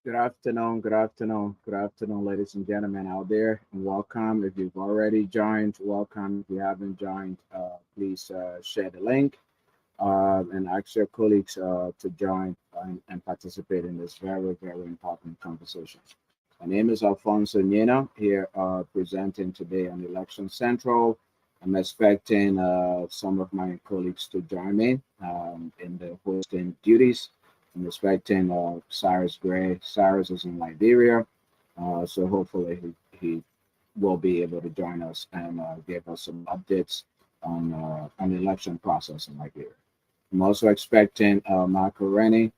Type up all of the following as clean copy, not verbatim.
Good afternoon, ladies and gentlemen out there, and welcome. If you've already joined, welcome. If you haven't joined, please share the link and ask your colleagues to join and participate in this very, very important conversation. My name is Alfonso Nina, here presenting today on Election Central. I'm expecting some of my colleagues to join me in the hosting duties. I'm expecting Cyrus Gray. Cyrus is in Liberia, so hopefully he will be able to join us and give us some updates on the election process in Liberia. I'm also expecting Michael Rennie.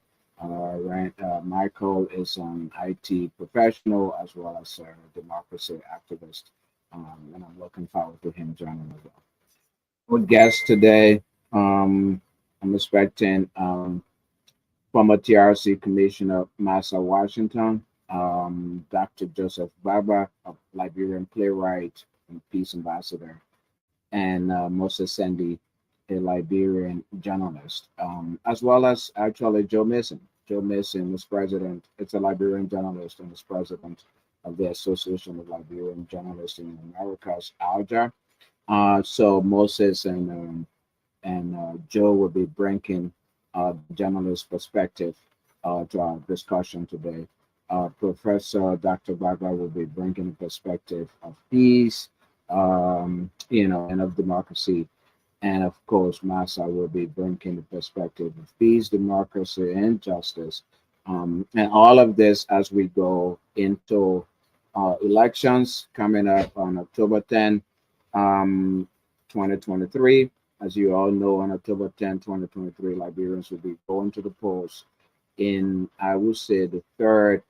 Michael is an IT professional as well as a democracy activist, and I'm looking forward to him joining as well. Good guest today. I'm expecting former TRC Commissioner Massa Washington, Dr. Joseph Baba, a Liberian playwright and peace ambassador, and Moses Sandy, a Liberian journalist, as well as actually Joe Mason. Joe Mason is president, it's a Liberian journalist and is president of the Association of Liberian Journalists in the Americas, ALJA. So Moses and Joe will be bringing journalist perspective to our discussion today. Professor Dr. Baba will be bringing a perspective of peace, and of democracy. And of course, Massa will be bringing the perspective of peace, democracy, and justice. And all of this as we go into elections coming up on October 10, 2023. As you all know, on October 10, 2023, Liberians will be going to the polls in, I would say, the third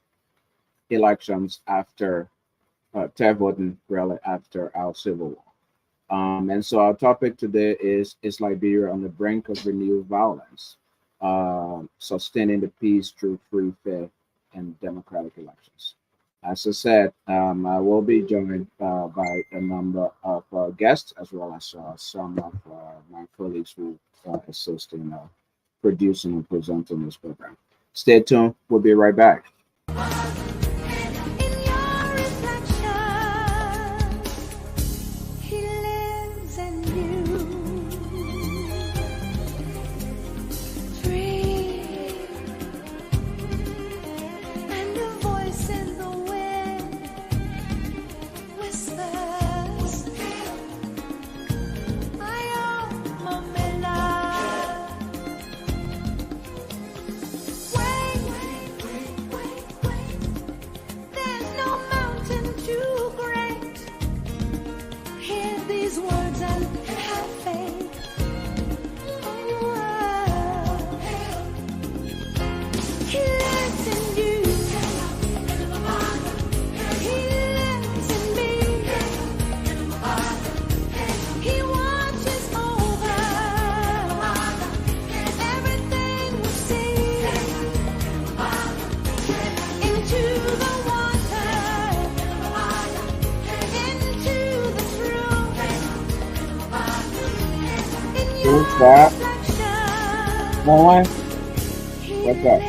elections after, third voting really after our civil war. And so our topic today is Liberia on the brink of renewed violence, sustaining the peace through free, fair, and democratic elections. As I said, I will be joined by a number of guests, as well as some of my colleagues who assist in producing and presenting this program. Stay tuned. We'll be right back. What's up? Boy, what's up?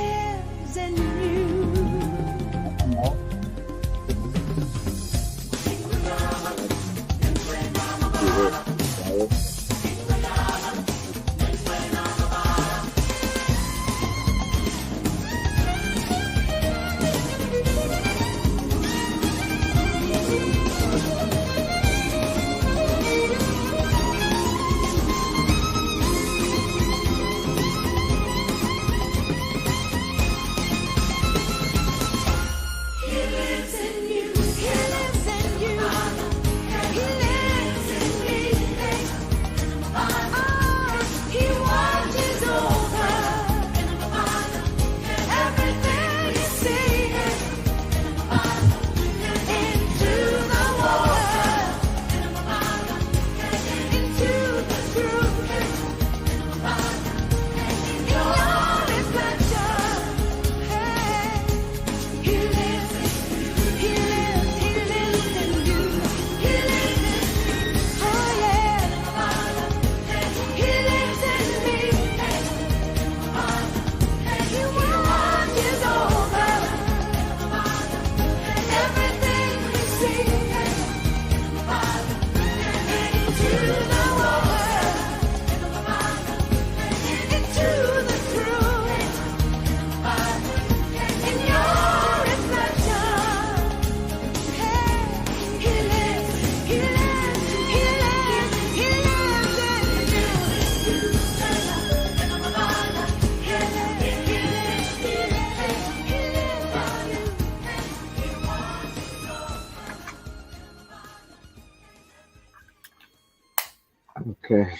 Okay.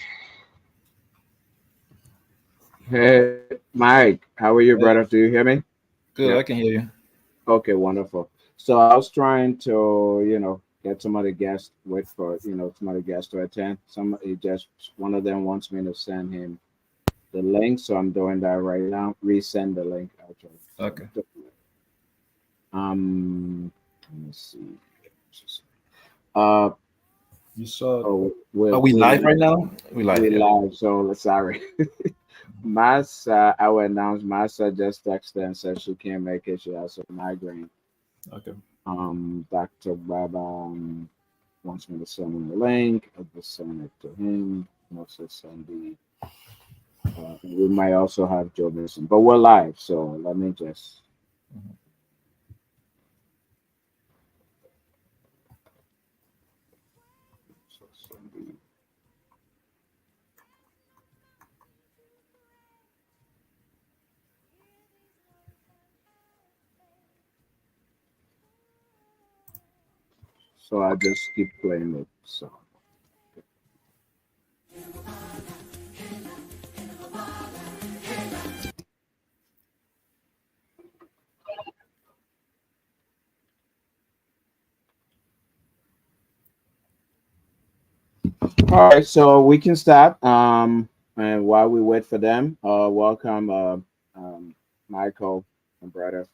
Hey, Mike, how are you, brother? Do Hey, you hear me? Yeah. good. I can hear you. Okay, wonderful. So I was trying to, get some other guests, wait for, some other guests to attend. Somebody just, one of them wants me to send him the link. So I'm doing that right now. Resend the link, actually. So Okay. let me see. Uh, You saw. oh, Are we we live right now? We live. we Yeah. live. So sorry. Massa, I will announce Massa just texted and said she can't make it. She has a migraine. Okay. Dr. Baba wants me to send him the link. I just send it to him. And also send the. We might also have Joe missing, but we're live. So let me just. Mhm. So, send the- so I just keep playing it. So. All right, so we can start. And while we wait for them, welcome, Michael and brother.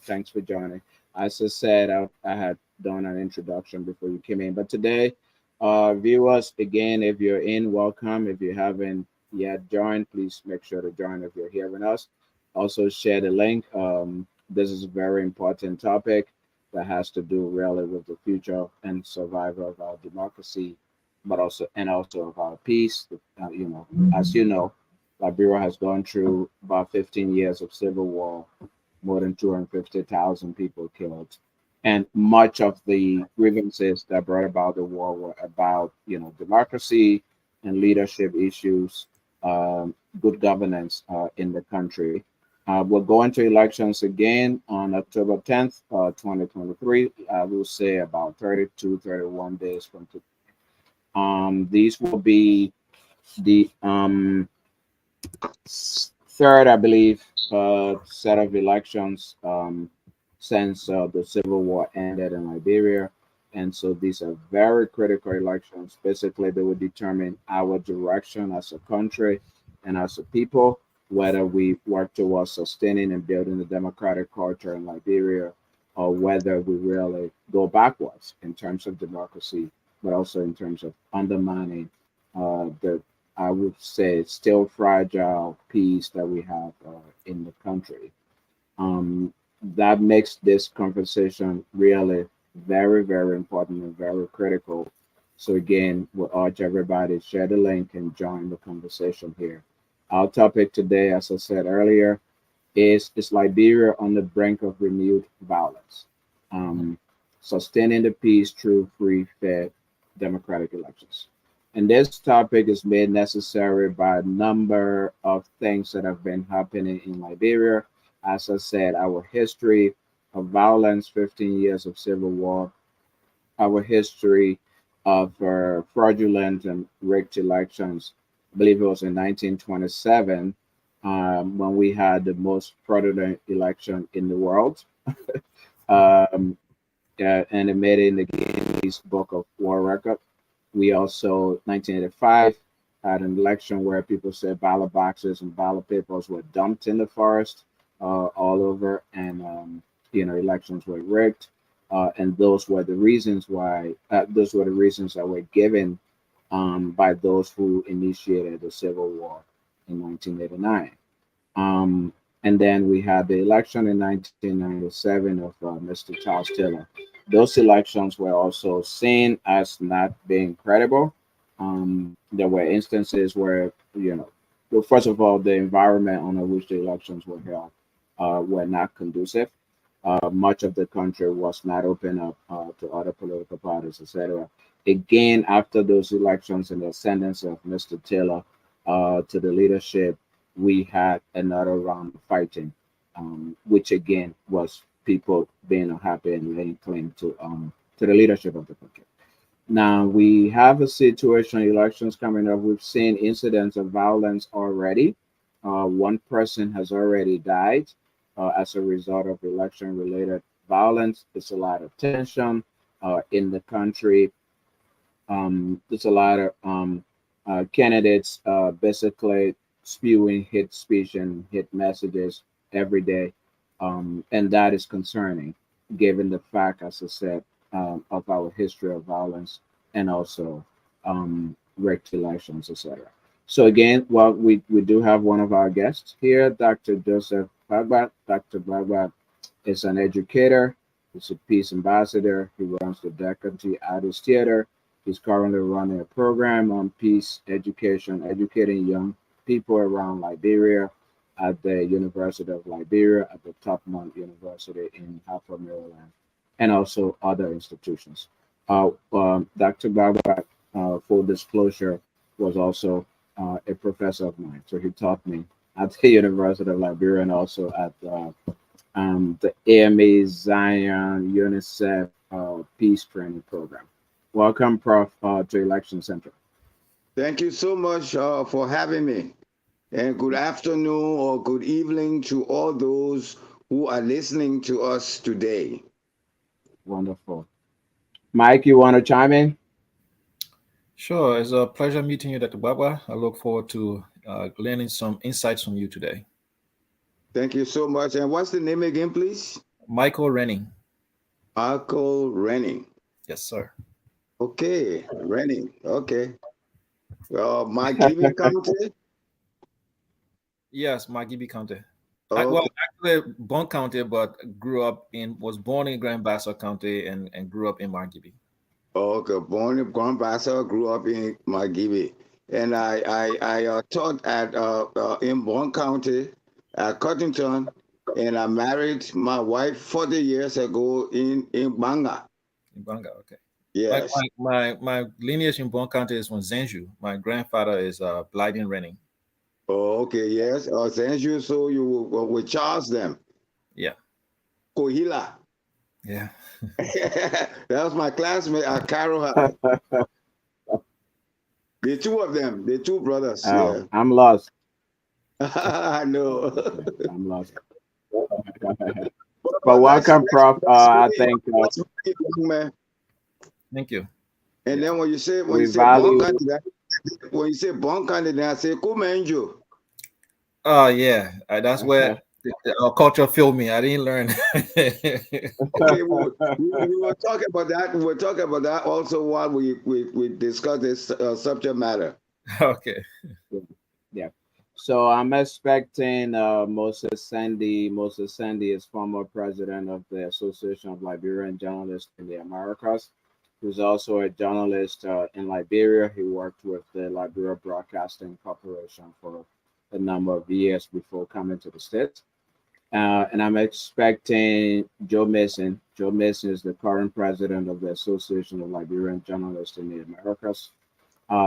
Thanks for joining. As I said, I had done an introduction before you came in, but today, viewers, again, if you're in, welcome. If you haven't yet joined, please make sure to join if you're hearing us. Also, share the link. This is a very important topic that has to do really with the future and survival of our democracy, but also of our peace. As you know, Liberia has gone through about 15 years of civil war, more than 250,000 people killed. And much of the grievances that brought about the war were about, democracy and leadership issues, good governance in the country. We're going to elections again on October 10th, 2023. We'll say about 32, 31 days from today. These will be the third, I believe, set of elections since the civil war ended in Liberia. And so these are very critical elections. Basically, they will determine our direction as a country and as a people, whether we work towards sustaining and building the democratic culture in Liberia, or whether we really go backwards in terms of democracy, but also in terms of undermining the, I would say, still fragile peace that we have in the country. Um, that makes this conversation really very, very important and very critical. So again, we urge everybody to share the link and join the conversation here. Our topic today, as I said earlier, is Liberia on the brink of renewed violence, um, sustaining the peace through free, fair, democratic elections. And this topic is made necessary by a number of things that have been happening in Liberia. As I said, our history of violence, 15 years of civil war, our history of fraudulent and rigged elections. I believe it was in 1927 when we had the most fraudulent election in the world. Um, and it made it in the Guinness Book of World Record. We also, 1985, had an election where people said ballot boxes and ballot papers were dumped in the forest all over, and elections were rigged. And those were the reasons why. Those were the reasons that were given by those who initiated the Civil War in 1989. Um, and then we had the election in 1997 of Mr. Charles Taylor. Those elections were also seen as not being credible. There were instances where, well, first of all, the environment under which the elections were held were not conducive. Much of the country was not open up to other political parties, etc. Again, after those elections and the ascendance of Mr. Taylor to the leadership, we had another round of fighting, which again was people being unhappy and laying claim to the leadership of the country. Now we have a situation, elections coming up. We've seen incidents of violence already. One person has already died as a result of election-related violence. There's a lot of tension in the country. There's a lot of candidates basically spewing hate speech and hate messages every day, and that is concerning, given the fact, as I said, of our history of violence and also rigged elections, etc. So again, well, we do have one of our guests here, Dr. Joseph Bagbat. Dr. Bagbat is an educator. He's a peace ambassador. He runs the Decanty Artist Theater. He's currently running a program on peace education, educating young people around Liberia at the University of Liberia, at the Topmont University in Harper, Maryland, and also other institutions. Dr. Barbara, full disclosure, was also a professor of mine. So he taught me at the University of Liberia and also at the AMA Zion UNICEF Peace Training Program. Welcome, Prof, to Election Center. Thank you so much for having me. And good afternoon or good evening to all those who are listening to us today. Wonderful. Mike, you want to chime in? Sure. It's a pleasure meeting you, Dr. Baba. I look forward to learning some insights from you today. Thank you so much. And what's the name again, please? Michael Renning. Michael Renning. Yes, sir. Okay, Renning. Okay. McGibbon County? Yes, Margibi County. Okay. Well, actually, born county, but was born in Grand Bassa County and grew up in Margibi. Okay, born in Grand Bassa, grew up in McGibbon. And I taught at in Bonn County at Cottington, and I married my wife 40 years ago in Banga. In Banga, okay. Yes. My lineage in Bonn County is from Zenju. My grandfather is Blyden Renning. Oh, okay, yes. Since you so you will charge them. Yeah. Kohila. Yeah. That was my classmate at Carroll High. The two of them, the two brothers. Oh, Yeah. I'm lost. I know. I'm lost. But welcome, Prof. I think. Thank you. And then when you say We Bonn value. candidate, when you say Bonn candidate, I say Kumenjo. Oh yeah, that's where our culture failed me. I didn't learn. Okay, we were talking about that. We were talking about that also while we discuss this subject matter. Okay. Yeah. So I'm expecting Moses Sandy. Moses Sandy is former president of the Association of Liberian Journalists in the Americas. He's also a journalist in Liberia. He worked with the Liberia Broadcasting Corporation for a number of years before coming to the States. And I'm expecting Joe Mason. Joe Mason is the current president of the Association of Liberian Journalists in the Americas.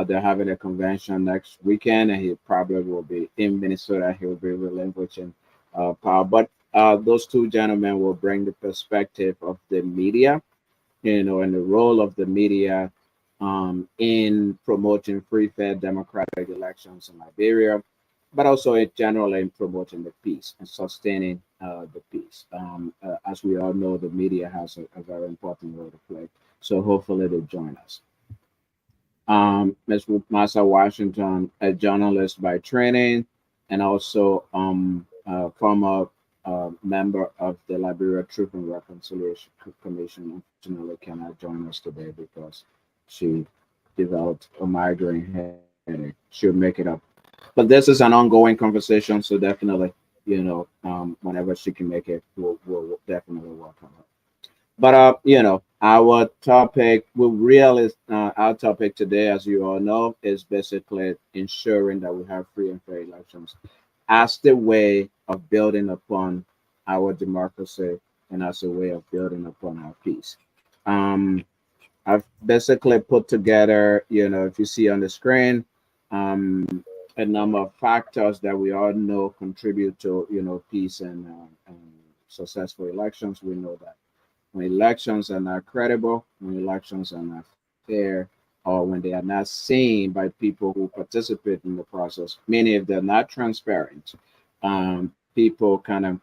They're having a convention next weekend, and he probably will be in Minnesota. He'll be relinquishing power. But those two gentlemen will bring the perspective of the media, and the role of the media in promoting free, fair, democratic elections in Liberia, but also in general in promoting the peace and sustaining the peace. As we all know, the media has a very important role to play. So hopefully they join us. Ms. Massa Washington, a journalist by training, and also a former member of the Liberia Truth and Reconciliation Commission. Unfortunately, cannot join us today because she developed a migraine headache. She'll make it up. But this is an ongoing conversation, so definitely, whenever she can make it, we'll definitely welcome her. But our topic, our topic today, as you all know, is basically ensuring that we have free and fair elections as the way of building upon our democracy and as a way of building upon our peace. I've basically put together, if you see on the screen, a number of factors that we all know contribute to, peace and successful elections. We know that when elections are not credible, when elections are not fair or when they are not seen by people who participate in the process, meaning if they're not transparent, people kind of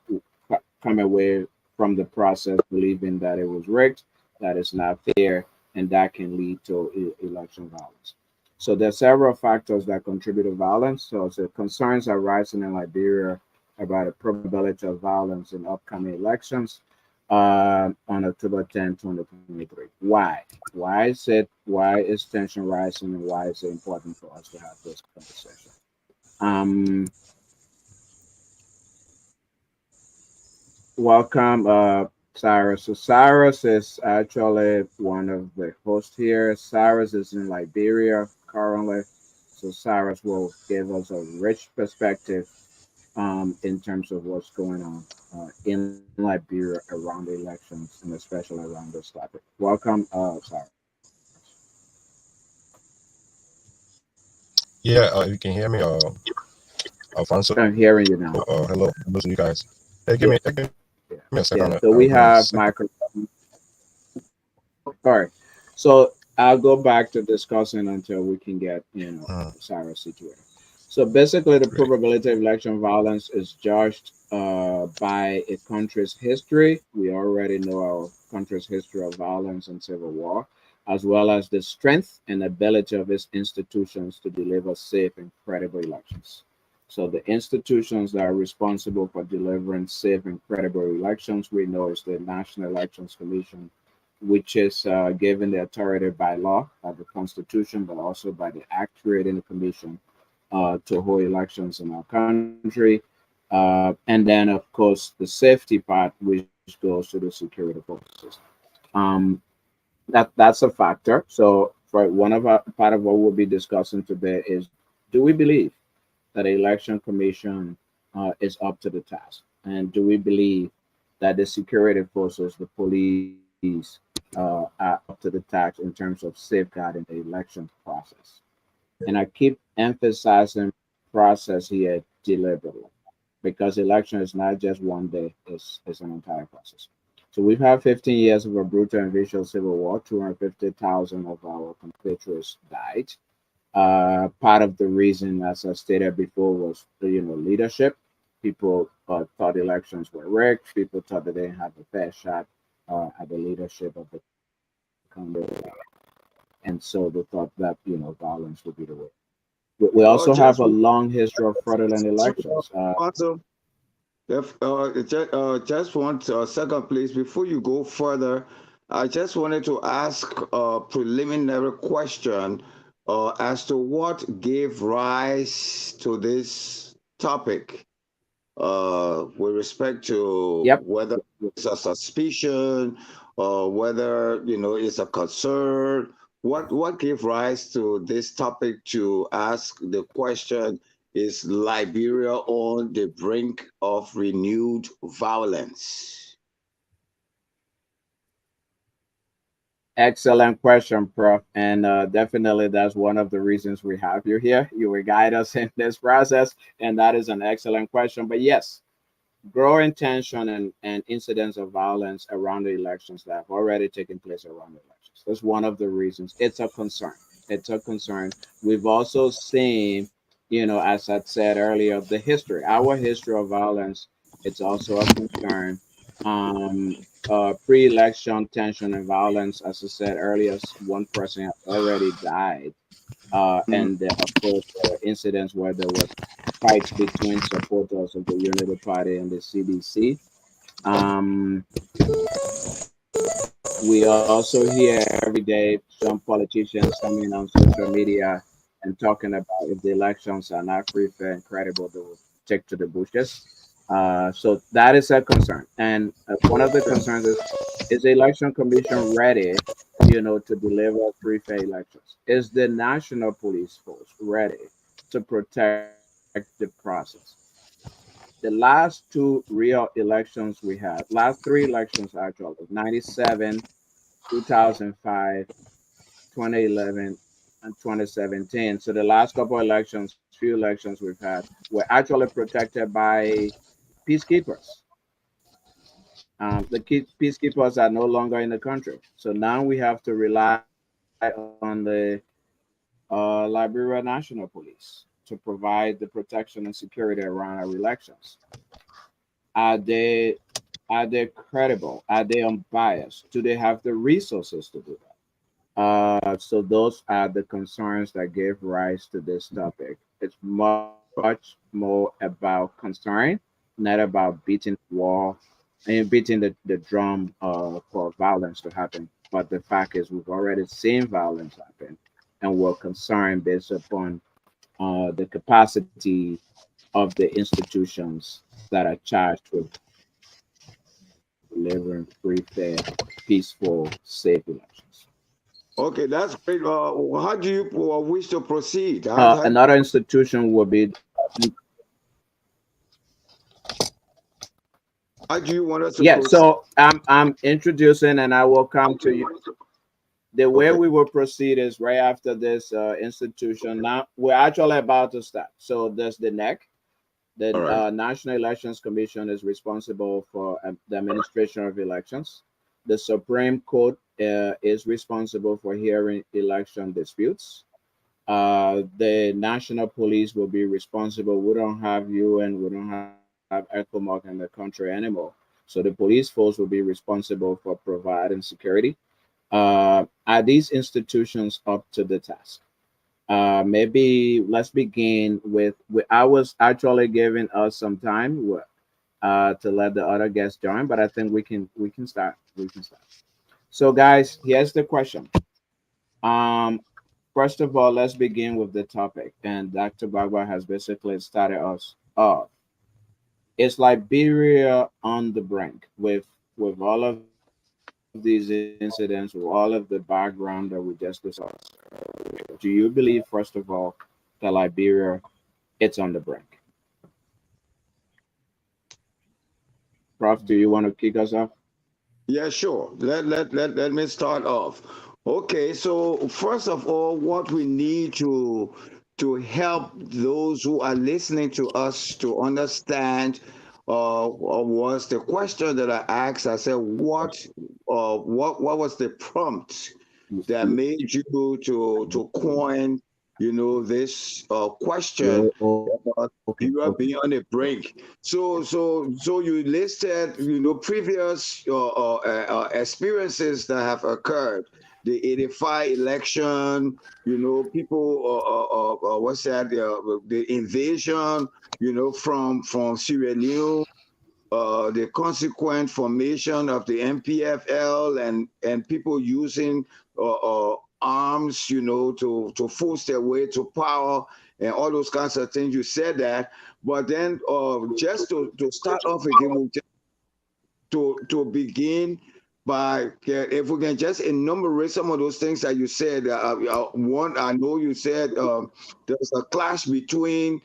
come away from the process believing that it was rigged, that it's not fair, and that can lead to election violence. So there are several factors that contribute to violence. So the concerns are rising in Liberia about the probability of violence in upcoming elections on October 10, 2023. Why? Why is tension rising and why is it important for us to have this conversation? Um, Welcome, Cyrus. So Cyrus is actually one of the hosts here. Cyrus is in Liberia currently. So Cyrus will give us a rich perspective in terms of what's going on in Liberia around the elections and especially around this topic. Welcome, Cyrus. Yeah, you can hear me, Alfonso. I'm hearing you now. Hello to you guys. Hey, Yeah, give me a second. yeah, Give yeah. me a So we second. have microphone. All right. So I'll go back to discussing until we can get, Cyrus situated. So basically, the Great. probability of election violence is judged by a country's history. We already know our country's history of violence and civil war, as well as the strength and ability of its institutions to deliver safe and credible elections. So the institutions that are responsible for delivering safe and credible elections, we know is the National Elections Commission, which is given the authority by law, by the Constitution, but also by the Act creating the Commission to hold elections in our country. And then, of course, the safety part, which goes to the security forces. Um, that's a factor. So, for one of our part of what we'll be discussing today is: do we believe that the election commission is up to the task, and do we believe that the security forces, the police, are up to the task in terms of safeguarding the election process? And I keep emphasizing process here deliberately because election is not just one day, it's an entire process. So we've had 15 years of a brutal and vicious civil war. 250,000 of our compatriots died. Part of the reason, as I stated before, was leadership. People thought elections were rigged. People thought that they didn't have a fair shot at the leadership of the country, and so they thought that violence would be the way. We also have a Just long history of fraudulent elections. also, just one second, please. Before you go further, I just wanted to ask a preliminary question as to what gave rise to this topic with respect to Yep. whether it's a suspicion or whether it's a concern. What gave rise to this topic to ask the question, is Liberia on the brink of renewed violence? Excellent question, Prof. And definitely that's one of the reasons we have you here. You will guide us in this process, and that is an excellent question. But yes, growing tension and incidents of violence around the elections that have already taken place around the elections. That's one of the reasons. It's a concern. It's a concern. We've also seen, as I said earlier, the history, our history of violence. It's also a concern. Um, Pre-election tension and violence, as I said earlier, one person has already died, Mm. and of course, there were incidents where there was fights between supporters of the Unity Party and the CDC. Um, we also hear every day some politicians coming on social media and talking about if the elections are not free, fair, and credible, they will take to the bushes. So that is a concern. And one of the concerns is the election commission ready, to deliver free, fair elections? Is the National Police Force ready to protect the process? The last two real elections we had, last three elections actually, 97, 2005, 2011, and 2017. So the last couple elections, few elections we've had, were actually protected by peacekeepers. The peacekeepers are no longer in the country. So now we have to rely on the Liberia National Police to provide the protection and security around our elections. Are they credible? Are they unbiased? Do they have the resources to do that? So those are the concerns that gave rise to this topic. It's much more about concern, not about beating the wall and beating the drum for violence to happen. But the fact is, we've already seen violence happen, and we're concerned based upon the capacity of the institutions that are charged with delivering free, fair, peaceful, safe elections. Okay, that's great. How do you wish to proceed? Another institution will be. How do you want us to Yeah, proceed? so I'm introducing, and I will come to you. The way Okay. we will proceed is right after this institution. Now we're actually about to start. So there's the NEC. All The right. National Elections Commission is responsible for the administration of elections. The Supreme Court is responsible for hearing election disputes. The National Police will be responsible. We don't have UN, we don't have ECOMOG in the country anymore. So the police force will be responsible for providing security. Are these institutions up to the task? Maybe let's begin with I was actually giving us some time to let the other guests join, but I think we can start. We can start. So guys, here's the question. Um, First of all, let's begin with the topic, and Dr. Bagua has basically started us off. Is Liberia on the brink with all of these incidents, with all of the background that we just discussed? Do you believe, first of all, that Liberia it's on the brink? Prof, do you want to kick us off? Yeah, sure. Let me start off. Okay, so first of all, what we need to help those who are listening to us to understand was the question that I asked. I said, what was the prompt that made you to coin, this question about Okay, Europe okay. being on the brink. So you listed, previous experiences that have occurred. The '85 election, people, what's that? The invasion, from Sierra Leone, the consequent formation of the MPFL, and people using arms, to force their way to power, and all those kinds of things. You said that, but then just to start off again, to begin by, if we can just enumerate some of those things that you said. One, I know you said there's a clash between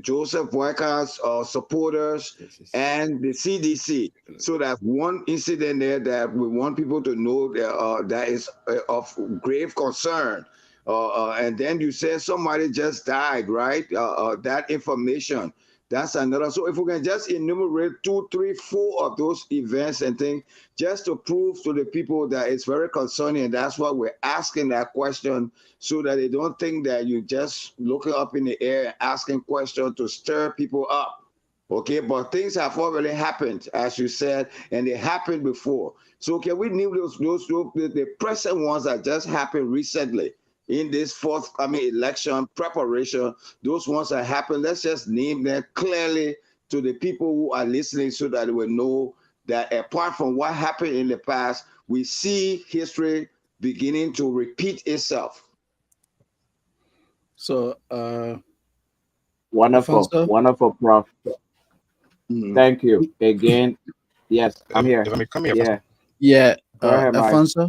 Joseph Boyka's supporters and the CDC. So that's one incident there that we want people to know that is of grave concern. And then you said somebody just died, right? That information. That's another. So if we can just enumerate 2, 3, 4 of those events and things, just to prove to the people that it's very concerning, and that's why we're asking that question, so that they don't think that you're just looking up in the air and asking questions to stir people up. Okay, but things have already happened, as you said, and they happened before. So can we name those the present ones that just happened recently in this election preparation? Those ones that happened, let's just name them clearly to the people who are listening, so that they will know that apart from what happened in the past, we see history beginning to repeat itself. So, Wonderful, Alfonso, wonderful, Prof. Mhm. Thank you again. Yes, I'm If here. I may come here, Yeah, yeah, go ahead, Mike. Alfonso,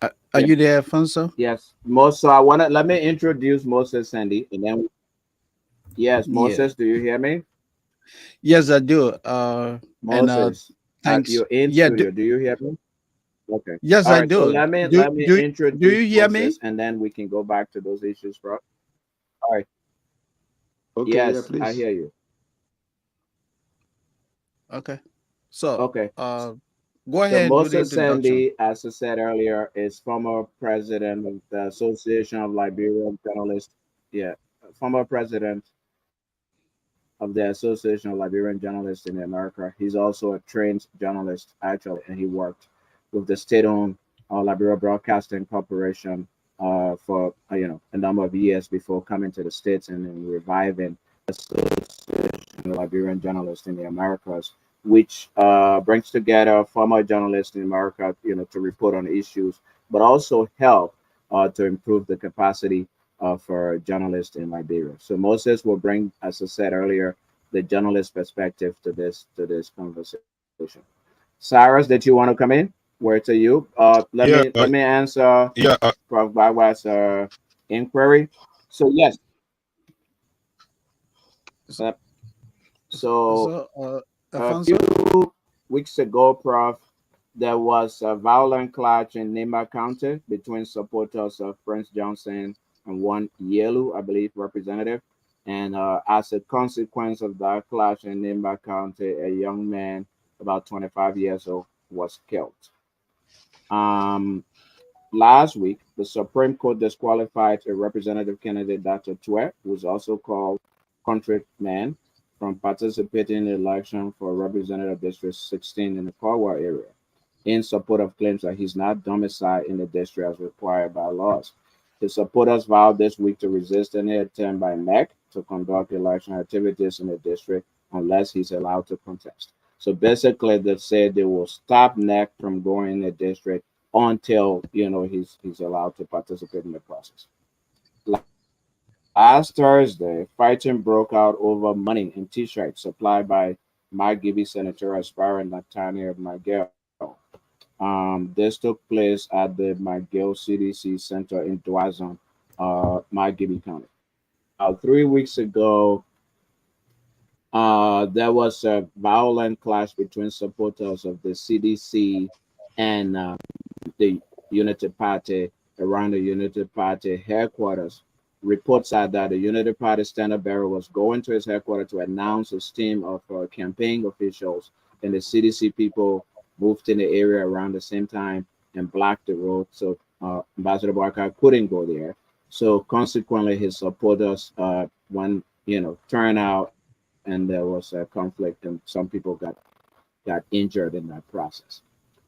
are Yeah, you there, Alfonso? yes. Most. So I want to let me introduce Moses Sandy, and then yes, Yeah, Moses. Do you hear me? yes, I do. And Moses, thanks. you're in Yeah, studio. Do you hear me? Okay. yes, All I right. So do. let me Do introduce you hear me? Moses, and then we can go back to those issues, bro. All right. Okay, yeah, Yes, I please. hear you. Okay. So, Okay. go So ahead and do the Moses introduction. Sandy, as I said earlier, is former president of the Association of Liberian Journalists. Yeah, former president of the Association of Liberian Journalists in America. He's also a trained journalist, actually, and he worked with the state-owned Liberia Broadcasting Corporation for a number of years before coming to the states and then reviving Association of Liberian Journalists in the Americas, which brings together former journalists in America, to report on issues, but also help to improve the capacity for journalists in Liberia. So Moses will bring, as I said earlier, the journalist perspective to this conversation. Cyrus, did you want to come in? Where to you? Let me Yeah, let me answer yeah, Prof. Bagwa's inquiry. So yes, So, uh, so so a Alfonso. few weeks ago, Prof, there was a violent clash in Nimba County between supporters of Prince Johnson and one Yelu, I believe, representative. And as a consequence of that clash in Nimba County, a young man, about 25 years old, was killed. Um, Last week, the Supreme Court disqualified a representative candidate, Dr. Twe, who's also called Country Man, from participating in the election for Representative District 16 in the Caldwell area in support of claims that he's not domiciled in the district as required by laws. The supporters vowed this week to resist any attempt by MEC to conduct election activities in the district unless he's allowed to contest. So basically, they said they will stop NEC from going in the district until he's allowed to participate in the process. Last Thursday, fighting broke out over money and T-shirts supplied by Mike Gibby Senator aspirant Nathaniel Magel. This took place at the McGill CDC Center in Dwazon, Margibi County. 3 weeks ago, there was a violent clash between supporters of the CDC and the Unity Party around the Unity Party headquarters. Reports are that the Unity Party standard bearer was going to his headquarters to announce his team of campaign officials, and the CDC people moved in the area around the same time and blocked the road, so Ambassador Barker couldn't go there. So consequently, his supporters went, turned out, and there was a conflict, and some people got injured in that process.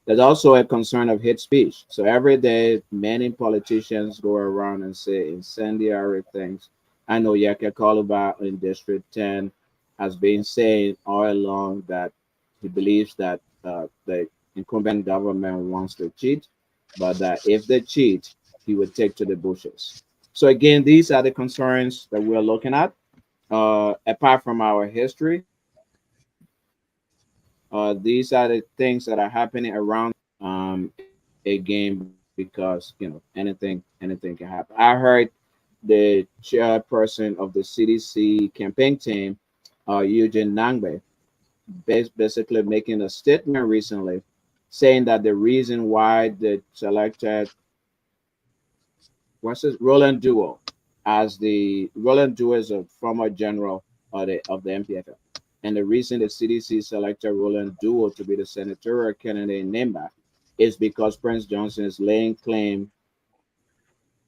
There's also a concern of hate speech. So every day, many politicians go around and say incendiary things. I know Yaka Kaluba in District 10 has been saying all along that he believes that the incumbent government wants to cheat, but that if they cheat, he would take to the bushes. So again, these are the concerns that we're looking at. Apart from our history, these are the things that are happening around again because anything can happen. I heard the chairperson of the CDC campaign team, Eugene Nangbe, basically making a statement recently saying that the reason why they selected what's his Roland Duo as the Roland Duo is a former general of the MPFL. And the reason the CDC selected Roland Duo to be the senatorial candidate in Nemba is because Prince Johnson is laying claim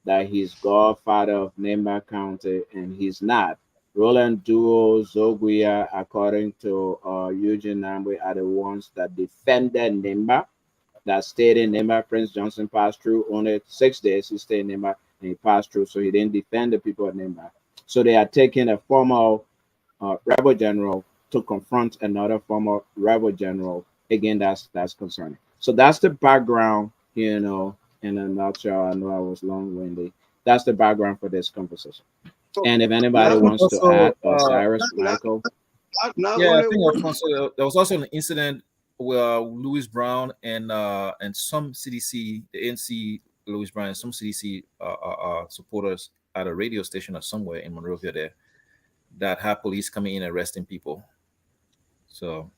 that he's godfather of Nemba County and he's not. Roland Duo, Zoguia, according to Eugene Nambwe, are the ones that defended Nemba, that stayed in Nemba. Prince Johnson passed through only 6 days. He stayed in Nemba and he passed through, so he didn't defend the people of Nemba. So they are taking a former rebel general to confront another former rebel general. Again, that's concerning. So that's the background, in a nutshell. I know I was long-winded. That's the background for this conversation. So And if I anybody now, think wants to also, add, Cyrus, now, Michael, not yeah, I only think would Alfonso, there was also an incident where Louis Brown and some CDC, the NC Louis Brown, and some CDC supporters at a radio station or somewhere in Monrovia there that had police coming in and arresting people. So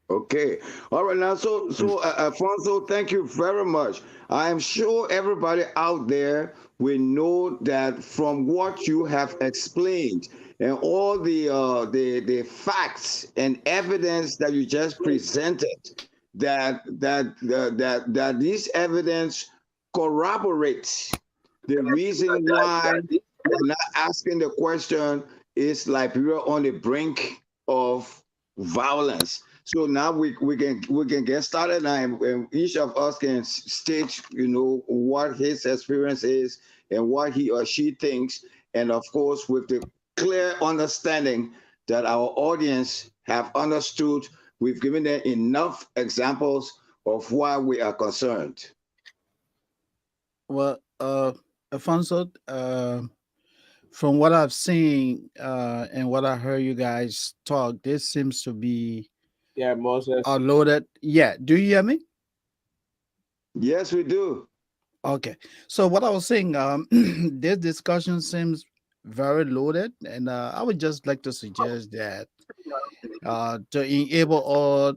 okay. All right now. So Alfonso, thank you very much. I am sure everybody out there will know that from what you have explained, and all the facts and evidence that you just presented, that this evidence corroborates the reason why we're not asking the question, is Liberia on the brink of violence? So now we can get started now, and each of us can state, what his experience is and what he or she thinks, and of course with the clear understanding that our audience have understood. We've given them enough examples of why we are concerned. Well, Alfonso, from what I've seen and what I heard you guys talk, this seems to be Yeah, Moses. loaded. Yeah, do you hear me? Yes, we do. Okay. So what I was saying, this discussion seems very loaded, and I would just like to suggest that to enable all,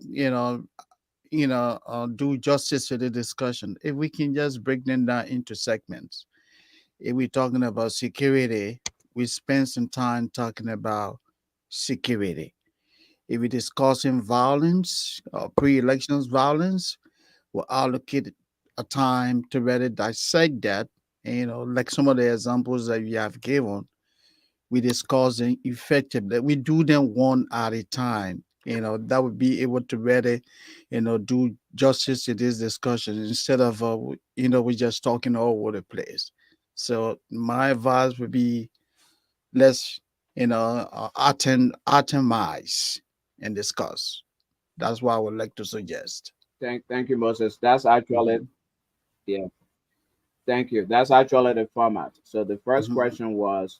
do justice to the discussion, if we can just break them down into segments. If we're talking about security, we spend some time talking about security. If we're discussing violence, pre-elections violence, we'll allocate a time to really dissect that. And, like some of the examples that you have given, we discuss them effectively. We do them one at a time. That would be able to really, do justice to this discussion instead of, we just talking all over the place. So my advice would be, let's, atomize and discuss. That's what I would like to suggest. Thank you, Moses. That's actually, Mhm. yeah. Thank you. That's actually the format. So the first Mhm. question was,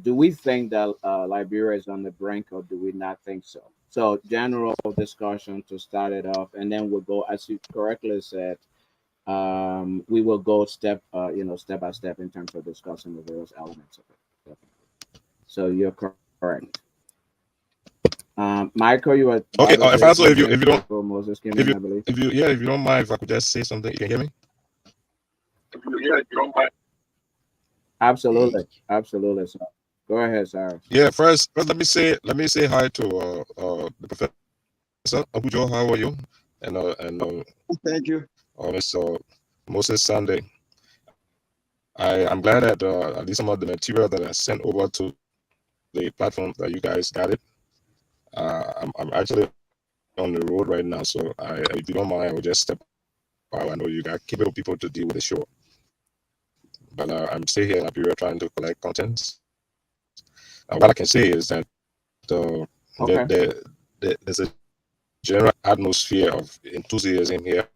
do we think that Liberia is on the brink, or do we not think so? So general discussion to start it off, and then we'll go, as you correctly said, we will go step by step in terms of discussing the various elements of it. So you're correct. Michael, you were Okay, about to if say also if something you don't before Moses came if in, you I believe. if you yeah if you don't mind, if I could just say something, you can hear me. Absolutely, absolutely. So go ahead, Sarah. Yeah, first let me say hi to the professor Abujo. How are you? And Thank you. Mr. Moses Sunday. I'm glad that at least some of the material that I sent over to the platform that you guys got it. I'm actually on the road right now, so if you don't mind, I will just step out. I know you got capable people to deal with the show, but I'm still here in Liberia trying to collect contents. What I can say is that Okay. there's a general atmosphere of enthusiasm here.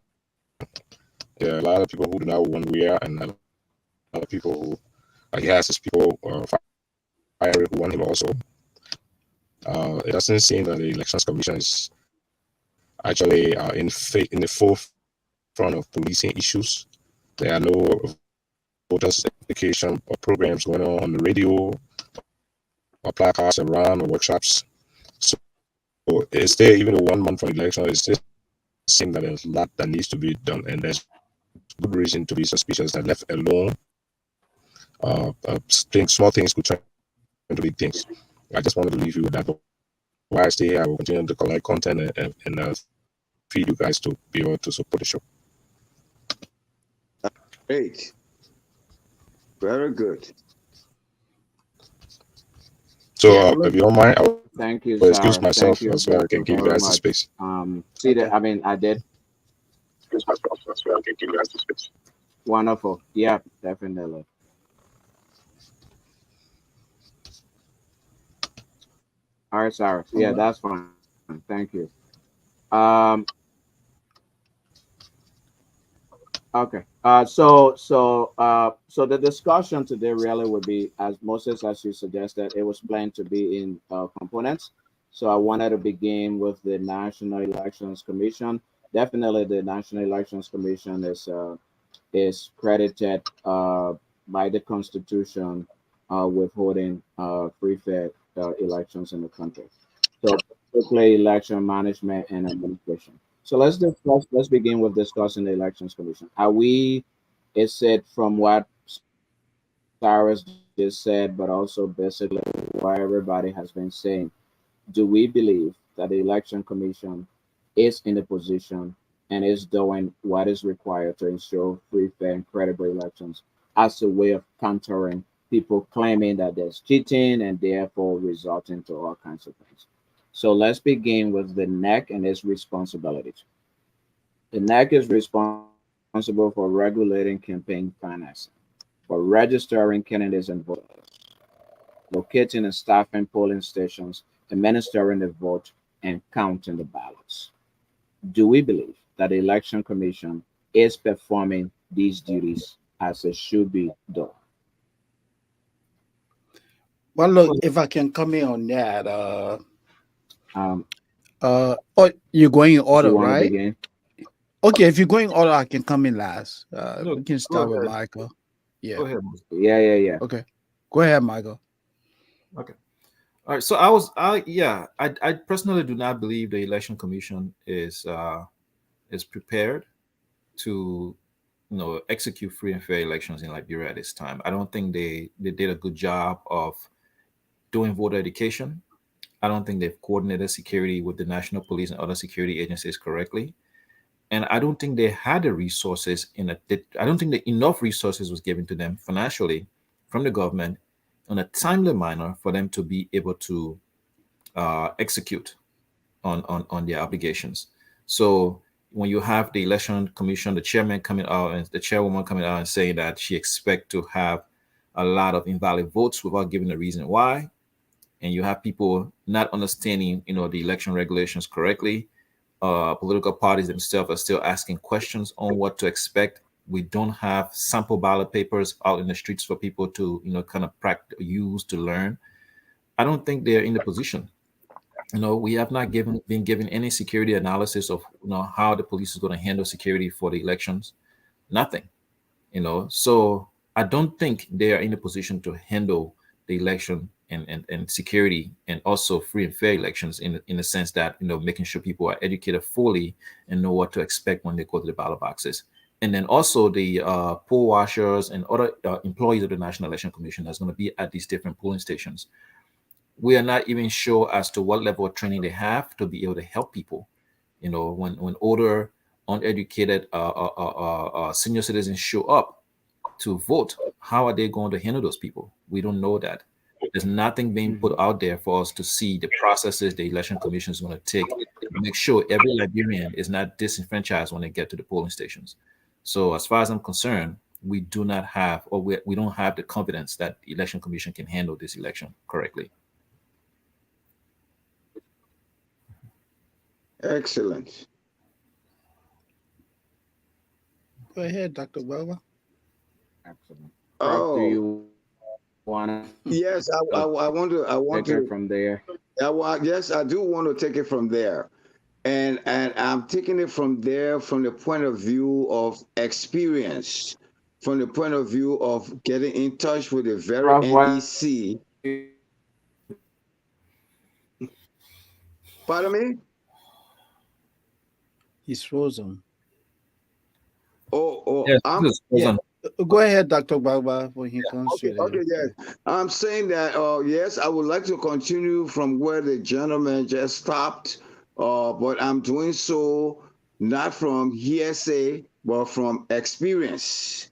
There are a lot of people who do not want war, and a lot of people who he has his people fiery who want him also. It doesn't seem that the Elections Commission is actually in the forefront of policing issues. There are no voters education or programs going on the radio or placards around or workshops. So it's there, even though 1 month from election, it still seems that there's a lot that needs to be done, and there's good reason to be suspicious that left alone, small things could turn into big things. I just wanted to leave you with that. But while I stay here, I will continue to collect content and feed you guys to be able to support the show. Great. Very good. So Yeah. if you don't mind, I will excuse Thank you, myself Sarah. as well. I Thank can you. give you Thank guys you the very space. much. See that? I mean, I did. Excuse myself as well. I can give you guys the space. Wonderful. Yeah, definitely. All right, Sarah. All Yeah, right. that's fine. Thank you. Um, okay. So the discussion today really would be, as Moses, as you suggested, it was planned to be in components. So I wanted to begin with the National Elections Commission. Definitely, the National Elections Commission is credited by the Constitution with holding free, fair elections in the country. So, basically, election management and administration. So let's discuss. Let's begin with discussing the Elections Commission. Are we? Is it from what Sarah's describing? just said, but also basically what everybody has been saying. Do we believe that the election commission is in a position and is doing what is required to ensure free, fair, and credible elections as a way of countering people claiming that there's cheating and therefore resulting to all kinds of things? So let's begin with the NEC and its responsibilities. The NEC is responsible for regulating campaign financing, for registering candidates and voters, locating and staffing polling stations, administering the vote, and counting the ballots. Do we believe that the Election Commission is performing these duties as it should be done? Well, look, if I can come in on that, Um, oh, you're going in if order, you want to right? begin, Okay, if you're going in order, I can come in last. No, We can go start with ahead. Michael. Yeah. Go ahead. yeah. Okay. Go ahead, Michael. Okay. All right. So I personally do not believe the election commission is prepared to execute free and fair elections in Liberia at this time. I don't think they did a good job of doing voter education. I don't think they've coordinated security with the national police and other security agencies correctly. And I don't think they had the resources I don't think that enough resources was given to them financially from the government in a timely manner for them to be able to execute on their obligations. So when you have the election commission, the chairman coming out and the chairwoman coming out and saying that she expects to have a lot of invalid votes without giving a reason why, and you have people not understanding, the election regulations correctly. Political parties themselves are still asking questions on what to expect. We don't have sample ballot papers out in the streets for people to, kind of practice, use to learn. I don't think they're in the position. We have not been given any security analysis of, how the police is going to handle security for the elections. Nothing. So I don't think they are in a position to handle the election and security and also free and fair elections in the sense that making sure people are educated fully and know what to expect when they go to the ballot boxes. And then also the poll washers and other employees of the National Election Commission that's going to be at these different polling stations. We are not even sure as to what level of training they have to be able to help people. When older, uneducated senior citizens show up to vote, how are they going to handle those people? We don't know that. There's nothing being put out there for us to see the processes the election commission is going to take to make sure every Liberian is not disenfranchised when they get to the polling stations. So as far as I'm concerned, we do not have, or we don't have the confidence that the election commission can handle this election correctly. Excellent. Go ahead, Dr. Weber. excellent. Prof, do Oh, you want yes, to I want to, take it from there? yes, I do want to take it from there. And I'm taking it from there from the point of view of experience, from the point of view of getting in touch with the very Prof, what NEC. Pardon me? He's frozen. Oh, Yes, I'm this is Yeah. Susan. Go ahead, Dr. Baba, when he comes okay. to Okay, the. yes. I'm saying that yes, I would like to continue from where the gentleman just stopped, but I'm doing so not from hearsay, but from experience,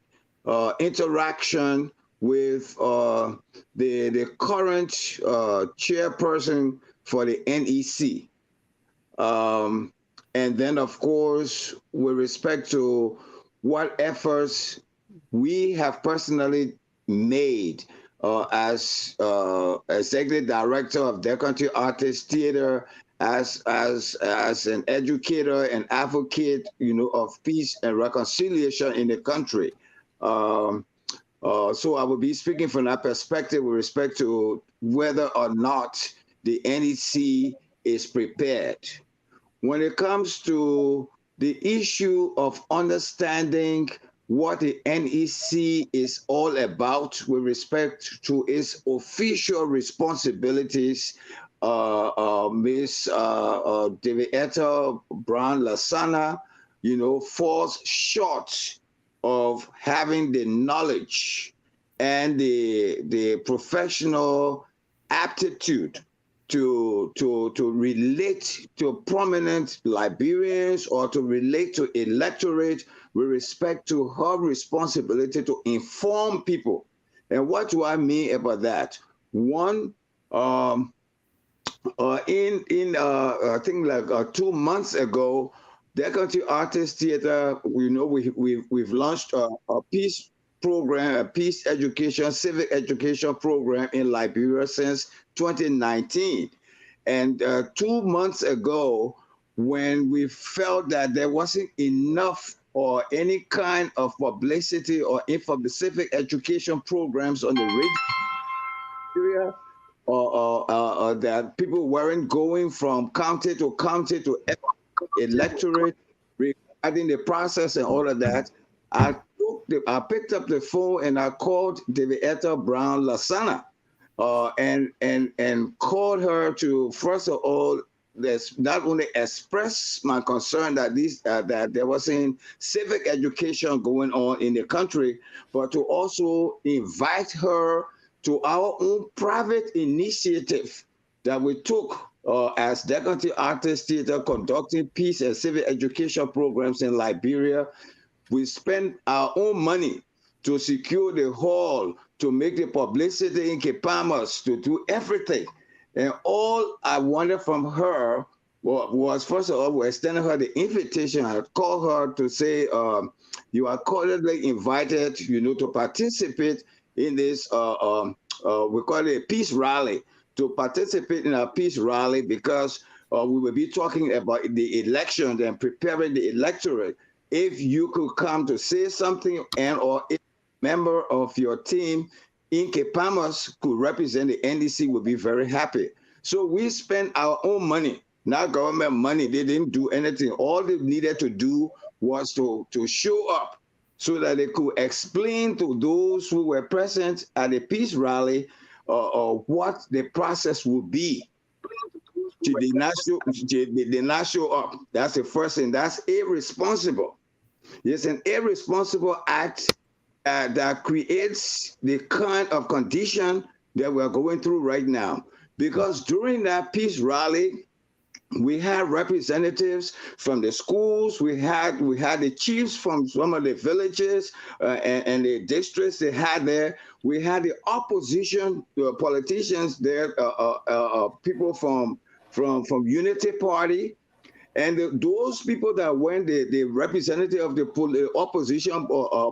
interaction with the current chairperson for the NEC. Um, and then, of course, with respect to what efforts we have personally made as executive director of Deaf Country Artists Theater, as an educator and advocate, of peace and reconciliation in the country. Um, so I will be speaking from that perspective with respect to whether or not the NEC is prepared. When it comes to the issue of understanding what the NEC is all about with respect to its official responsibilities, Ms. Devietta Brown Lasana, falls short of having the knowledge and the professional aptitude to relate to prominent Liberians or to relate to electorate with respect to her responsibility to inform people. And what do I mean about that? One, I think like 2 months ago, Decorative Artist Theater, we've launched a peace program, a peace education, civic education program in Liberia since 2019. And 2 months ago, when we felt that there wasn't enough or any kind of publicity or civic education programs on the radio, or that people weren't going from county to county to electorate regarding the process and all of that, I picked up the phone and I called Davietta Brown Lasana, and called her to, first of all, not only express my concern that that there wasn't civic education going on in the country, but to also invite her to our own private initiative that we took as Decorative Artist Theater, conducting peace and civic education programs in Liberia. We spent our own money to secure the hall, to make the publicity in Kepamas, to do everything. And all I wanted from her was, first of all, we extended her the invitation. I called her to say, you are cordially invited, to participate in this, we call it a peace rally, to participate in a peace rally, because we will be talking about the election and preparing the electorate. If you could come to say something, and or if a member of your team in Kepamas could represent the NDC, would be very happy. So we spent our own money, not government money. They didn't do anything. All they needed to do was to show up so that they could explain to those who were present at the peace rally what the process would be. They did not show up. That's the first thing. That's irresponsible. It's an irresponsible act that creates the kind of condition that we're going through right now. Because during that peace rally, we had representatives from the schools. We had the chiefs from some of the villages and the districts they had there. We had the opposition politicians there, people from Unity Party. And those people that went, the representative of the opposition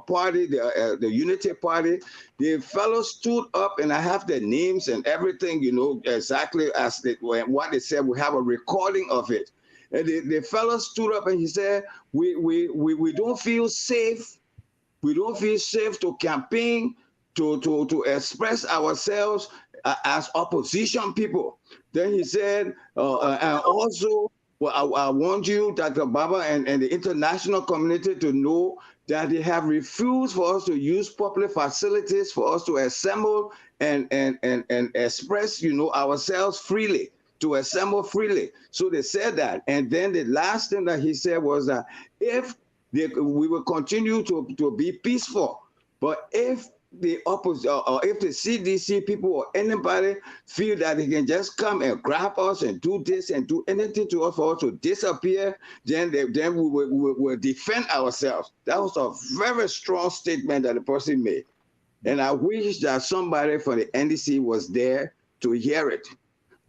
party, the Unity Party, the fellows stood up, and I have their names and everything, exactly as what they said. We have a recording of it. And the fellow stood up and he said, we don't feel safe. We don't feel safe to campaign, to express ourselves as opposition people. Then he said, and also, well, I want you, Dr. Baba, and the international community to know that they have refused for us to use public facilities for us to assemble and express, ourselves freely, to assemble freely. So they said that. And then the last thing that he said was that if we will continue to be peaceful, but if the opposite, or if the CDC people or anybody feel that they can just come and grab us and do this and do anything to us for us to disappear, then we will defend ourselves. That was a very strong statement that the person made. And I wish that somebody from the NDC was there to hear it.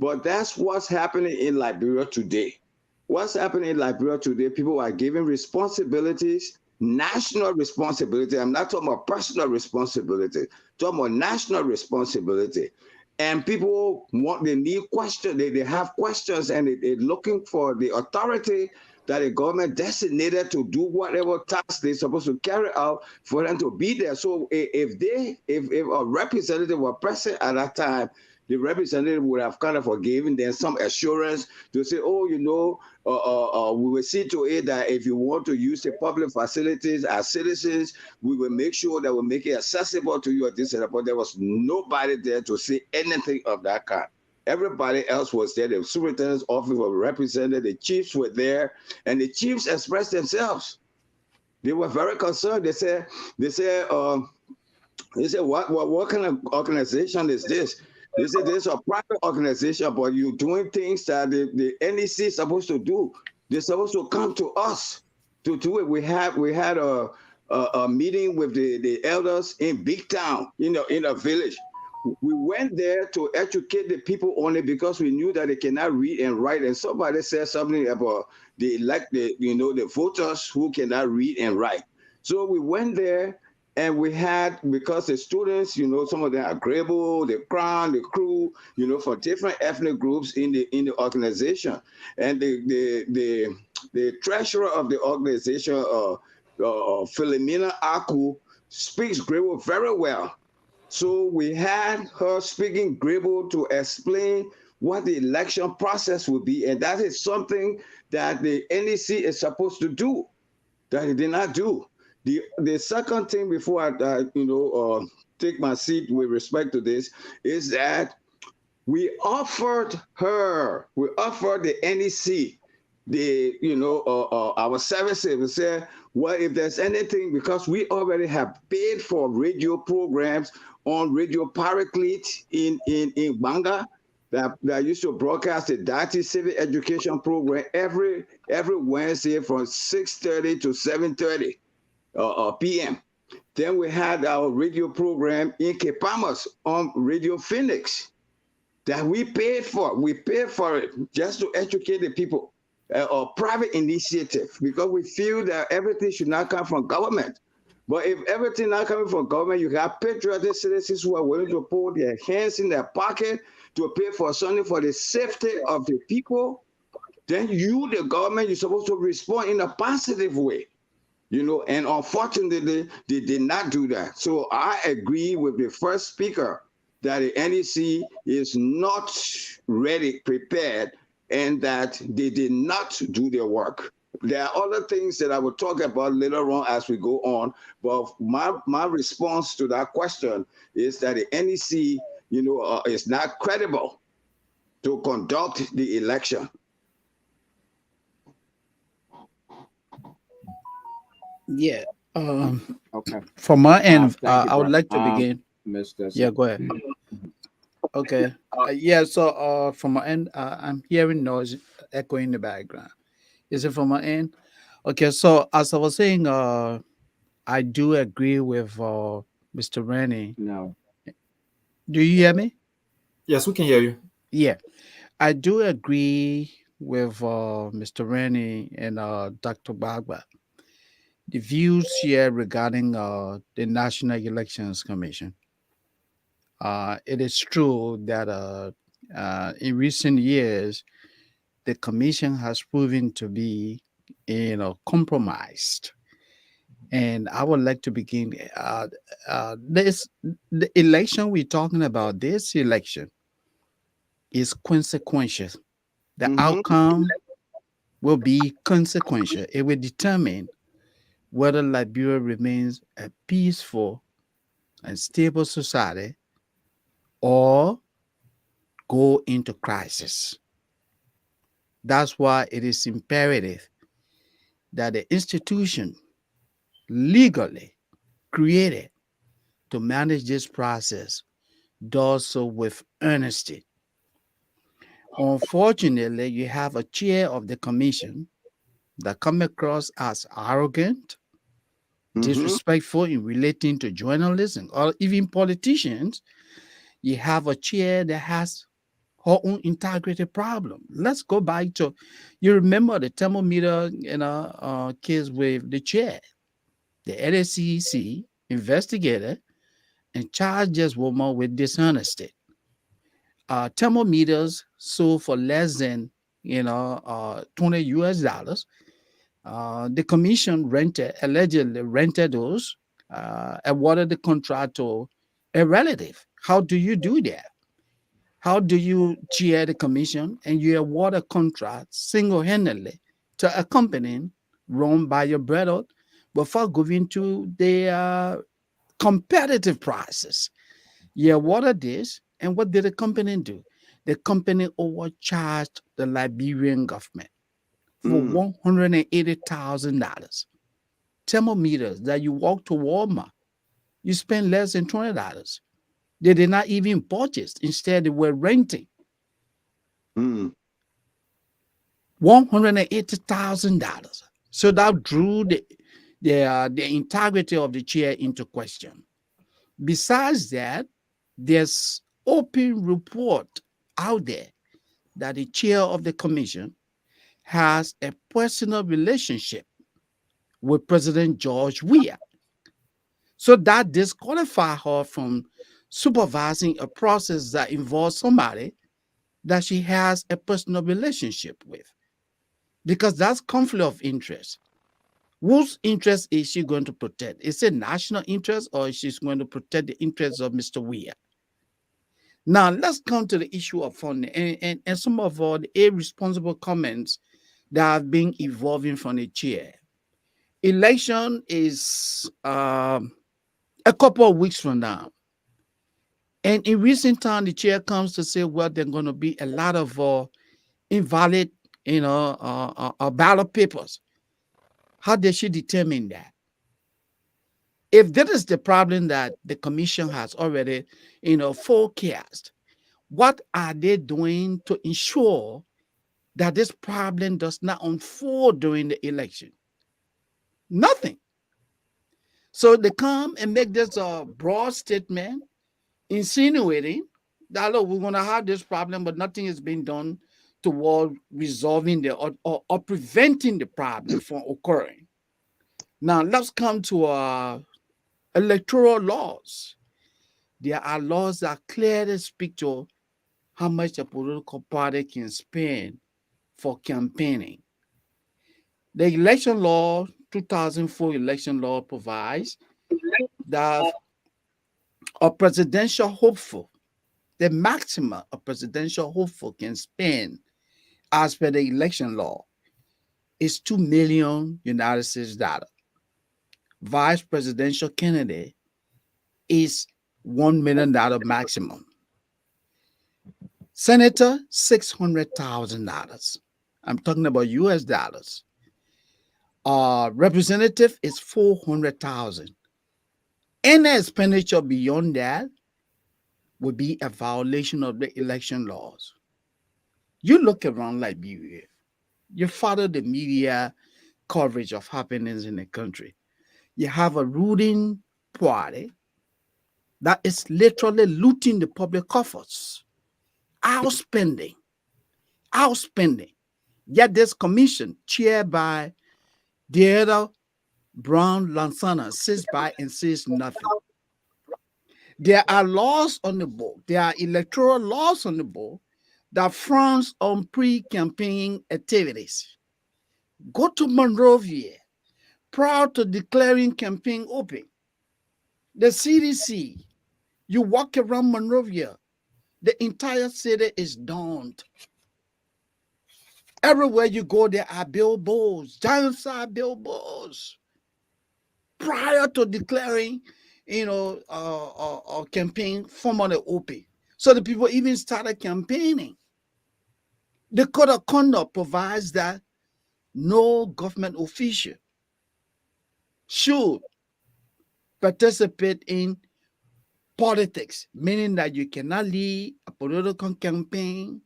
But that's what's happening in Liberia today. What's happening in Liberia today, people are given responsibilities, national responsibility. I'm not talking about personal responsibility, I'm talking about national responsibility. And people they need questions, they have questions, and they're looking for the authority that the government designated to do whatever task they're supposed to carry out for them to be there. So if a representative were present at that time, the representative would have kind of given them some assurance to say, oh, we will see to it that if you want to use the public facilities as citizens, we will make sure that we make it accessible to you at this. But there was nobody there to say anything of that kind. Everybody else was there. The superintendent's office was represented. The chiefs were there, and the chiefs expressed themselves. They were very concerned. They said, He said, what kind of organization is this? They said, this is a private organization, but you're doing things that the NEC is supposed to do. They're supposed to come to us to do it. We had a meeting with the elders in Big Town, in a village. We went there to educate the people on it because we knew that they cannot read and write. And somebody said something about the voters who cannot read and write. So we went there and we had, because the students, some of them are Grable, the Crown, the Crew, for different ethnic groups in the organization. And the treasurer of the organization, Philomena Aku, speaks Grable very well. So we had her speaking Grable to explain what the election process would be. And that is something that the NEC is supposed to do, that it did not do. The second thing before I take my seat with respect to this is that we offered the NEC our services. We said, well, if there's anything, because we already have paid for radio programs on Radio Paraclete in Banga that used to broadcast the Dati Civic Education Program every Wednesday from 6:30 to 7:30 p.m. Then we had our radio program in Kepamas on Radio Phoenix that we paid for. We paid for it just to educate the people. A private initiative, because we feel that everything should not come from government. But if everything not coming from government, you have patriotic citizens who are willing to put their hands in their pocket to pay for something for the safety of the people, then you, the government, you're supposed to respond in a positive way. And unfortunately, they did not do that. So I agree with the first speaker that the NEC is not ready, prepared, and that they did not do their work. There are other things that I will talk about later on as we go on, but my response to that question is that the NEC, is not credible to conduct the election. Yeah. Okay. From my end, Thank you, I would bro. like to begin. Mr. Yeah, go ahead. Okay. Yeah. So, from my end, I'm hearing noise echoing in the background. Is it from my end? Okay. So, as I was saying, I do agree with Mr. Rennie. No. Do you hear me? Yes, we can hear you. Yeah, I do agree with Mr. Rennie and Dr. Bagba. The views here regarding the National Elections Commission. It is true that in recent years, the commission has proven to be, compromised. And I would like to begin. The election we're talking about. This election is consequential. The outcome will be consequential. It will determine whether Liberia remains a peaceful and stable society or go into crisis. That's why it is imperative that the institution legally created to manage this process does so with earnesty. Unfortunately, you have a chair of the commission that come across as arrogant, disrespectful in relating to journalism or even politicians. You have a chair that has her own integrity problem. Let's go back to, you remember the thermometer case with the chair. The LACC investigated and charged this woman with dishonesty. Thermometers sold for less than 20 US dollars. The commission allegedly rented those, awarded the contract to a relative. How do you do that? How do you chair the commission and you award a contract single-handedly to a company run by your brother before going to the competitive prices? You awarded this, and what did the company do? The company overcharged the Liberian government for $180,000. Thermometers that you walk to Walmart You spend less than $20. They did not even purchase. Instead, they were renting. Mm. $180,000. So that drew the integrity of the chair into question. Besides that, there's open report out there that the chair of the commission has a personal relationship with President George Weah. So that disqualifies her from supervising a process that involves somebody that she has a personal relationship with, because that's conflict of interest. Whose interest is she going to protect? Is it national interest, or is she going to protect the interests of Mr. Weah? Now, let's come to the issue of funding and some of the irresponsible comments that have been evolving from the chair. Election is a couple of weeks from now. And in recent time, the chair comes to say, well, there's going to be a lot of invalid, ballot papers. How does she determine that? If that is the problem that the commission has already, forecast, what are they doing to ensure that this problem does not unfold during the election? Nothing. So they come and make this broad statement insinuating that, look, we're going to have this problem, but nothing is being done toward resolving or preventing the problem from occurring. Now, let's come to electoral laws. There are laws that clearly speak to how much a political party can spend for campaigning. The election law, 2004 election law, provides that a presidential hopeful, the maximum a presidential hopeful can spend as per the election law is 2 million United States dollars. Vice presidential candidate is $1 million maximum. Senator, $600,000. I'm talking about US dollars. Representative is 400,000. Any expenditure beyond that would be a violation of the election laws. You look around Liberia, you follow the media coverage of happenings in the country. You have a ruling party that is literally looting the public coffers, outspending. Yet this commission, chaired by Deidre Brown Lansana, sits by and says nothing. There are laws on the book. There are electoral laws on the book that frowns on pre-campaign activities. Go to Monrovia, prior to declaring campaign open. The CDC, you walk around Monrovia, the entire city is dawned. Everywhere you go, there are billboards, giant-sized billboards. Prior to declaring, a campaign formally open. So the people even started campaigning. The code of conduct provides that no government official should participate in politics, meaning that you cannot lead a political campaign.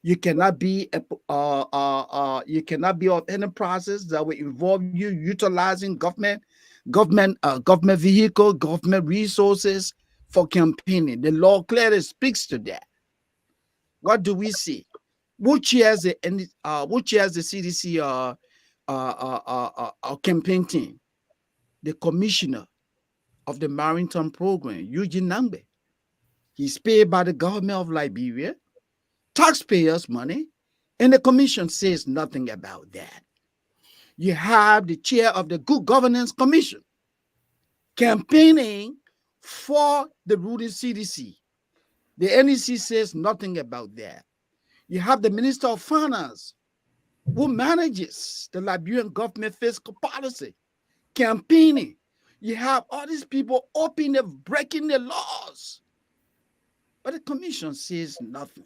You cannot be you cannot be of any process that will involve you utilizing government vehicle, government resources for campaigning. The law clearly speaks to that. What do we see? Who chairs the CDC campaign team? The commissioner of the maritime program, Eugene Nambe. He's paid by the government of Liberia, taxpayers' money, and the commission says nothing about that. You have the chair of the Good Governance Commission campaigning for the ruling CDC. The NEC says nothing about that. You have the Minister of Finance who manages the Liberian government fiscal policy campaigning. You have all these people openly breaking the laws. But the commission says nothing.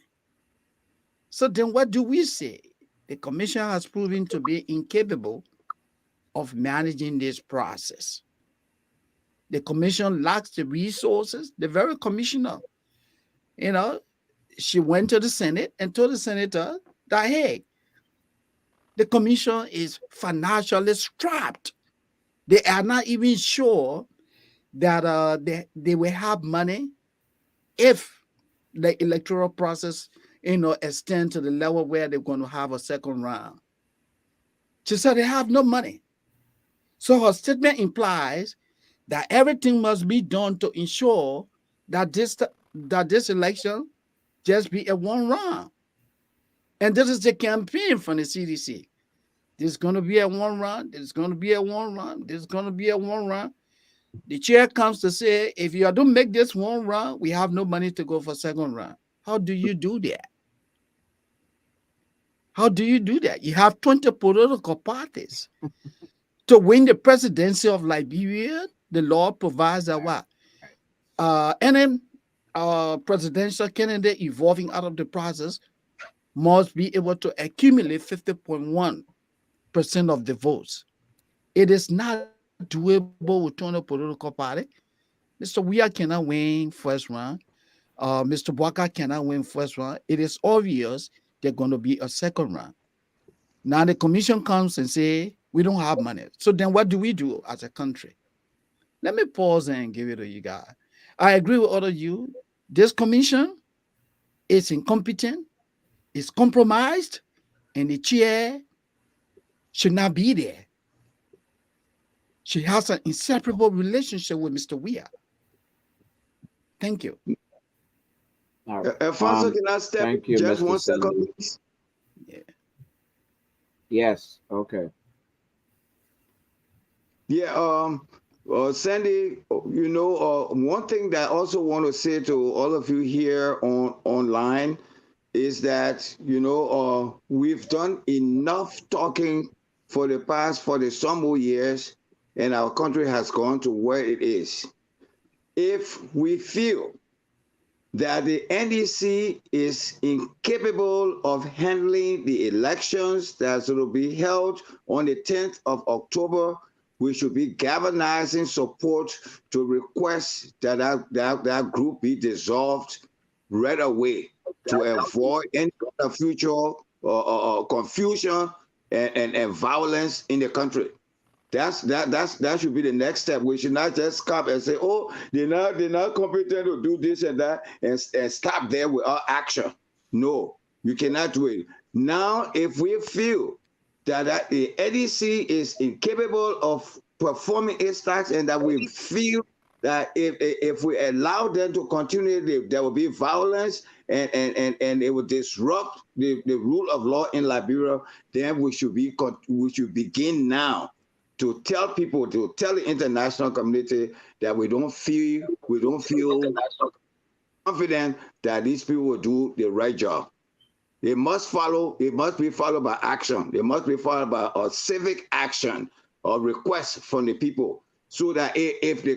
So then what do we say? The commission has proven to be incapable of managing this process. The commission lacks the resources. The very commissioner, she went to the Senate and told the senator that, hey, the commission is financially strapped. They are not even sure that they will have money if the electoral process, extend to the level where they're going to have a second round. She said they have no money. So her statement implies that everything must be done to ensure that this election just be a one round. And this is the campaign from the CDC. There's going to be a one round. There's going to be a one round. There's going to be a one round. The chair comes to say, if you don't make this one round, we have no money to go for second round. How do you do that? How do you do that? You have 20 political parties. To win the presidency of Liberia, the law provides that what? Any presidential candidate evolving out of the process must be able to accumulate 50.1% of the votes. It is not doable with 20 political party. Mr. Weah cannot win first round. Mr. Walker cannot win first round. It is obvious they're going to be a second round. Now the commission comes and say, we don't have money. So then what do we do as a country? Let me pause and give it to you guys. I agree with all of you. This commission is incompetent, is compromised, and the chair should not be there. She has an inseparable relationship with Mr. Weah. Thank you. All right. Alfonso, can I step thank you, just Mr. 1 second, Senator. please? Yeah. Yes. Okay. Yeah, Sandy, one thing that I also want to say to all of you here online is that, we've done enough talking for the past 40 some more years, and our country has gone to where it is. If we feel that the NDC is incapable of handling the elections that will be held on the 10th of October, we should be galvanizing support to request that group be dissolved right away to avoid any kind of future confusion and violence in the country. That should be the next step. We should not just come and say, oh, they're not competent to do this and that, and stop there with our action. No, you cannot do it. Now, if we feel that the NDC is incapable of performing its tasks, and that we feel that if we allow them to continue, there will be violence and it will disrupt the rule of law in Liberia, then we should begin now to tell people, to tell the international community that we don't feel confident that these people will do the right job. It must be followed by action. It must be followed by a civic action or request from the people, so that if they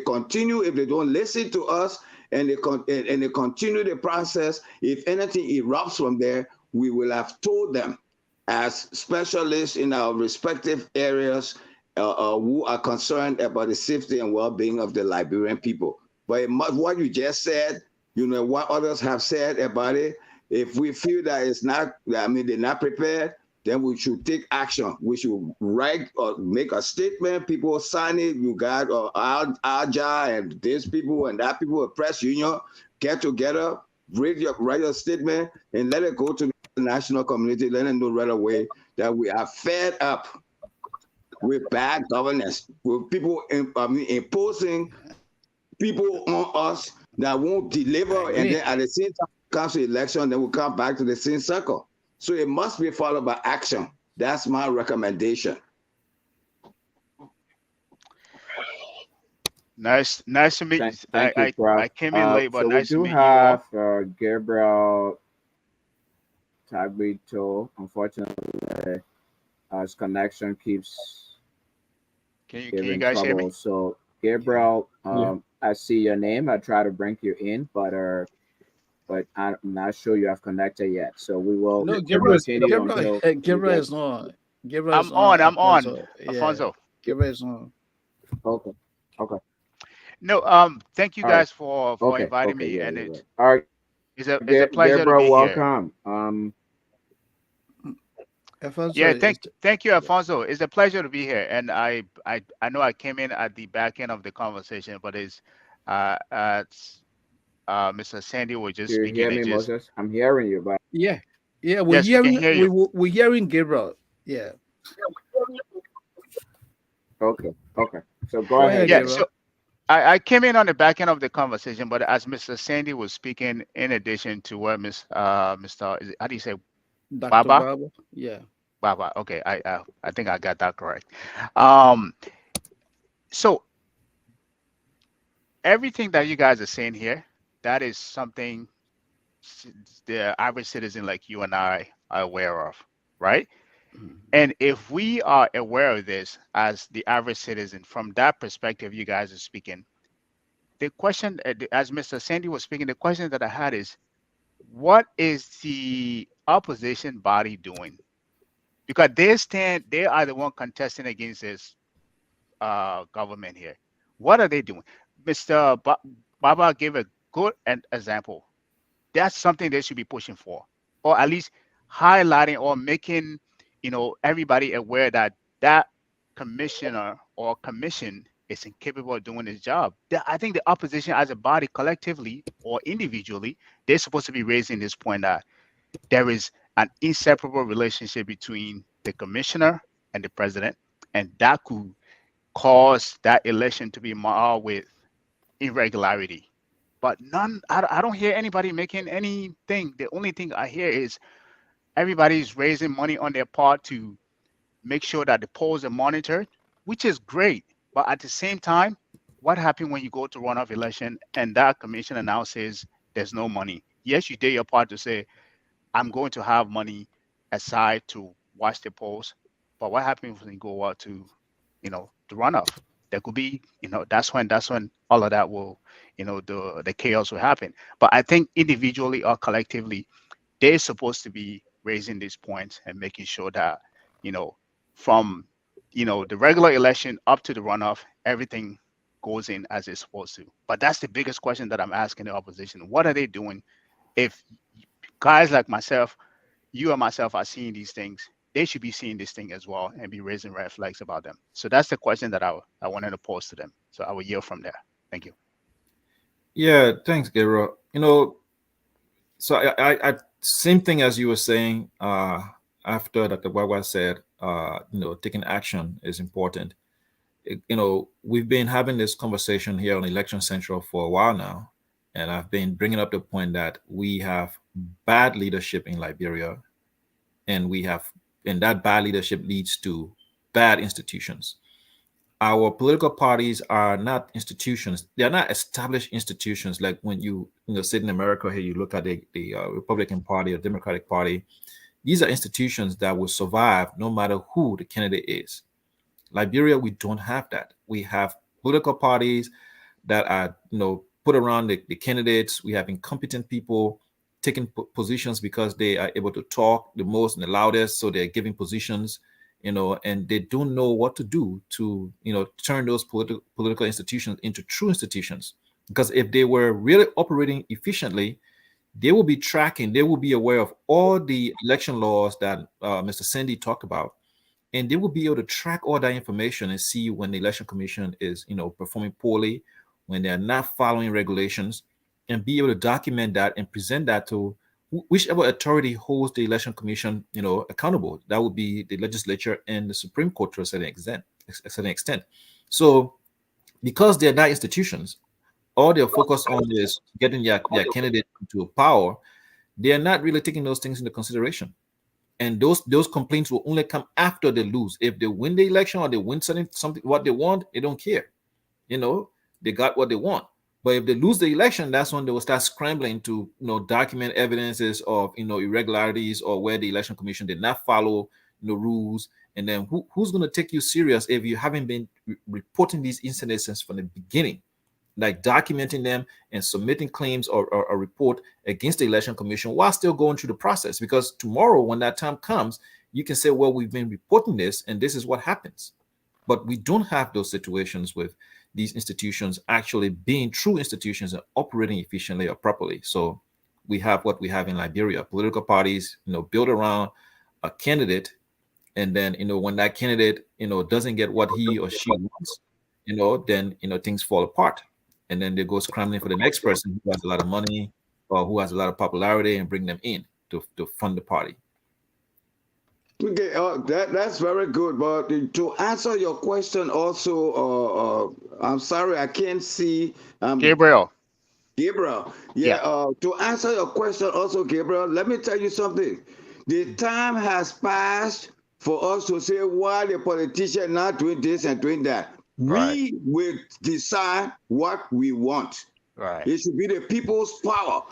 don't listen to us and they continue the process, if anything erupts from there, we will have told them as specialists in our respective areas who are concerned about the safety and well-being of the Liberian people. But what you just said, what others have said about it, if we feel that they're not prepared, then we should take action. We should write or make a statement. People sign it. You got Aja and these people and that people, a press union, get together, write your statement, and let it go to the national community. Let them know right away that we are fed up with bad governance, with people imposing people on us that won't deliver, and then at the same time, comes to election, then we'll come back to the same circle. So it must be followed by action. That's my recommendation. Nice to meet you. Thank you, Prof. I came in late, but so nice to meet we do have you all. Gabriel Tabrito. Unfortunately, his connection keeps Can you giving guys trouble. hear me? So Gabriel, I see your name. I try to bring you in, but I'm not sure you have connected yet. So we will Gabriel is Gabriel on. I'm on. Alfonso. Yeah. Alfonso. Gabriel is on. Okay. No, thank you All right. guys for Okay. inviting Okay. me, Yeah. and You're right. it All right. is a pleasure to Gabriel, be here. welcome. Alfonso, Yeah, is thank you, Alfonso. It's a pleasure to be here, and I know I came in at the back end of the conversation, but it's it's, Mr. Sandy was Do just you hear speaking and me, just Moses? I'm hearing you, but yeah, yeah. We're yes, we can hearing hear you. we're hearing Gabriel. Yeah, okay. Okay. So go go ahead, ahead, Yeah, Gabriel. so Gabriel. I came in on the back end of the conversation, but as Mr. Sandy was speaking, in addition to what Mr. How do you say Dr. Baba? Baba. Yeah. Baba. Okay, I think I got that correct. Um, so everything that you guys are saying here, that is something the average citizen like you and I are aware of, right? Mhm. And if we are aware of this as the average citizen, from that perspective, you guys are speaking. The question, as Mr. Sandy was speaking, the question that I had is, what is the opposition body doing? Because they are the one contesting against this government here. What are they doing? Mr. Baba gave a good example. That's something they should be pushing for, or at least highlighting or making, everybody aware that that commissioner or commission is incapable of doing his job. I think the opposition as a body, collectively or individually, they're supposed to be raising this point that there is an inseparable relationship between the commissioner and the president, and that could cause that election to be marred with irregularity. But I don't hear anybody making anything. The only thing I hear is everybody's raising money on their part to make sure that the polls are monitored, which is great. But at the same time, what happens when you go to runoff election and that commission announces there's no money? Yes, you did your part to say, I'm going to have money aside to watch the polls. But what happens when you go out to, the runoff? There could be, that's when all of that will, the chaos will happen. But I think individually or collectively, they're supposed to be raising these points and making sure that, you know, from, the regular election up to the runoff, everything goes in as it's supposed to. But that's the biggest question that I'm asking the opposition. What are they doing if guys like myself, you and myself are seeing these things? They should be seeing this thing as well and be raising red flags about them. So that's the question that I wanted to pose to them. So I will yield from there. Thank you. Yeah, thanks, Gabriel. So same thing as you were saying. After Dr. Bagua said, taking action is important. We've been having this conversation here on Election Central for a while now, and I've been bringing up the point that we have bad leadership in Liberia, and that bad leadership leads to bad institutions. Our political parties are not institutions. They are not established institutions. Like when sit in America here, you look at the Republican Party or Democratic Party. These are institutions that will survive no matter who the candidate is. Liberia, we don't have that. We have political parties that are, put around the candidates. We have incompetent people taking positions because they are able to talk the most and the loudest. So they're giving positions, and they don't know what to do to, turn those political institutions into true institutions. Because if they were really operating efficiently, they will be tracking, they will be aware of all the election laws that Mr. Sandy talked about, and they will be able to track all that information and see when the election commission is performing poorly, when they're not following regulations, and be able to document that and present that to whichever authority holds the election commission accountable. That would be the legislature and the Supreme Court to a certain extent. So because they're not institutions, all they're focused on is getting their candidate into power. They are not really taking those things into consideration, and those complaints will only come after they lose. If they win the election or they win something what they want, they don't care. They got what they want. But if they lose the election, that's when they will start scrambling to document evidences of irregularities, or where the election commission did not follow rules. And then who's going to take you serious if you haven't been reporting these incidents from the beginning, like documenting them and submitting claims or a report against the election commission while still going through the process? Because tomorrow, when that time comes, you can say, well, we've been reporting this and this is what happens. But we don't have those situations with these institutions actually being true institutions and operating efficiently or properly. So we have what we have in Liberia: political parties, built around a candidate, and then when that candidate doesn't get what he or she wants, then things fall apart, and then they go scrambling for the next person who has a lot of money or who has a lot of popularity and bring them in to fund the party. Okay, that's very good. But to answer your question, also, I'm sorry I can't see. Gabriel. Gabriel, Yeah. yeah. To answer your question, also, Gabriel, let me tell you something. The time has passed for us to say why the politician not doing this and doing that. Right. We will decide what we want. Right. It should be the people's power.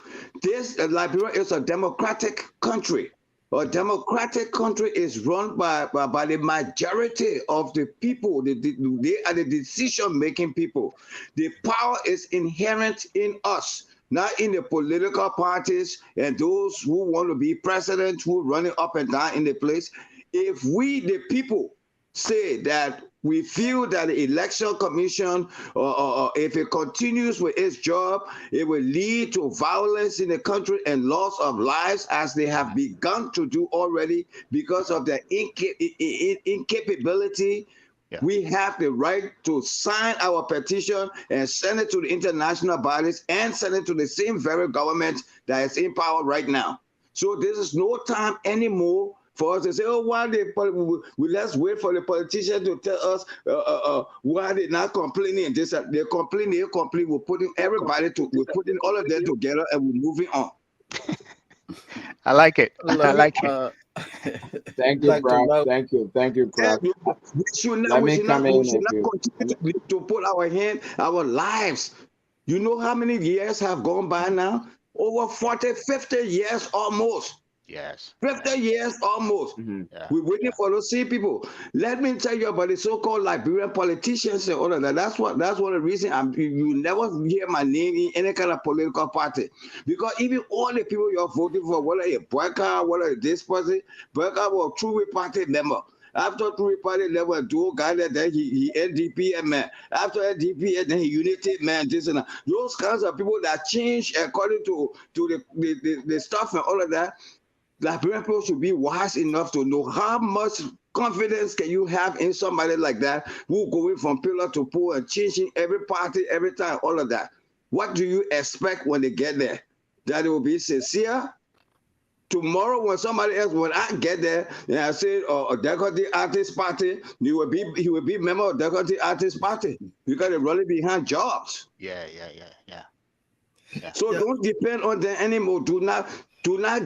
This Liberia is a democratic country. A democratic country is run by the majority of the people. They are the decision-making people. The power is inherent in us, not in the political parties and those who want to be president, who running up and down in the place. If we, the people, say that we feel that the election commission, if it continues with its job, it will lead to violence in the country and loss of lives, as they have begun to do already because of their incapability. Yeah. We have the right to sign our petition and send it to the international bodies and send it to the same very government that is in power right now. So this is no time anymore for us to say, oh, why let's wait for the politicians to tell us why they're not complaining. They complain. We're putting all of them together and we're moving on. I like it. I like it. Thank you, Dr. bro. Bob. Thank you, Kraft. We should not Let me come in continue to put our lives. You know how many years have gone by now? Over 40, 50 years almost. Yes. 50 years almost. Yeah. We're waiting for those same people. Let me tell you about the so-called Liberian politicians and all of that. That's one of the reasons you never hear my name in any kind of political party. Because even all the people you're voting for, whether a Boyka, whether this person, Boyka was a true party member. After true party level, dual guy then he NDP man. After NDP, then he Unity man. This and that. Those kinds of people that change according to the stuff and all of that. Liberian people should be wise enough to know how much confidence can you have in somebody like that who going from pillar to pole and changing every party every time, all of that. What do you expect when they get there? That it will be sincere? Tomorrow, when I get there and I say, a Decorative Artist Party, he will be member of Decorative Artist Party because they're running behind jobs. Yeah. So don't depend on them anymore. Do not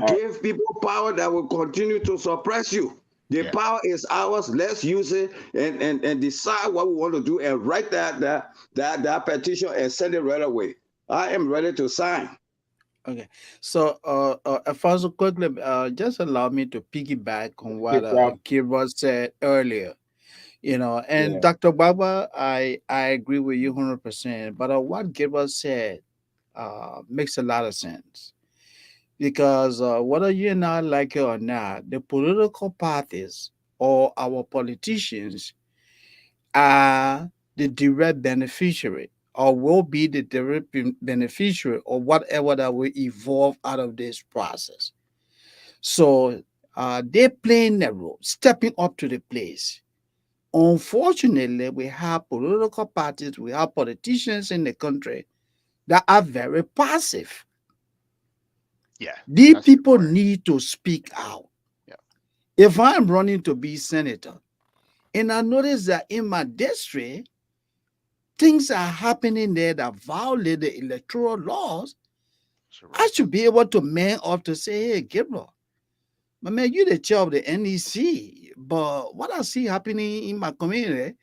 give people power that will continue to suppress you. The power is ours. Let's use it and decide what we want to do and write that petition and send it right away. I am ready to sign. Okay, so Alfonso, quickly, just allow me to piggyback on what Kibra said earlier. And Dr. Baba, I agree with you 100%. But what Kibra said makes a lot of sense, because whether you and I like it or not, the political parties or our politicians are the direct beneficiary, or will be the direct beneficiary of whatever that will evolve out of this process. So they're playing the role, stepping up to the place. Unfortunately, we have political parties, we have politicians in the country that are very passive. Yeah. These people need to speak out. Yeah. If I'm running to be senator and I notice that in my district, things are happening there that violate the electoral laws, I should be able to man up to say, hey, Gabriel, my man, you're the chair of the NEC, but what I see happening in my community,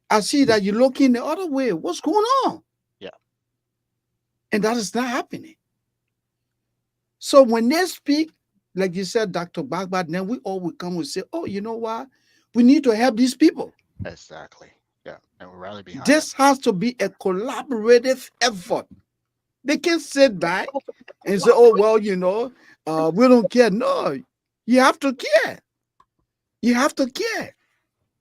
I see that you're looking the other way. What's going on? Yeah. And that is not happening. So when they speak, like you said, Dr. Bagbat, then we all will come and say, oh, you know what? We need to help these people. Exactly. Yeah. And we're rally behind this has to be a collaborative effort. They can't sit back and say, oh, well, we don't care. No, you have to care. You have to care,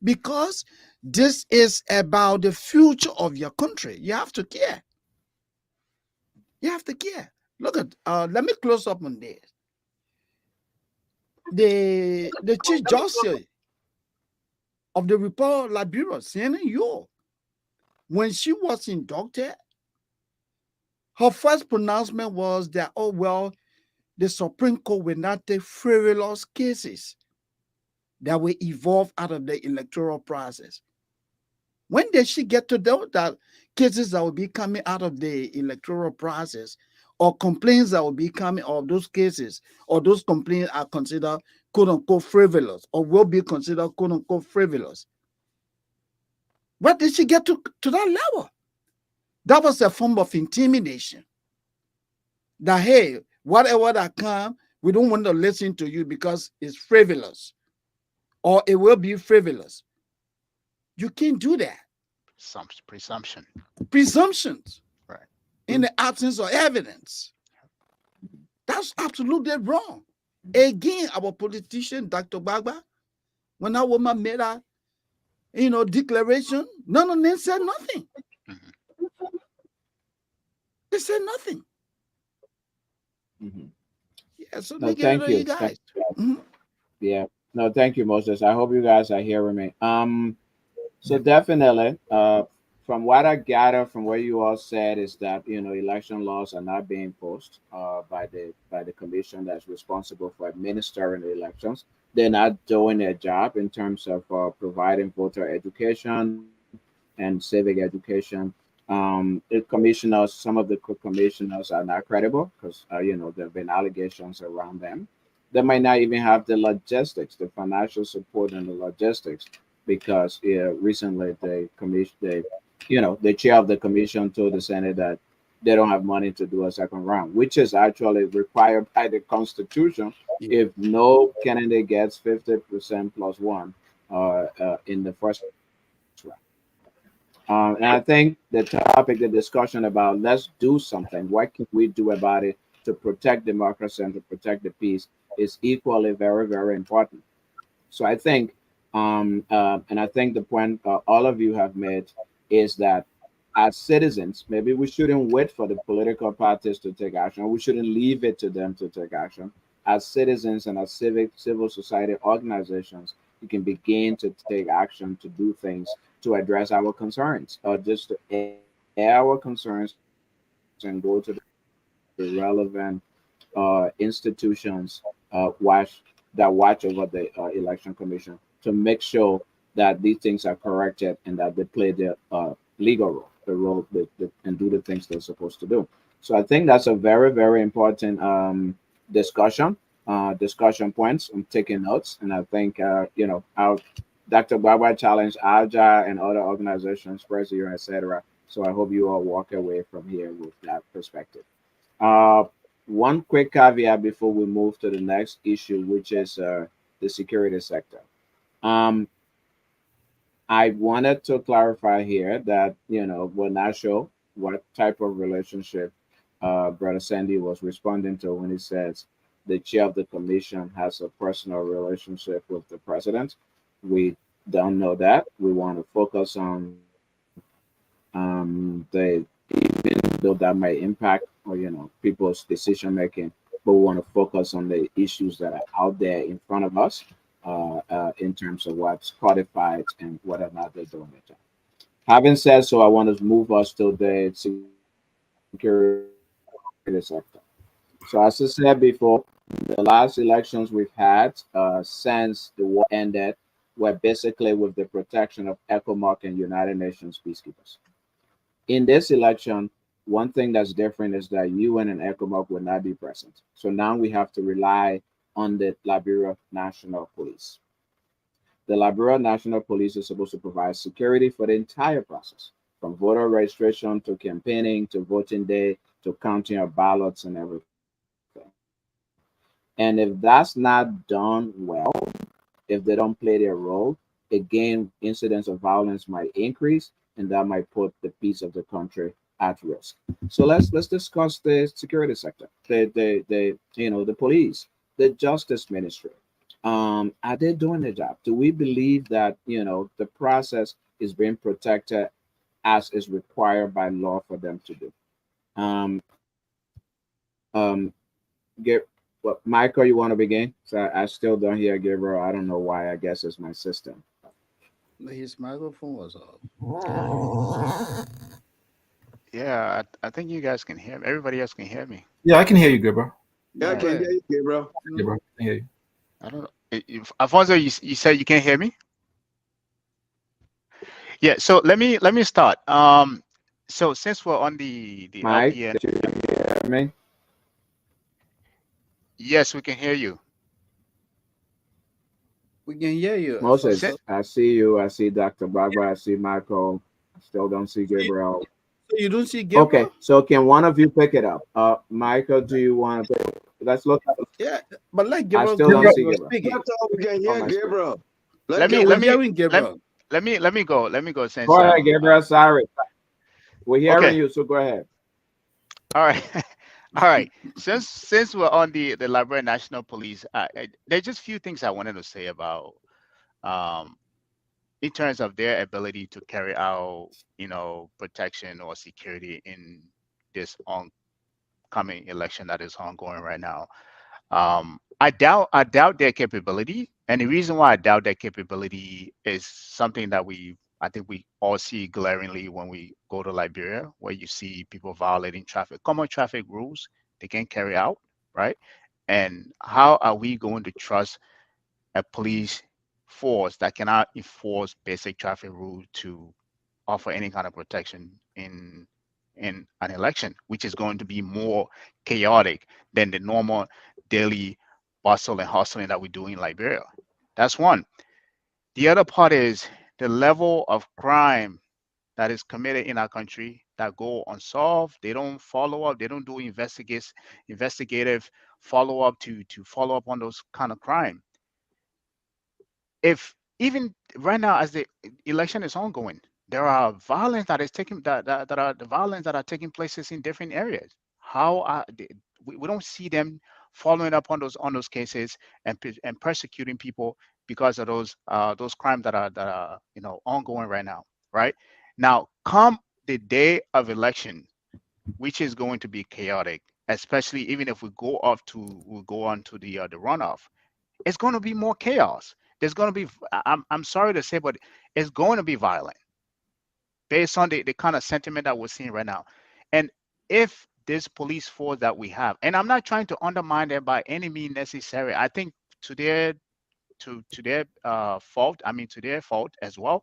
because This is about the future of your country. You have to care. You have to care. Look at, let me close up on this. The Chief Justice of the Republic of Liberia, Sienna Yo, when she was inducted, her first pronouncement was that, oh, well, the Supreme Court will not take frivolous cases that will evolve out of the electoral process. When did she get to know that cases that will be coming out of the electoral process or complaints that will be coming, or those cases or those complaints are considered quote unquote frivolous or will be considered quote unquote frivolous? What did she get to that level? That was a form of intimidation. That, hey, whatever that comes, we don't want to listen to you because it's frivolous or it will be frivolous. You can't do that. Presumption. Presumptions Right. in the absence of evidence. That's absolutely wrong. Again, our politician, Dr. Bagba, when that woman made a declaration, none of them said nothing. Mm-hmm. They said nothing. Mm-hmm. Yeah, so No, they get it thank on you. you guys. Thank you. Mhm. Yeah. No, thank you, Moses. I hope you guys are hearing me. So definitely, from what I gather from what you all said is that election laws are not being enforced by the commission that's responsible for administering the elections. They're not doing their job in terms of providing voter education and civic education. The commissioners, some of the commissioners are not credible because there have been allegations around them. They might not even have the logistics, the financial support, and the logistics because recently the chair of the commission told the Senate that they don't have money to do a second round, which is actually required by the Constitution. Yeah. If no candidate gets 50% plus one in the first round. And I think the topic, the discussion about let's do something, what can we do about it to protect democracy and to protect the peace is equally very, very important. So I think, and I think the point all of you have made is that as citizens, maybe we shouldn't wait for the political parties to take action. We shouldn't leave it to them to take action. As citizens and as civil society organizations, we can begin to take action to do things to address our concerns, or just to air our concerns and go to the relevant institutions watch that watch over the election commission to make sure that these things are corrected and that they play their legal role, the role and do the things they're supposed to do. So I think that's a very, very important discussion, discussion points. I'm taking notes, and I think our Dr. Barbara challenged Agile and other organizations, Presidio, etc. So I hope you all walk away from here with that perspective. Uh, One quick caveat before we move to the next issue, which is the security sector. Um, I wanted to clarify here that we're not sure what type of relationship Brother Sandy was responding to when he says the chair of the commission has a personal relationship with the president. We don't know that. We want to focus on the even though that might impact or people's decision making, but we want to focus on the issues that are out there in front of us in terms of what's codified and whether or not they're doing their job. Having said so, I want to move us to the security sector. So as I said before, the last elections we've had since the war ended were basically with the protection of ECOMOG and United Nations peacekeepers. In this election, one thing that's different is that UN and ECOMOG will not be present. So now we have to rely on the Liberia National Police. The Liberia National Police is supposed to provide security for the entire process, from voter registration to campaigning to voting day to counting of ballots and everything. And if that's not done well, if they don't play their role, again, incidents of violence might increase, and that might put the peace of the country at risk. So let's discuss the security sector, the police, the justice ministry. Are they doing their job? Do we believe that the process is being protected as is required by law for them to do. Um, um, get what Michael, you want to begin? So I still don't hear Gabriel. I don't know why. I guess it's my system. His microphone was off. Yeah, I think you guys can hear me. Everybody else can hear me. Yeah, I can hear you, Gabriel. Yeah, I Go can ahead. hear you, Gabriel. Gabriel, I can hear you. I don't know. Alfonso, you said you can't hear me? Yeah, so let me start. So since we're on the Mike, LPN, did you hear me? yes, we can hear you. We can hear you, Moses, Sin- Alfonso. I see you. I see Dr. Barbara. I see Michael. I still don't see Gabriel. So you don't see Okay, Gabriel? so can one of you pick it up? Michael, do you want to pick? Let's look at Yeah, but let I Gabriel still go don't when Gabriel, see you were Gabriel speaking. That's all we can on hear, my screen. Gabriel. let Let me Yeah, let we're Gabriel. me hearing let Gabriel. let me go since Go ahead, Gabriel. Sorry. We're hearing okay. you, so go ahead. All right. All right. Since we're on the Liberia National Police, there's just few things I wanted to say about um in terms of their ability to carry out, protection or security in this oncoming election that is ongoing right now. I doubt their capability, and the reason why I doubt their capability is something that I think we all see glaringly when we go to Liberia, where you see people violating common traffic rules they can carry out, right? And how are we going to trust a police force that cannot enforce basic traffic rules to offer any kind of protection in an election, which is going to be more chaotic than the normal daily bustle and hustling that we do in Liberia? That's one. The other part is the level of crime that is committed in our country that go unsolved. They don't follow up. They don't do investigative follow up to follow up on those kind of crime. If even right now as the election is ongoing, there are violence that is taking that are the violence that are taking places in different areas. How are we don't see them following up on those cases and persecuting people because of those crimes that are ongoing right now, right? Now come the day of election, which is going to be chaotic, especially even if we go on to the runoff, it's going to be more chaos. There's going to be, I'm sorry to say, but it's going to be violent based on the kind of sentiment that we're seeing right now. And if this police force that we have, and I'm not trying to undermine them by any means necessary, I think to their to their fault, I mean to their fault as well,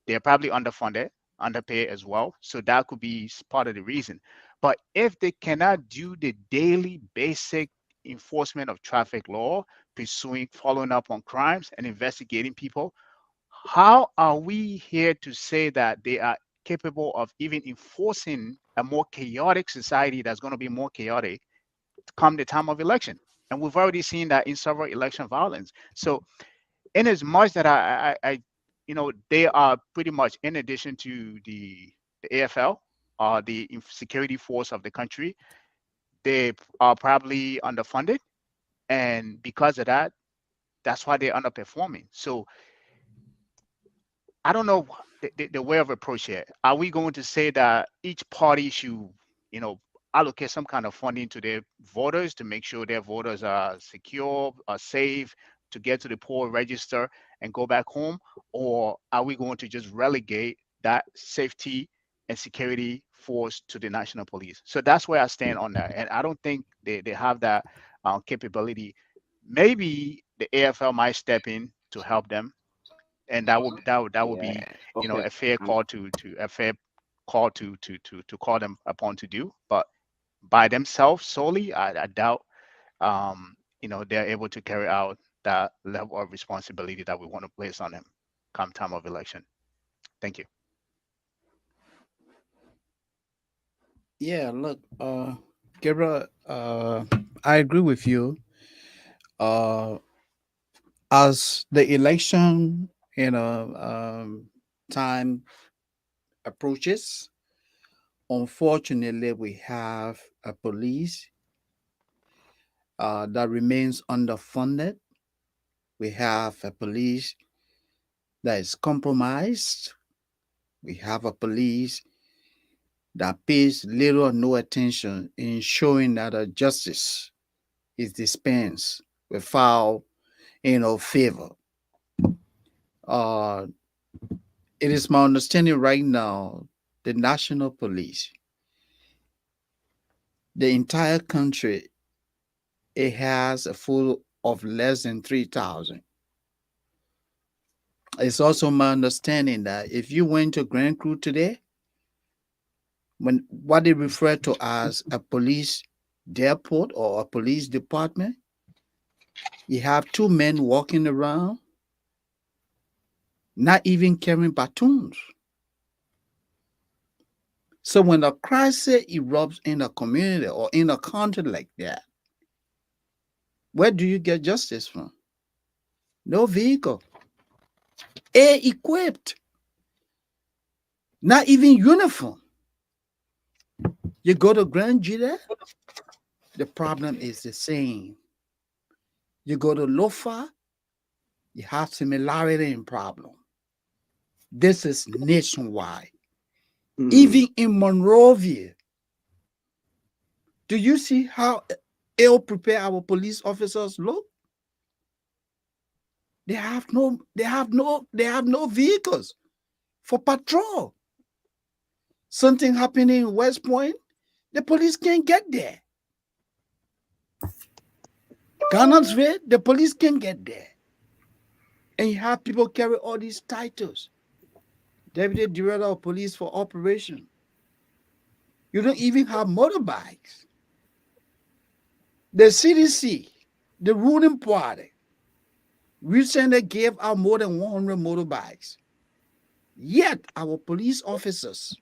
they're probably underfunded, underpaid as well. So that could be part of the reason. But if they cannot do the daily basic enforcement of traffic law, pursuing, following up on crimes and investigating people, how are we here to say that they are capable of even enforcing a more chaotic society that's going to be more chaotic come the time of election? And we've already seen that in several election violence. So in as much that they are pretty much in addition to the AFL, the security force of the country, they are probably underfunded, and because of that, that's why they're underperforming. So I don't know the way of approach here. Are we going to say that each party should, you know, allocate some kind of funding to their voters to make sure their voters are secure, are safe, to get to the poll register and go back home? Or are we going to just relegate that safety and security force to the national police? So that's where I stand on that. And I don't think they have that capability. Maybe the AFL might step in to help them, and that would Yeah. be Okay. a fair Um, call to a fair call to call them upon to do. But by themselves solely, I doubt they're able to carry out that level of responsibility that we want to place on them come time of election. Thank you. Yeah, look, Gabriel, I agree with you. Uh, as the election, time approaches, unfortunately, we have a police that remains underfunded. We have a police that is compromised. We have a police that pays little or no attention in showing that a justice is dispensed without, favor. Uh, it is my understanding right now, the national police, the entire country, it has a full of less than 3,000. It's also my understanding that if you went to Grand Crew today, when what they refer to as a police depot or a police department, you have two men walking around, not even carrying batons. So when a crisis erupts in a community or in a country like that, where do you get justice from? No vehicle, equipped, not even uniform. You go to Grand Judah, the problem is the same. You go to Lofa, you have similarity in problem. This is nationwide. Even in Monrovia, do you see how ill prepared our police officers look? They have no vehicles for patrol. Something happening in West Point, the police can't get there. Garnetsville, the police can't get there. And you have people carry all these titles. Deputy Director of Police for Operation. You don't even have motorbikes. The CDC, the ruling party, recently gave out more than 100 motorbikes. Yet our police officers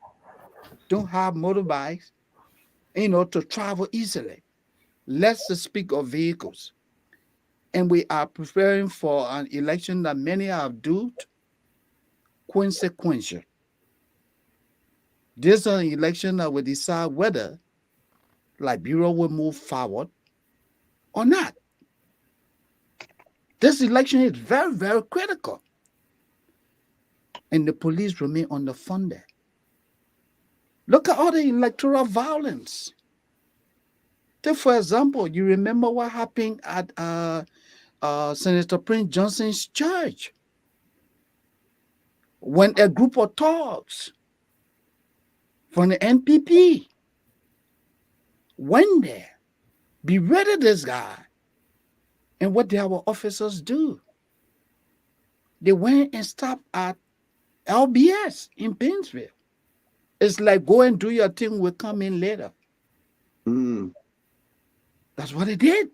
don't have motorbikes, to travel easily. Let's speak of vehicles. And we are preparing for an election that many have duped consequential. This is an election that will decide whether Liberia will move forward or not. This election is very, very critical. And the police remain underfunded. Look at all the electoral violence. Take, for example, you remember what happened at Senator Prince Johnson's church when a group of thugs from the NPP went there, berated this guy. And what did our officers do? They went and stopped at LBS in Painesville. It's like, go and do your thing, we'll come in later. That's what they did.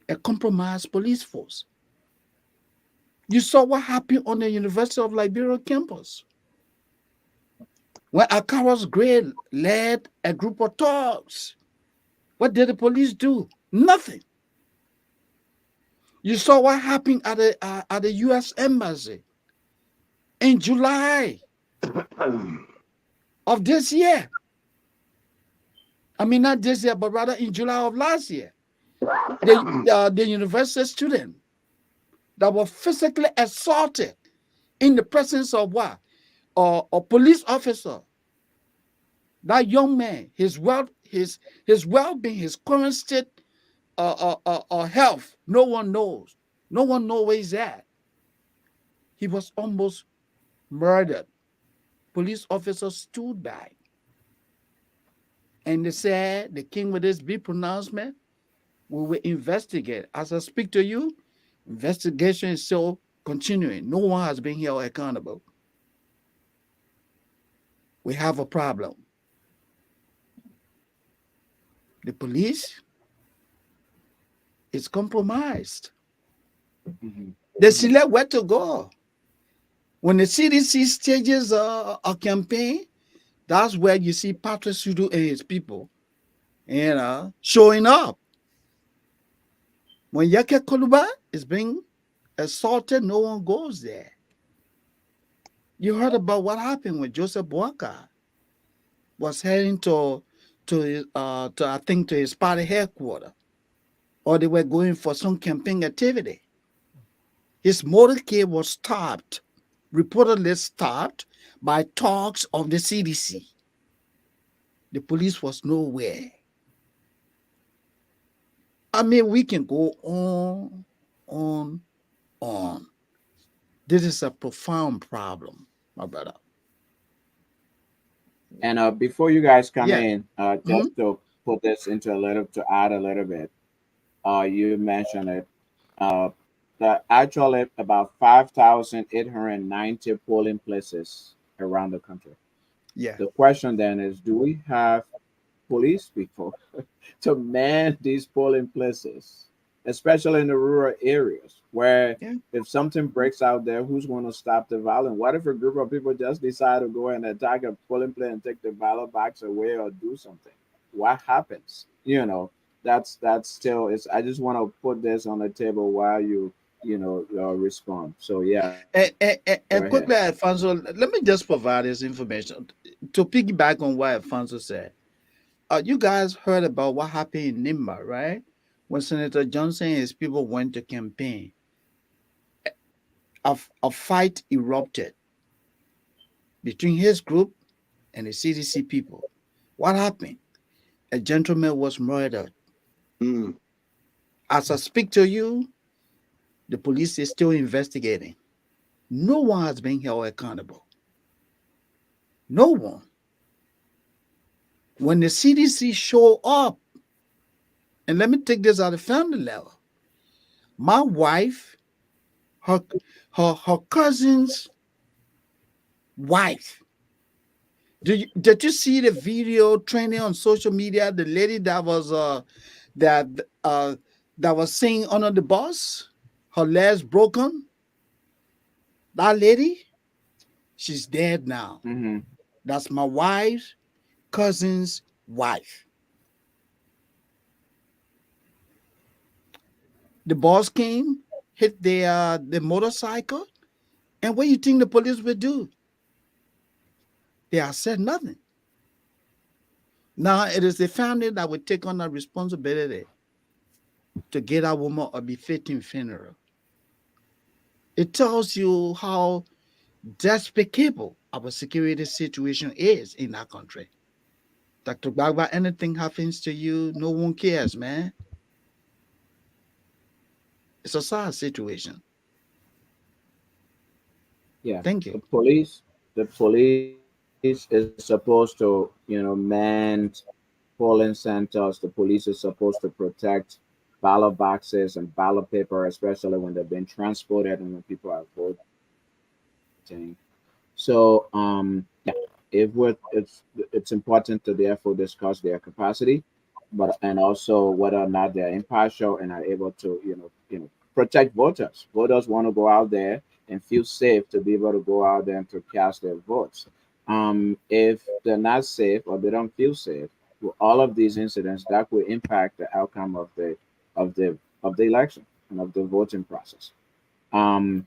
A compromised police force. You saw what happened on the University of Liberia campus. When Akaros Gray led a group of thugs, what did the police do? Nothing. You saw what happened at the U.S. Embassy in July of this year. I mean, not this year, but rather in July of last year. The university student that was physically assaulted in the presence of what? A police officer. That young man, his well-being, his current state health, no one knows. No one knows where he's at. He was almost murdered. Police officers stood by. And they said, the king with this big pronouncement, we will investigate. As I speak to you, investigation is still continuing. No one has been held accountable. We have a problem. The police is compromised. They select where to go. When the CDC stages a campaign, that's where you see Patrick Sudu and his people, showing up. When Yake Koluba is being assaulted, no one goes there. You heard about what happened when Joseph Boaka was heading to his party headquarters, or they were going for some campaign activity. His motorcade was stopped reportedly stopped by talks of the CDC. The police was nowhere. I mean, we can go on, on. This is a profound problem, my brother. And before you guys come Yeah. in, Mhm. just to put this into a little, to add a little bit, you mentioned it. Uh, that actually about 5,890 polling places around the country. Yeah. The question then is, do we have police people to man these polling places, especially in the rural areas where Yeah. if something breaks out there, who's going to stop the violence? What if a group of people just decide to go and attack a polling place and take the ballot box away or do something? What happens? That's still. It's. I just want to put this on the table while you respond. So yeah, go ahead. And quickly, Alfonso, let me just provide this information to piggyback on what Alfonso said. You guys heard about what happened in Nimba, right? When Senator Johnson and his people went to campaign, a fight erupted between his group and the CDC people. What happened? A gentleman was murdered. Mm. As I speak to you, the police is still investigating. No one has been held accountable. No one. When the CDC show up, and let me take this at the family level. My wife, her her cousin's wife. Did you see the video trending on social media? The lady that uh that was singing under the bus, her legs broken. That lady, she's dead now. Mm-hmm. That's my wife's cousin's wife. The boss came, hit the motorcycle, and what do you think the police would do? They have said nothing. Now it is the family that will take on the responsibility to get that woman a befitting funeral. It tells you how despicable our security situation is in that country. Dr. Bagba, anything happens to you, no one cares, man. It's a sad situation. Yeah, Thank you. the police is supposed to, man polling centers. The police is supposed to protect ballot boxes and ballot paper, especially when they've been transported and when people are voting. So, yeah, it's important to therefore discuss their capacity, but and also whether or not they're impartial and are able to, protect voters. Voters want to go out there and feel safe to be able to go out there and to cast their votes. If they're not safe or they don't feel safe, with all of these incidents that will impact the outcome of the election and of the voting process. Um,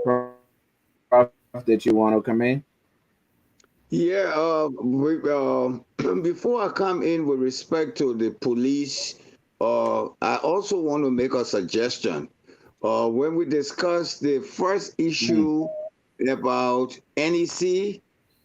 Prof, did you want to come in? Yeah, before I come in with respect to the police, I also want to make a suggestion. When we discussed the first Mhm. issue about NEC,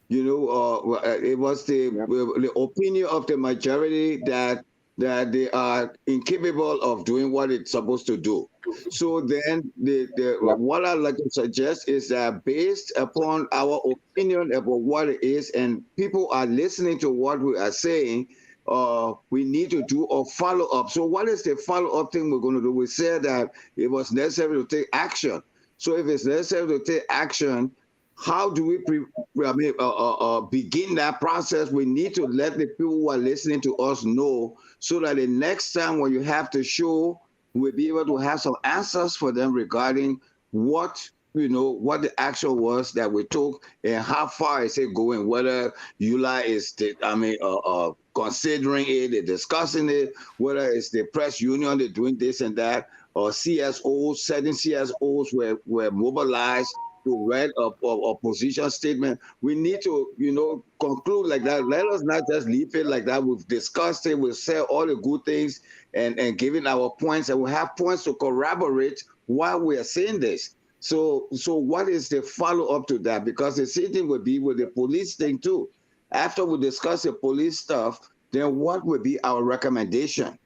it was Yep. the opinion of the majority that they are incapable of doing what it's supposed to do. So then, Yep. what I'd like to suggest is that based upon our opinion about what it is, and people are listening to what we are saying, we need to do a follow up. So, what is the follow up thing we're going to do? We said that it was necessary to take action. So, if it's necessary to take action, how do we begin that process? We need to let the people who are listening to us know so that the next time when you have to show, we'll be able to have some answers for them regarding what the action was that we took and how far is it going, whether ULA is considering it, they're discussing it, whether it's the press union, they're doing this and that, or CSOs, certain CSOs were mobilized to write a position statement. We need to, conclude like that. Let us not just leave it like that. We've discussed it. We've said all the good things and giving our points, and we have points to corroborate why we are saying this. So what is the follow up to that? Because the same thing would be with the police thing too. After we discuss the police stuff, then what would be our recommendation?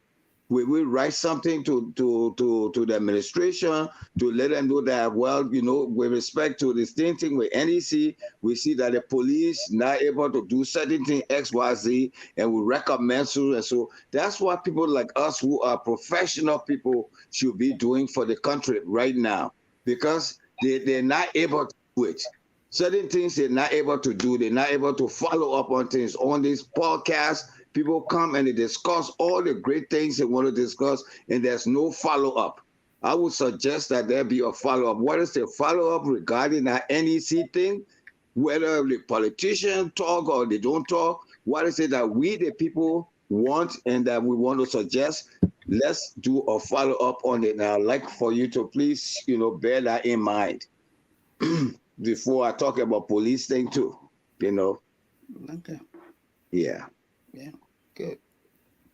We will write something to the administration to let them know that, well, with respect to the same thing with NEC, we see that the police not able to do certain thing XYZ, and we recommend so and so. That's what people like us who are professional people should be doing for the country right now, because they're not able to do it. Certain things they're not able to do. They're not able to follow up on things. On this podcast, people come and they discuss all the great things they want to discuss, and there's no follow up. I would suggest that there be a follow up. What is the follow up regarding that NEC thing? Whether the politicians talk or they don't talk, what is it that we, the people, want and that we want to suggest? Let's do a follow up on it. Now, I'd like for you to please, bear that in mind before I talk about police thing too. Okay. Yeah. Yeah. Good.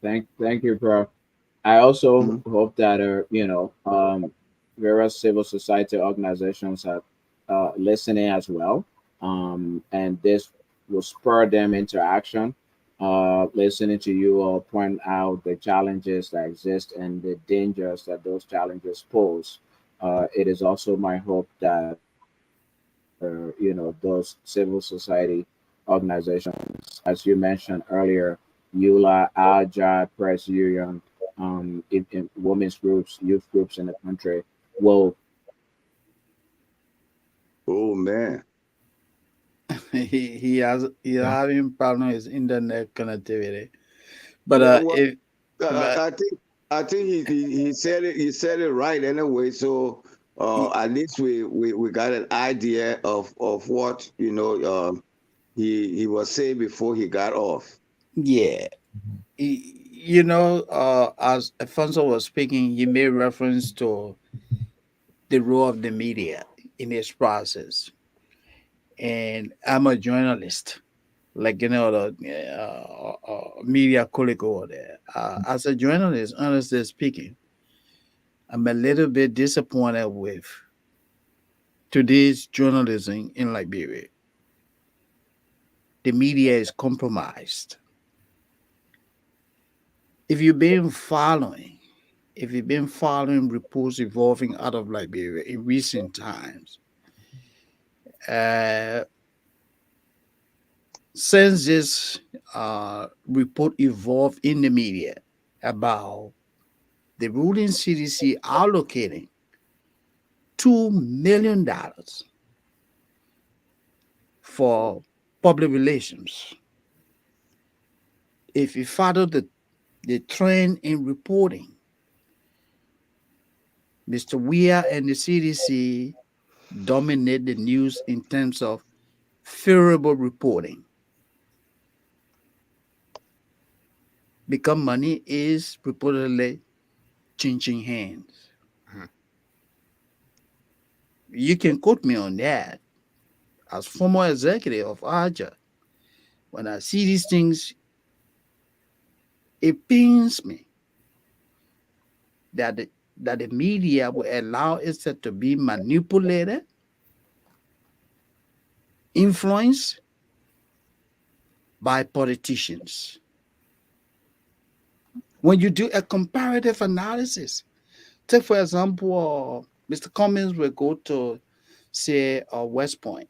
Thank you, bro. I also Mhm. hope that various civil society organizations are listening as well, and this will spur them into action. Listening to you all point out the challenges that exist and the dangers that those challenges pose. It is also my hope that those civil society organizations, as you mentioned earlier, EULA, AJA, Press Union, in women's groups, youth groups in the country will Oh man. He Yeah. having problem with internet connectivity. But Yeah, well, if I, but I think he said it right anyway. So he, at least we got an idea of what he was saying before he got off. yeah, as Alfonso was speaking, he made reference to the role of the media in this process. And I'm a journalist, like the media colleague over there. As a journalist, honestly speaking, I'm a little bit disappointed with today's journalism in Liberia. The media is compromised. If you've been following, if you've been following reports evolving out of Liberia in recent times, uh, since this report evolved in the media about the ruling CDC allocating $2 million for public relations. If you follow the trend in reporting, Mr. Weir and the CDC dominate the news in terms of favorable reporting, because money is reportedly changing hands. Mhm. You can quote me on that. As former executive of AJA, when I see these things, it pains me that the media will allow itself to be manipulated, influenced by politicians. When you do a comparative analysis, take for example, Mr. Cummings will go to say West Point.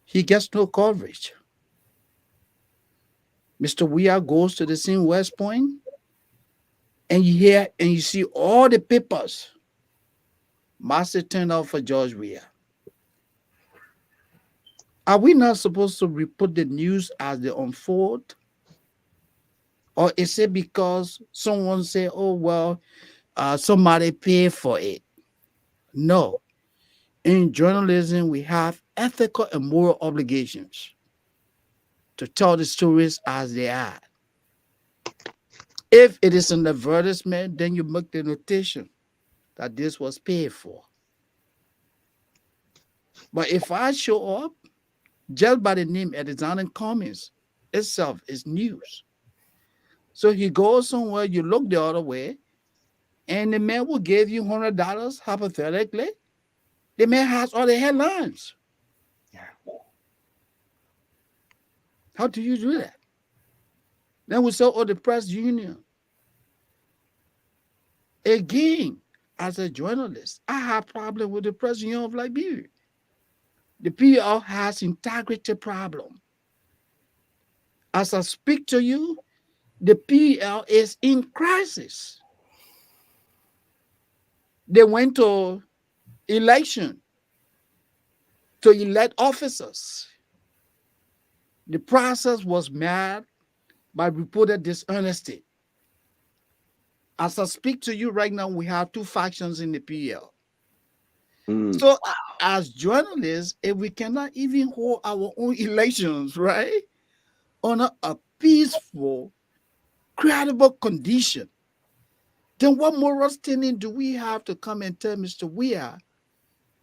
He gets no coverage. Mr. Weir goes to the same West Point, and you hear and you see all the papers massive turnout for George Weir. Are we not supposed to report the news as they unfold? Or is it because someone say, oh, well, somebody paid for it? No. In journalism, we have ethical and moral obligations to tell the stories as they are. If it is an advertisement, then you make the notation that this was paid for. But if I show up, just by the name Alexander Cummings itself is news. So he goes somewhere, you look the other way, and the man will give you $100 hypothetically. The man has all the headlines. Yeah. How do you do that? Then we say, oh, the press union. Again, as a journalist, I have problem with the press union of Liberia. The PR has integrity problem. As I speak to you, the PL is in crisis. They went to election to elect officers. The process was marred by reported dishonesty. As I speak to you right now, we have two factions in the PL. Mm. So, as journalists, if we cannot even hold our own elections, right, on a peaceful, credible condition, then what moral standing do we have to come and tell Mr. Weir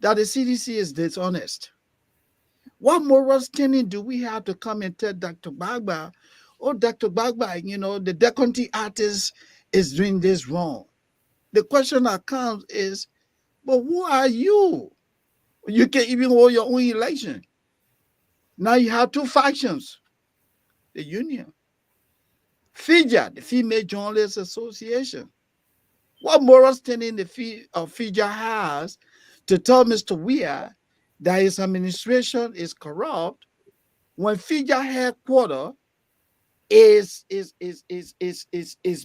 that the CDC is dishonest? What moral standing do we have to come and tell Dr. Bagba, oh, Dr. Bagba, the Deconti artist is doing this wrong? The question that comes is, but who are you? You can't even hold your own election. Now you have two factions, the union. FIJA, the Female Journalists Association. What moral standing the FIJA has to tell Mr. Weir that his administration is corrupt when FIJA headquarters is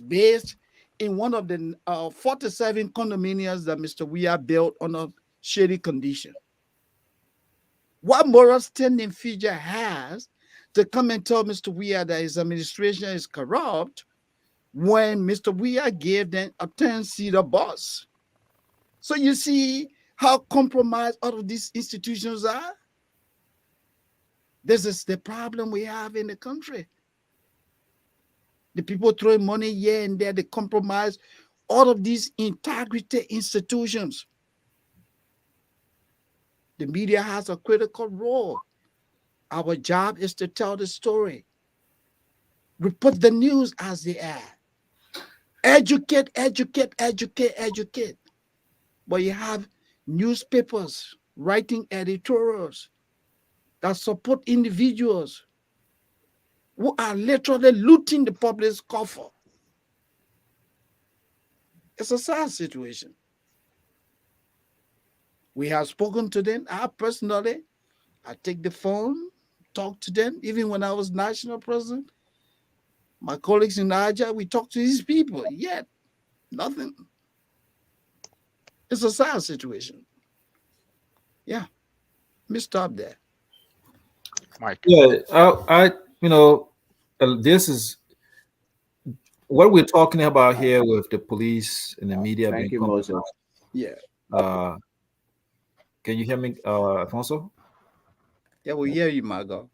based in one of the 47 condominiums that Mr. Weir built on a shady condition? What moral standing FIJA has to come and tell Mr. Weir that his administration is corrupt when Mr. Weir gave them a 10-seater bus? So you see how compromised all of these institutions are? This is the problem we have in the country. The people throwing money here and there, they compromise all of these integrity institutions. The media has a critical role. Our job is to tell the story. Report the news as they are. Educate, educate, educate, educate. But you have newspapers writing editorials that support individuals who are literally looting the public's coffer. It's a sad situation. We have spoken to them. I personally, I take the phone, talk to them. Even when I was national president, my colleagues in Niger, we talk to these people. Yet, nothing. It's a sad situation. Yeah, let me stop there. Mike. Yeah, this is what we're talking about here with the police and the media Thank being you, Moses. compromised. Yeah, Can you hear me, Alfonso? yeah, we hear you, Margot.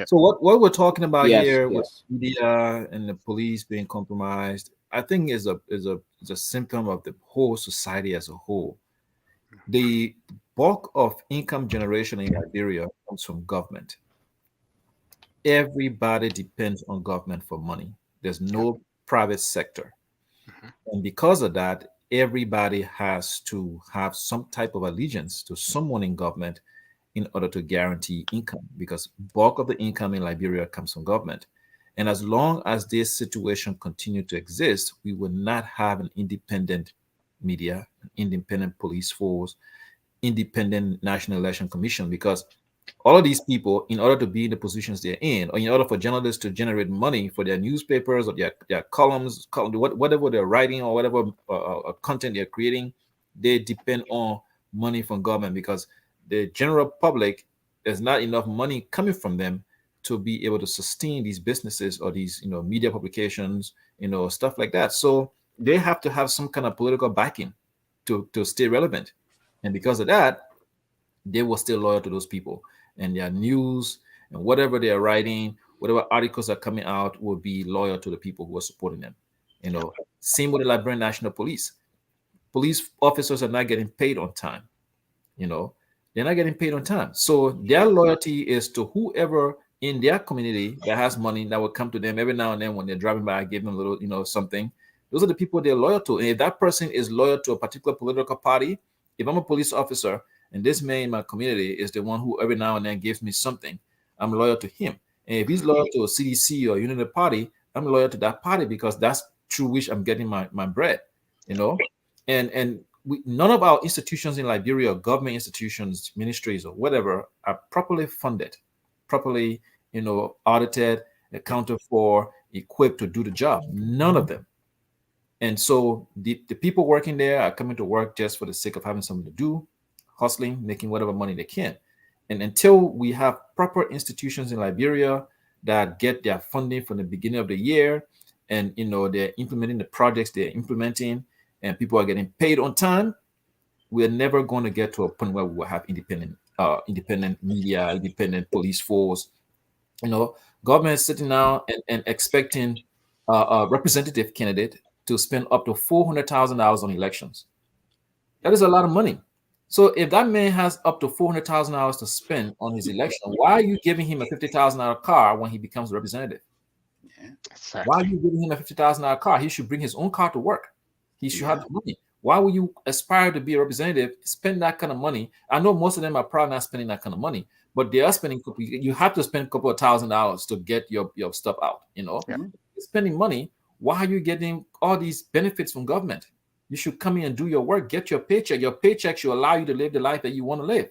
So what we're talking about Yes, here with yes. media and the police being compromised, I think is a symptom of the whole society as a whole. The bulk of income generation in Liberia comes from government. Everybody depends on government for money. There's no private sector. Mhm. And because of that, everybody has to have some type of allegiance to someone in government in order to guarantee income, because bulk of the income in Liberia comes from government. And as long as this situation continue to exist, we will not have an independent media, an independent police force, independent National Election Commission, because all of these people, in order to be in the positions they're in, or in order for journalists to generate money for their newspapers or their columns, whatever they're writing or whatever content they're creating, they depend on money from government, because the general public, there's not enough money coming from them to be able to sustain these businesses or these media publications, stuff like that. So they have to have some kind of political backing to stay relevant, and because of that, they were still loyal to those people, and their news and whatever they are writing, whatever articles are coming out, will be loyal to the people who are supporting them. Same with the Liberian National Police. Police officers are not getting paid on time. They're not getting paid on time. So their loyalty is to whoever in their community that has money that will come to them every now and then when they're driving by, give them a little, something Those are the people they're loyal to. And if that person is loyal to a particular political party, if I'm a police officer and this man in my community is the one who every now and then gives me something, I'm loyal to him. And if he's loyal to a CDC or Unity Party, I'm loyal to that party because that's through which I'm getting my bread, you know. And none of our institutions in Liberia, government institutions, ministries, or whatever, are properly funded, properly, audited, accounted for, equipped to do the job. None of them. And so the people working there are coming to work just for the sake of having something to do, hustling, making whatever money they can. And until we have proper institutions in Liberia that get their funding from the beginning of the year, and they're implementing the projects they're implementing, and people are getting paid on time, we're never going to get to a point where we will have independent media, independent police force. Government is sitting now and expecting a representative candidate to spend up to $400,000 on elections. That is a lot of money. So if that man has up to $400,000 to spend on his election, why are you giving him a $50,000 car when he becomes a representative? Exactly. Why are you giving him a $50,000 car? He should bring his own car to work. He should have the money. Why would you aspire to be a representative, spend that kind of money? I know most of them are probably not spending that kind of money, but they are spending. You have to spend a couple of $1,000s to get your stuff out. You're spending money. Why are you getting all these benefits from government? You should come in and do your work, get your paycheck. Your paycheck should allow you to live the life that you want to live.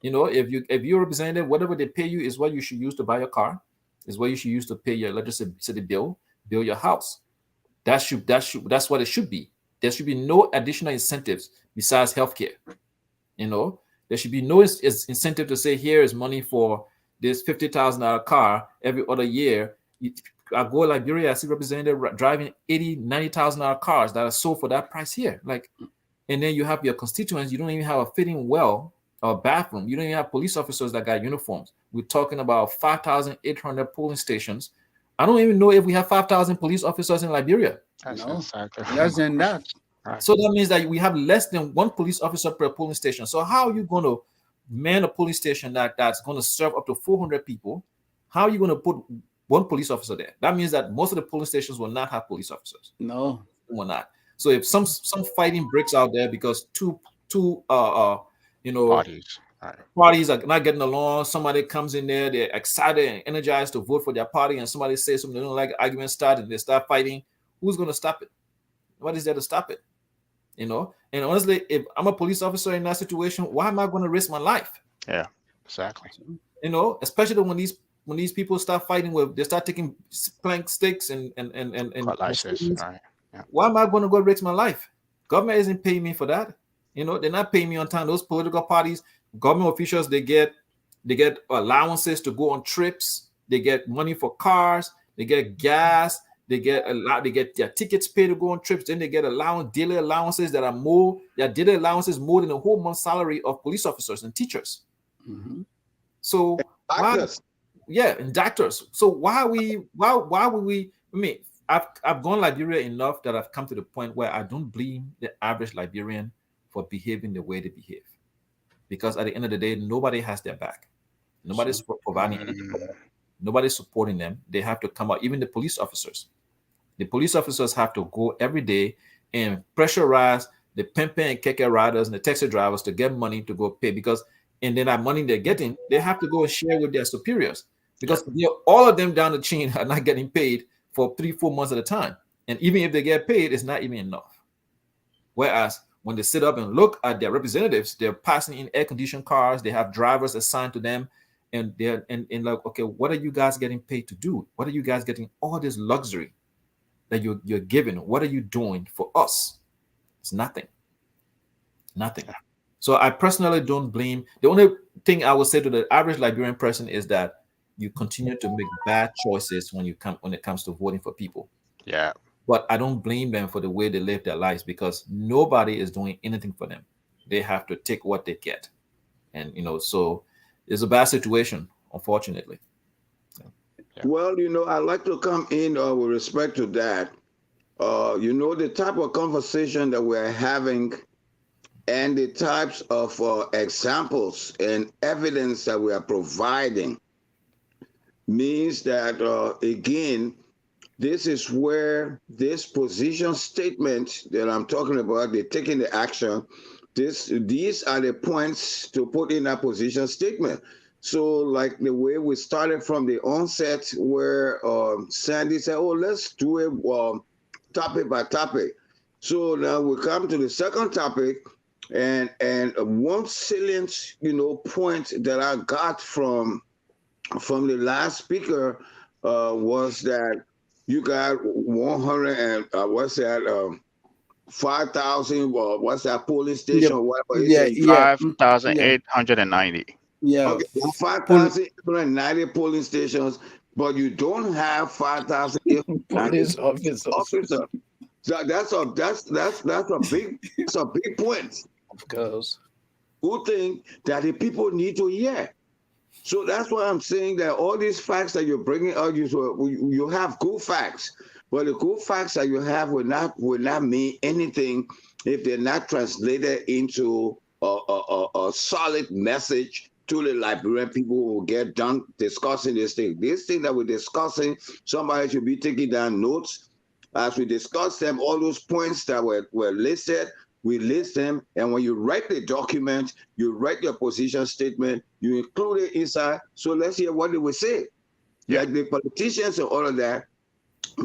If you're a representative, whatever they pay you is what you should use to buy your car, is what you should use to pay your electricity bill, build your house. That's what it should be. There should be no additional incentives besides healthcare. There should be no incentive to say, here is money for this $50,000 car every other year. I go to Liberia, I see representative driving $80,000, $90,000 cars that are sold for that price here. And then you have your constituents, you don't even have a fitting well or bathroom. You don't even have police officers that got uniforms. We're talking about 5,800 polling stations. I don't even know if we have 5,000 police officers in Liberia. Exactly. Less than that. So that means that we have less than one police officer per polling station. So how are you going to man a police station that's going to serve up to 400 people? How are you going to put one police officer there? That means that most of the polling stations will not have police officers. No, will not. So if some fighting breaks out there because two parties are not getting along, somebody comes in there, they're excited and energized to vote for their party, and somebody says something they don't like, argument start, and they start fighting. Who's going to stop it? What is there to stop it? And honestly, if I'm a police officer in that situation, why am I going to risk my life? Yeah, exactly. Especially when these people start fighting they start taking plank sticks and why am I going to go risk my life? Government isn't paying me for that. They're not paying me on time. Those political parties, government officials, they get allowances to go on trips. They get money for cars. They get gas. They get their tickets paid to go on trips. Then they get daily allowances that are more. Their daily allowances more than a whole month's salary of police officers and teachers. Mm-hmm. So and doctors. So why would we? I mean, I've gone Liberia enough that I've come to the point where I don't blame the average Liberian for behaving the way they behave, because at the end of the day, nobody has their back. Nobody's providing anything for them. Nobody's supporting them. They have to come out. Even the police officers. The police officers have to go every day and pressurize the pimp and keke riders and the taxi drivers to get money to go pay, and then that money they're getting, they have to go and share with their superiors, because all of them down the chain are not getting paid for 3-4 months at a time. And even if they get paid, it's not even enough. Whereas when they sit up and look at their representatives, they're passing in air-conditioned cars, they have drivers assigned to them, and they're like, okay, what are you guys getting paid to do? What are you guys getting all this luxury that you're giving? What are you doing for us? It's nothing. So I personally don't blame. The only thing I would say to the average Liberian person is that you continue to make bad choices when it comes to voting for people. Yeah. But I don't blame them for the way they live their lives, because nobody is doing anything for them. They have to take what they get. And, so it's a bad situation, unfortunately. Yeah. Well, I'd like to come in with respect to that. The type of conversation that we're having and the types of examples and evidence that we are providing means that, again, This is where this position statement that I'm talking about, they're taking the action. These are the points to put in a position statement. So, like the way we started from the onset, where Sandy said, "Oh, let's do it topic by topic." So now we come to the second topic, and one salient, point that I got from the last speaker was that you got 100 and what's that 5,000 what's that polling Yep. station whatever it's Yeah. in Yeah. Five thousand Yeah. eight hundred and ninety. Yeah. okay Pol- 5,890 polling stations, but you don't have 5,890 police officers. officers. So that's a big point. Of course. Who think that the people need to hear. So that's why I'm saying that all these facts that you're bringing out, you have good facts, but the good facts that you have will not mean anything if they're not translated into a solid message to the Liberian people who will get done discussing this thing. This thing that we're discussing, somebody should be taking down notes as we discuss them. All those points that were listed, we list them, and when you write the document, you write your position statement, you include it inside. So let's hear what they will say. Yeah. Like the politicians and all of that,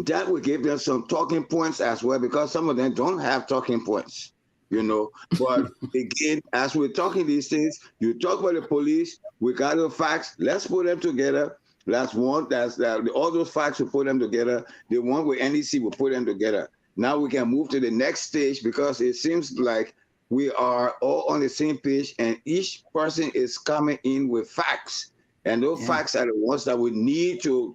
that will give them some talking points as well, because some of them don't have talking points, But again, as we're talking these things, you talk about the police, we got the facts, let's put them together. That's one, that's that all those facts, we put them together. The one with NEC, we put them together. Now we can move to the next stage, because it seems like we are all on the same page and each person is coming in with facts. And those Yeah. facts are the ones that we need to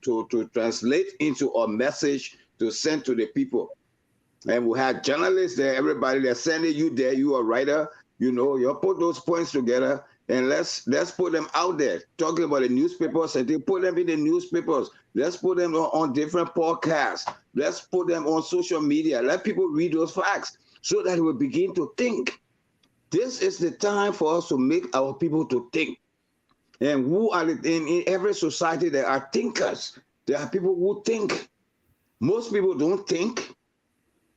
translate into a message to send to the people. And we have journalists there, everybody that's sending you there, you a writer, you put those points together and let's put them out there. Talking about the newspapers, and they put them in the newspapers. Let's put them on different podcasts. Let's put them on social media. Let people read those facts so that we begin to think. This is the time for us to make our people to think. And who are in every society there are thinkers. There are people who think. Most people don't think,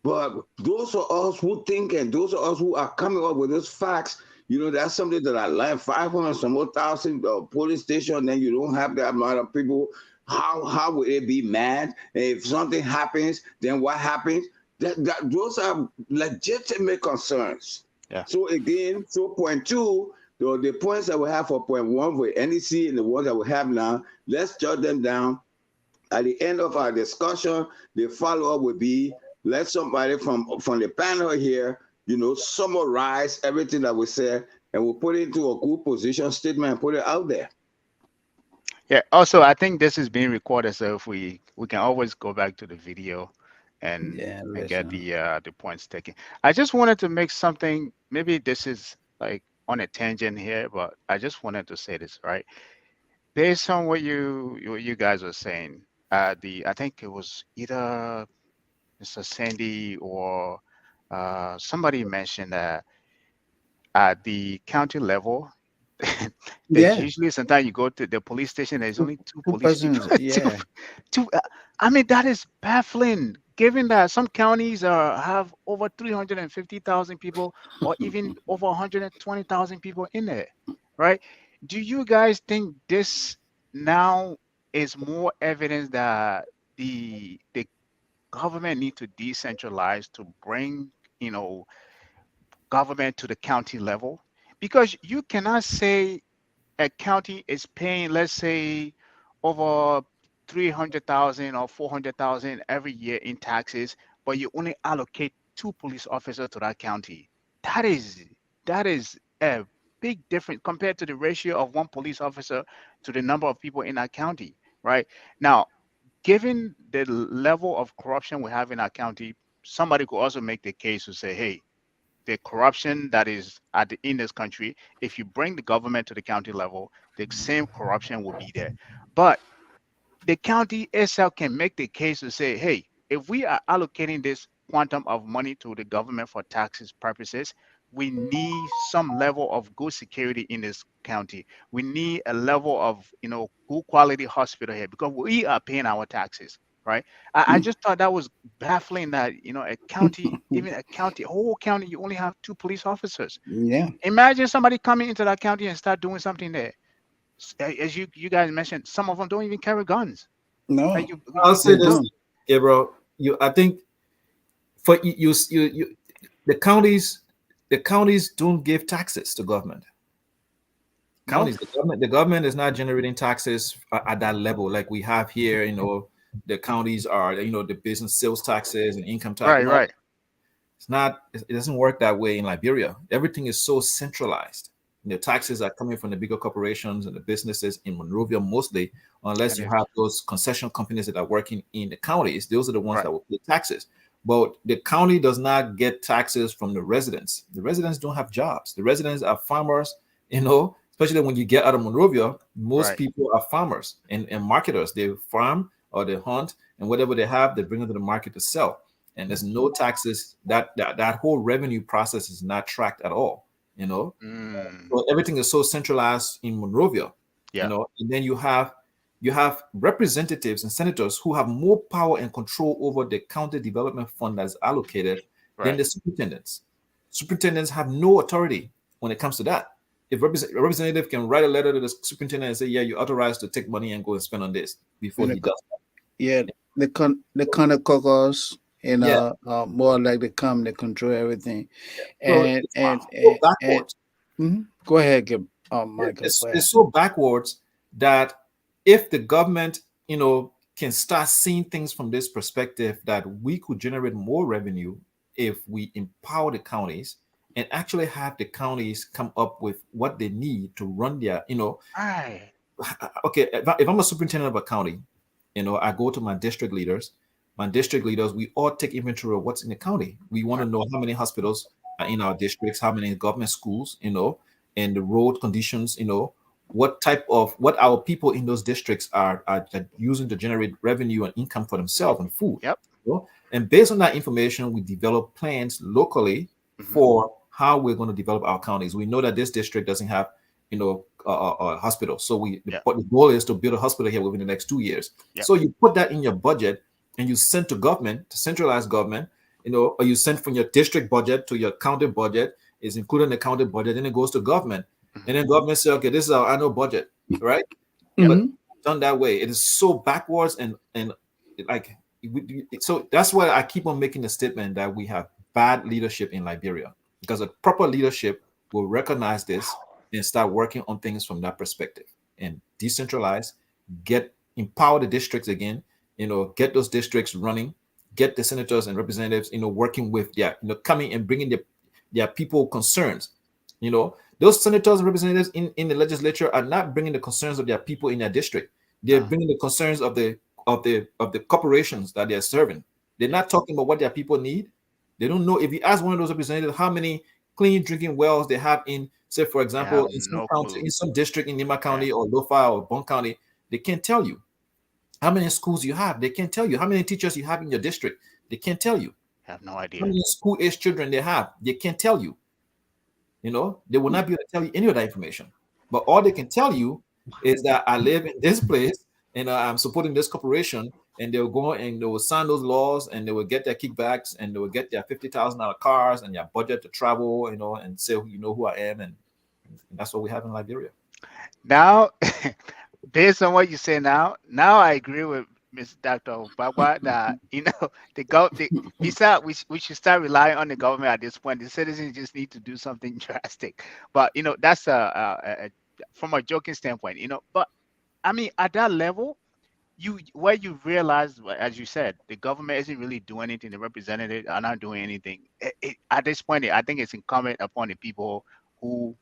but those of us who think and those of us who are coming up with those facts, that's something that I like. 500 some more thousand police station, then you don't have that amount of people. How would it be mad? And if something happens, then what happens? Those are legitimate concerns. Yeah. So again, so point two, the points that we have for point one with NEC and the ones that we have now, let's jot them down. At the end of our discussion, the follow-up will be, let somebody from the panel here, summarize everything that we said, and we'll put it into a good position statement and put it out there. Yeah. Also, I think this is being recorded, so if we can always go back to the video and Yeah. get Listen. the points taken. I just wanted to make something. Maybe this is like on a tangent here, but I just wanted to say this, right? Based on what you guys were saying, I think it was either Mr. Sandy or somebody mentioned that at the county level, there's Yeah. usually sometimes you go to the police station, there's Two, only two two police people. persons. two, Yeah. two, I mean, that is baffling, given that some counties have over 350,000 people or even over 120,000 people in there, right? Do you guys think this now is more evidence that the government need to decentralize to bring, you know, government to the county level? Because you cannot say a county is paying, let's say, over 300,000 or 400,000 every year in taxes, but you only allocate two police officers to that county. That is that is a big difference compared to the ratio of one police officer to the number of people in that county, right? Now, given the level of corruption we have in our county, somebody could also make the case to say, hey, the corruption that is in this country, if you bring the government to the county level, the same corruption will be there. But the county itself can make the case to say, hey, if we are allocating this quantum of money to the government for taxes purposes, we need some level of good security in this county. We need a level of, good quality hospital here because we are paying our taxes. right? I just thought that was baffling that, a county, even a county, whole county, you only have two police officers. Yeah. Imagine somebody coming into that county and start doing something there. As you guys mentioned, some of them don't even carry guns. Like No, I'll you say they just this, don't. don't. Gabriel. I think for the counties, the counties don't give taxes to government. No. Counties, the government is not generating taxes at that level like we have here. The counties are, the business sales taxes and income tax. Right, No, right. it's not. It doesn't work that way in Liberia. Everything is so centralized. The taxes are coming from the bigger corporations and the businesses in Monrovia mostly, unless It you is. have those concession companies that are working in the counties. Those are the ones Right. that will pay taxes. But the county does not get taxes from the residents. The residents don't have jobs. The residents are farmers, especially when you get out of Monrovia, most Right. people are farmers and marketers. They farm or they hunt, and whatever they have, they bring it to the market to sell. And there's no taxes. That whole revenue process is not tracked at all. Mm, So everything is so centralized in Monrovia. yeah. And then you have representatives and senators who have more power and control over the county development fund that is allocated than Right. the superintendents. Superintendents have no authority when it comes to that. If a representative can write a letter to the superintendent and say, "Yeah, you're authorized to take money and go and spend on this," before And he does that. yeah, the kind of caucus, Yeah. more like they control everything. So And it's and so and, and backwards. go ahead, Michael. it's, Go ahead. it's so backwards that if the government can start seeing things from this perspective, that we could generate more revenue if we empower the counties and actually have the counties come up with what they need to run their Right. okay, if I'm a superintendent of a county, I go to my district leaders. My district leaders, we all take inventory of what's in the county. We want to Right. know how many hospitals are in our districts, how many government schools, and the road conditions, what our people in those districts are using to generate revenue and income for themselves and food. Yep. And based on that information, we develop plans locally Hmm. for how we're going to develop our counties. We know that this district doesn't have, a hospital. So Yeah. the goal is to build a hospital here within the next 2 years. Yep. So you put that in your budget and you send to government, to centralized government, or you send from your district budget to your county budget, is included in the county budget, then it goes to government. Hmm. And then government say, okay, this is our annual budget, right? But Mhm. done that way, it is so backwards and like so that's why I keep on making the statement that we have bad leadership in Liberia, because a proper leadership will recognize this and start working on things from that perspective and decentralize, empower the districts again, get those districts running, get the senators and representatives, working with coming and bringing their people concerns. Those senators and representatives in the legislature are not bringing the concerns of their people in their district. They're No. bringing the concerns of the corporations that they're serving. They're Yeah. not talking about what their people need. They don't know. If you ask one of those representatives how many clean drinking wells they have in, say, for They example, have in some no county, clue. in some district in Nima Yeah. County or Lofa or Bon County, they can't tell you. How many schools you have, they can't tell you. How many teachers you have in your district, they can't tell you. Have no How idea. many school-age children they have, they can't tell you. They will not be able to tell you any of that information. But all they can tell you is that I live in this place and I'm supporting this corporation, and they'll go and they will sign those laws and they will get their kickbacks and they will get their $50,000 cars and their budget to travel, and say, who I am. And that's what we have in Liberia. Now, based on what you say now I agree with Ms. Dr. Bagwa that we should start relying on the government at this point. The citizens just need to do something drastic. But that's from a joking standpoint. But I mean, at that level, where you realize, as you said, the government isn't really doing anything. The representatives are not doing anything. At this point, I think it's incumbent upon the people who,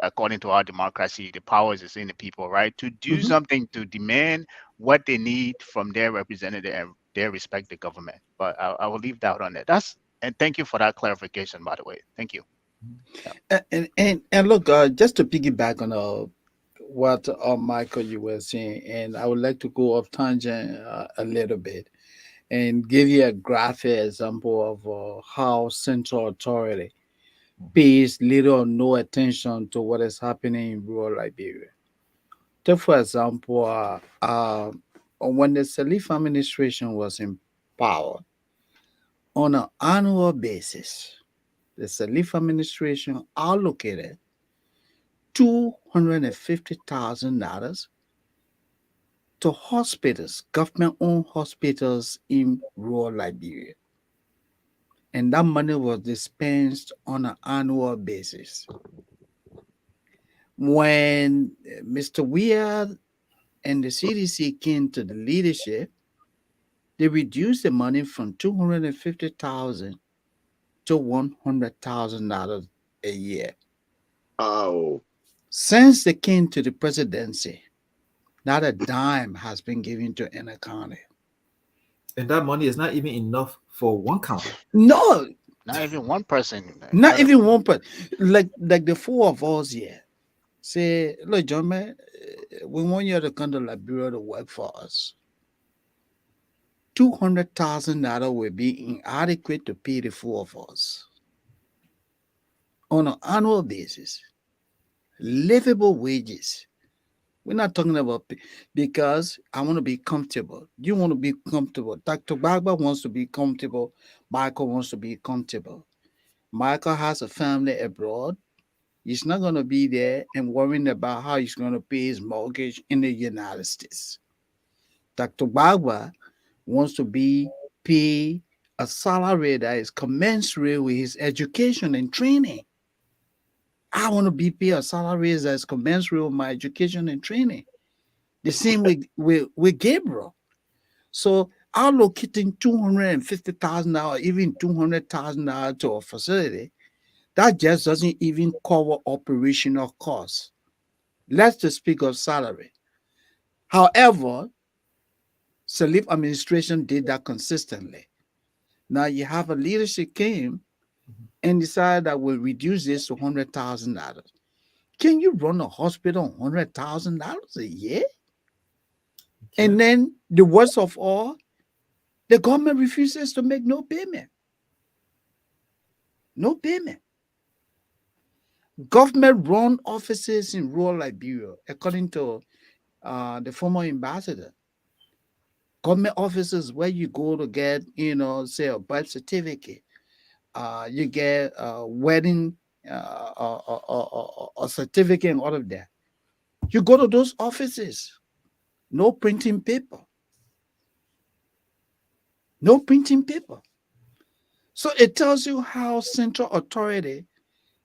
according to our democracy, the powers is in the people, right? To do Mhm. something to demand what they need from their representative and their respective government. But I will leave that on there. And thank you for that clarification, by the way. Thank you. Yeah. And look, just to piggyback on what Michael you were saying, and I would like to go off tangent a little bit and give you a graphic example of how central authority pays little or no attention to what is happening in rural Liberia. Take for example, or when the Salif administration was in power, on an annual basis, the Salif administration allocated $250,000 to hospitals, government-owned hospitals in rural Liberia. And that money was dispensed on an annual basis. When Mr. Weir and the CDC came to the leadership, they reduced the money from 250,000 to $100,000 a year. Oh, Since they came to the presidency, not a dime has been given to any county. And that money is not even enough for one county. No, Not even one person. not even one person. Like the four of us here say, look, John, man, we want you to come to Liberia to work for us. $200,000 will be inadequate to pay the four of us on an annual basis. Livable wages. We're not talking about because I want to be comfortable. You want to be comfortable. Dr. Bagba wants to be comfortable. Michael wants to be comfortable. Michael has a family abroad. He's not going to be there and worrying about how he's going to pay his mortgage in the United States. Dr. Bagba wants to pay a salary that is commensurate with his education and training. I want to be paid a salary that is commensurate with my education and training. The same with Gabriel. So allocating $250,000, even $200,000 to a facility, that just doesn't even cover operational costs. Let's just speak of salary. However, Salif administration did that consistently. Now you have a leadership came and decided that we'll reduce this to $100,000. Can you run a hospital on $100,000 a year? And then the worst of all, the government refuses to make no payment. No payment. Government-run offices in rural Liberia, according to the former ambassador, government offices where you go to get, say a birth certificate, you get a wedding, a certificate, and all of that. You go to those offices, no printing paper. No printing paper. So it tells you how central authority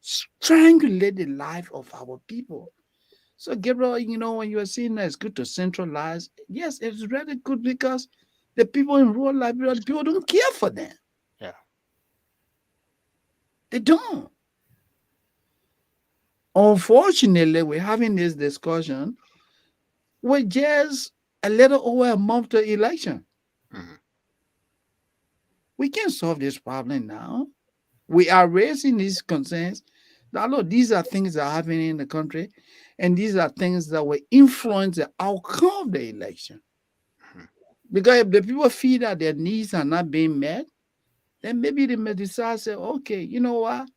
strangulate the life of our people. So Gabriel, when you are saying that it's good to centralize, yes, it's really good because the people in rural Liberia, the people don't care for them. Yeah. They don't. Unfortunately, we're having this discussion with just a little over a month to election. Mm-hmm. We can't solve this problem now. We are raising these concerns. Now, look, these are things that are happening in the country, and these are things that will influence the outcome of the election. Mm-hmm. Because if the people feel that their needs are not being met, then maybe they may decide, say, okay, you know what?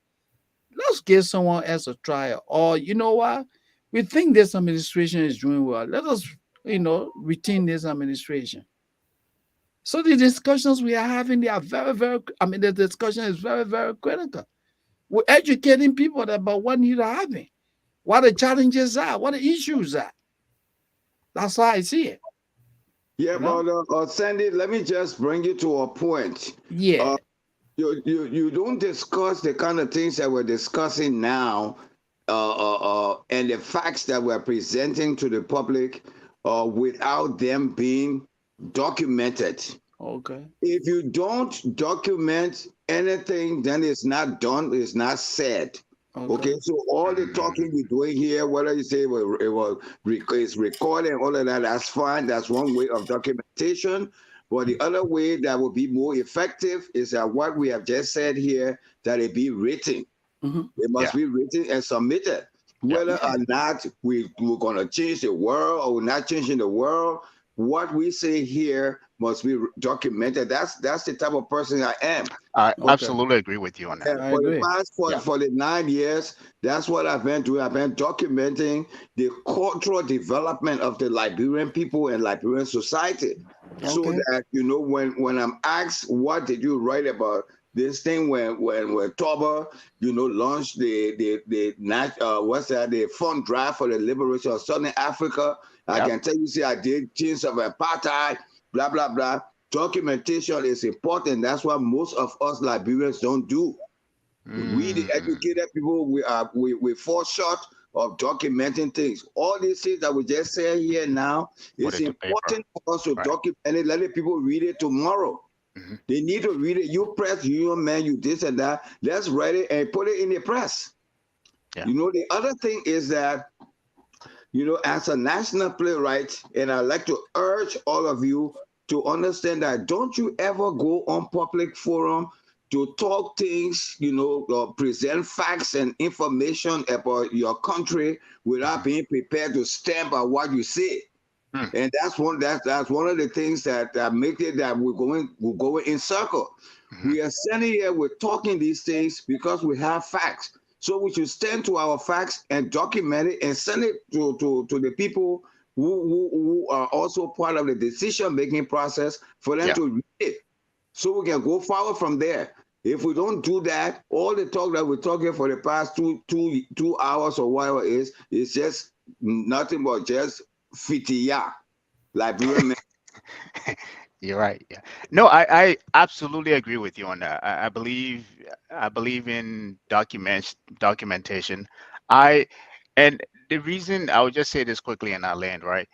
Let's give someone else a try. Or, you know what? We think this administration is doing well. Let us, retain this administration. So the discussions we are having, they are very, very, the discussion is very, very critical. We're educating people about what need are having, what the challenges are, what the issues are. That's how I see it. yeah, but Sandy, let me just bring you to a point. Yeah. You don't discuss the kind of things that we're discussing now, and the facts that we're presenting to the public, without them being documented. Okay. If you don't document anything, then it's not done, it's not said. Okay, so all the talking we're doing here, whether you say it's recording, all of that, that's fine. That's one way of documentation. But the other way that would be more effective is that what we have just said here, that it be written. Mm-hmm. It must be written and submitted. Whether or not we're going to change the world or we're not changing the world, what we say here must be documented. That's the type of person I am. I For, absolutely agree with you on that. yeah, I for the agree. past for the 9 years, that's what I've been doing. I've been documenting the cultural development of the Liberian people and Liberian society, so Okay. that when I'm asked what did you write about this thing when Toba launched the fund drive for the liberation of Southern Africa. I Yep. can tell you, see, I did chains of apartheid, blah blah blah. Documentation is important. That's what most of us Liberians don't do. We, the Mm, educated people, we fall short of documenting things. All these things that we just said here now, put it's it to paper. important for us to Right. document it. Let the people read it tomorrow. Mhm. They need to read it. You press, you man, you this and that. Let's write it and put it in the press. Yeah. The other thing is that as a national playwright, and I like to urge all of you to understand that don't you ever go on public forum to talk things, or present facts and information about your country without being prepared to stamp on what you say. Mm. And that's one of the things that make it that we're going in circle. Mhm. We are standing here, we're talking these things because we have facts. So we should stand to our facts and document it and send it to the people who are also part of the decision-making process for them Yeah. to read it. So we can go forward from there. If we don't do that, all the talk that we're talking for the past two hours or whatever is just nothing but just fitiya. Liberian. You're right. Yeah. No, I absolutely agree with you on that. I believe in documentation. I and the reason I would just say this quickly and I'll land, right?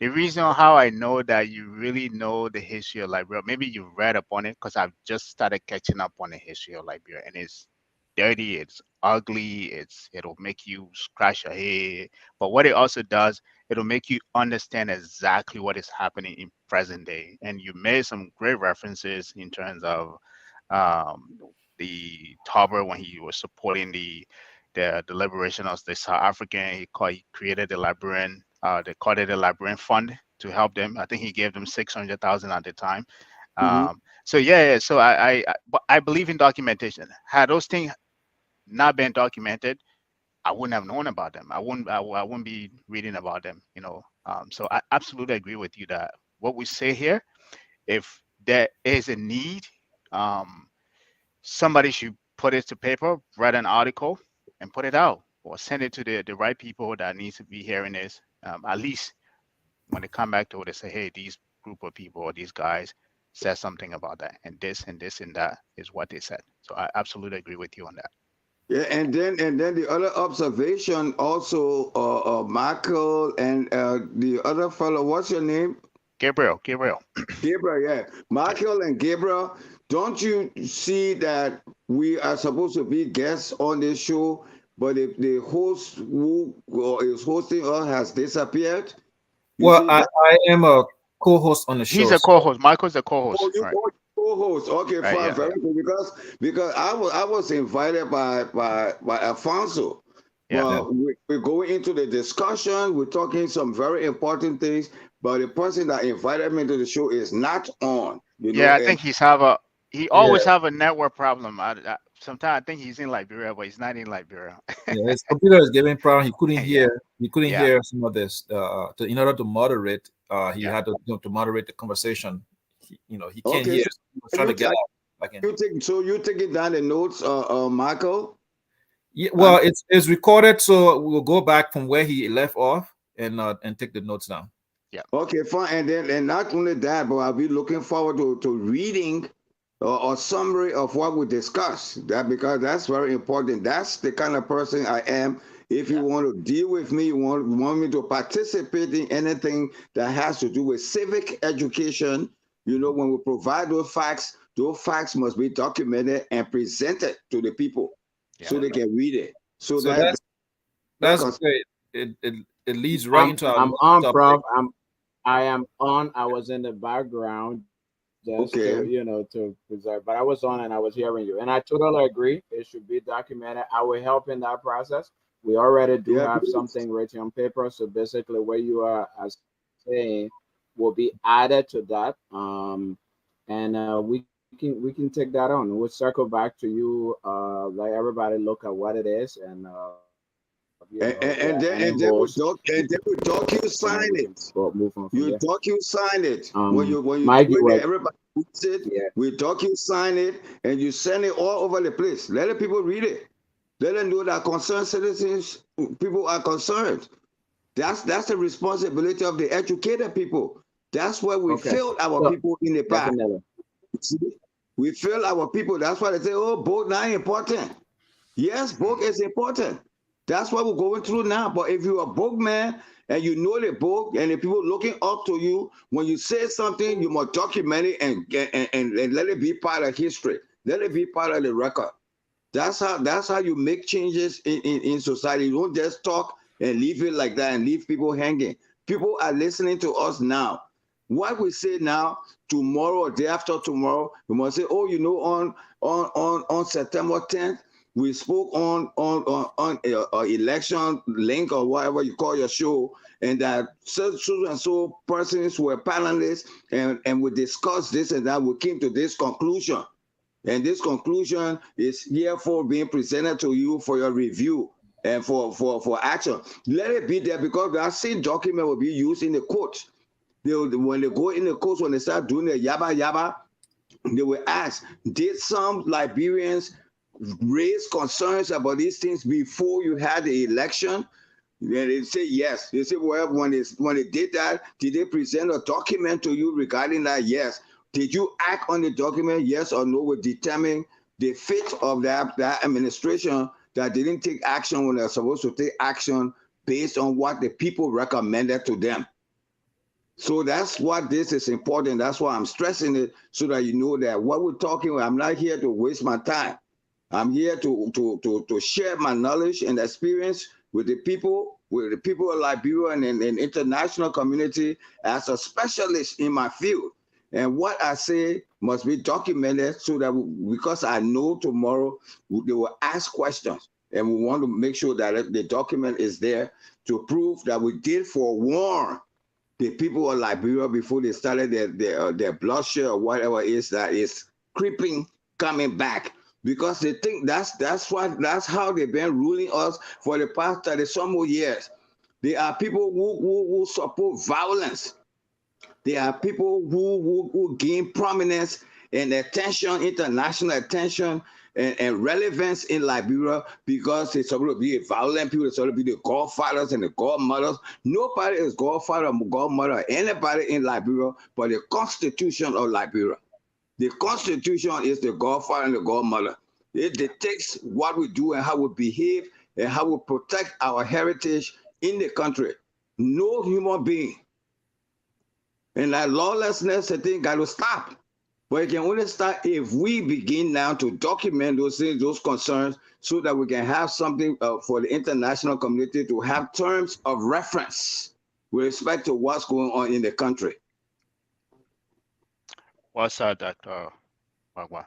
The reason how I know that you really know the history of Liberia, maybe you read up on it because I've just started catching up on the history of Liberia, and it's dirty, it's ugly, it'll make you scratch your head. But what it also does, it'll make you understand exactly what is happening in present day. And you made some great references in terms of the Tauber when he was supporting the liberation of the South African. He created the Liberian, they called it the Liberian Fund to help them. I think he gave them 600,000 at the time. Mhm. So yeah, yeah. So but I believe in documentation. Had those things not been documented, I wouldn't have known about them. I wouldn't be reading about them. So I absolutely agree with you that what we say here, if there is a need, um, somebody should put it to paper, write an article, and put it out, or send it to the right people that needs to be hearing this. At least when they come back to it, they say, hey, these group of people or these guys said something about that, and this and this and that is what they said. So I absolutely agree with you on that. Yeah, and then the other observation also, Michael and the other fellow, what's your name? Gabriel. Gabriel, yeah. Yeah. Michael and Gabriel, don't you see that we are supposed to be guests on this show, but if the host who is hosting us has disappeared? You Well, see I, that? I am a co-host on the He's show. a So co-host. Michael's a Oh, co-host. you Right. co-host. Okay, Right. fine, Yeah. very Yeah. good. Because I was invited by Alfonso. Yeah. yeah. Well, we're going into the discussion. We're talking some very important things, but the person that invited me to the show is not on. Yeah. I And think he Yeah, always have a network problem. Sometimes I think he's in Liberia, but he's not in Liberia. yeah. His computer is giving problem. He couldn't Yeah. hear. He couldn't Yeah. hear some of this. In order to moderate, he Yeah. had to moderate the conversation. He can't okay, hear. so So he was trying to get out. Like in, you taking down the notes, Michael? yeah. And Well, it's recorded, so we'll go back from where he left off and take the notes down. Yeah. okay, fine. And not only that, but I'll be looking forward to reading a summary of what we discussed. That because that's very important. That's the kind of person I am. If you Yeah. want to deal with me, you want me to participate in anything that has to do with civic education, when we provide those facts must be documented and presented to the people Yeah. so they can read it. So So that that's because great. It leads right I'm into our I'm next on, topic. Prof. I am on. I was in the background just okay. to preserve, but I was on and I was hearing you, and I totally agree. It should be documented. I will help in that process. We already do Yeah, have please. something written on paper, so basically, where you are as saying, will be added to that. And we can take that on. We'll circle back to you. Let everybody look at what it is, and And yeah, then any goals, we docu and then sign we can it. go move on from You there. docu sign it when you Mike, do you it. were Everybody reads it. yeah. We docu sign it, and you send it all over the place. Let the people read it. Let them know that concerned citizens, people are concerned. That's the responsibility of the educated people. That's where we Okay. failed our So people in the past. definitely. See? We failed our people. That's why they say, "Oh, boat not important." Yes, book is important. That's what we're going through now. But if you're a book man and you know the book and the people looking up to you, when you say something, you must document it and let it be part of history. Let it be part of the record. That's how you make changes in society. You don't just talk and leave it like that and leave people hanging. People are listening to us now. What we say now, tomorrow or day after tomorrow, we must say, oh, on September 10th, we spoke on election link or whatever you call your show, and that so and so persons were panelists, and we discussed this and that. We came to this conclusion. And this conclusion is herefore being presented to you for your review and for action. Let it be there, because that same document will be used in the court. When they go in the court, when they start doing the yaba yaba, they will ask, did some Liberians raise concerns about these things before you had the election? Then they say yes. They say, well, when they did that, did they present a document to you regarding that? Yes. Did you act on the document? Yes or no? Will determine the fate of that administration that didn't take action when they're supposed to take action based on what the people recommended to them. So that's what this is important. That's why I'm stressing it, so that you know that what we're talking about, I'm not here to waste my time. I'm here to share my knowledge and experience with the people of Liberia and international community as a specialist in my field. And what I say must be documented, so that because I know tomorrow they will ask questions. And we want to make sure that the document is there to prove that we did forewarn the people of Liberia before they started their bloodshed or whatever it is that is creeping, coming back, because they think that's how they've been ruling us for the past 30 some more years. They are people who support violence. They are people who gain prominence and attention, international attention, and relevance in Liberia, because they're supposed to be violent people. They're supposed to be the godfathers and the godmothers. Nobody is godfather or godmother or anybody in Liberia but the Constitution of Liberia. The Constitution is the godfather and the godmother. It dictates what we do and how we behave and how we protect our heritage in the country. No human being. And that lawlessness, I think, got to stop. But it can only start if we begin now to document those things, those concerns, so that we can have something for the international community to have terms of reference with respect to what's going on in the country. What's up, Dr. Wagwa?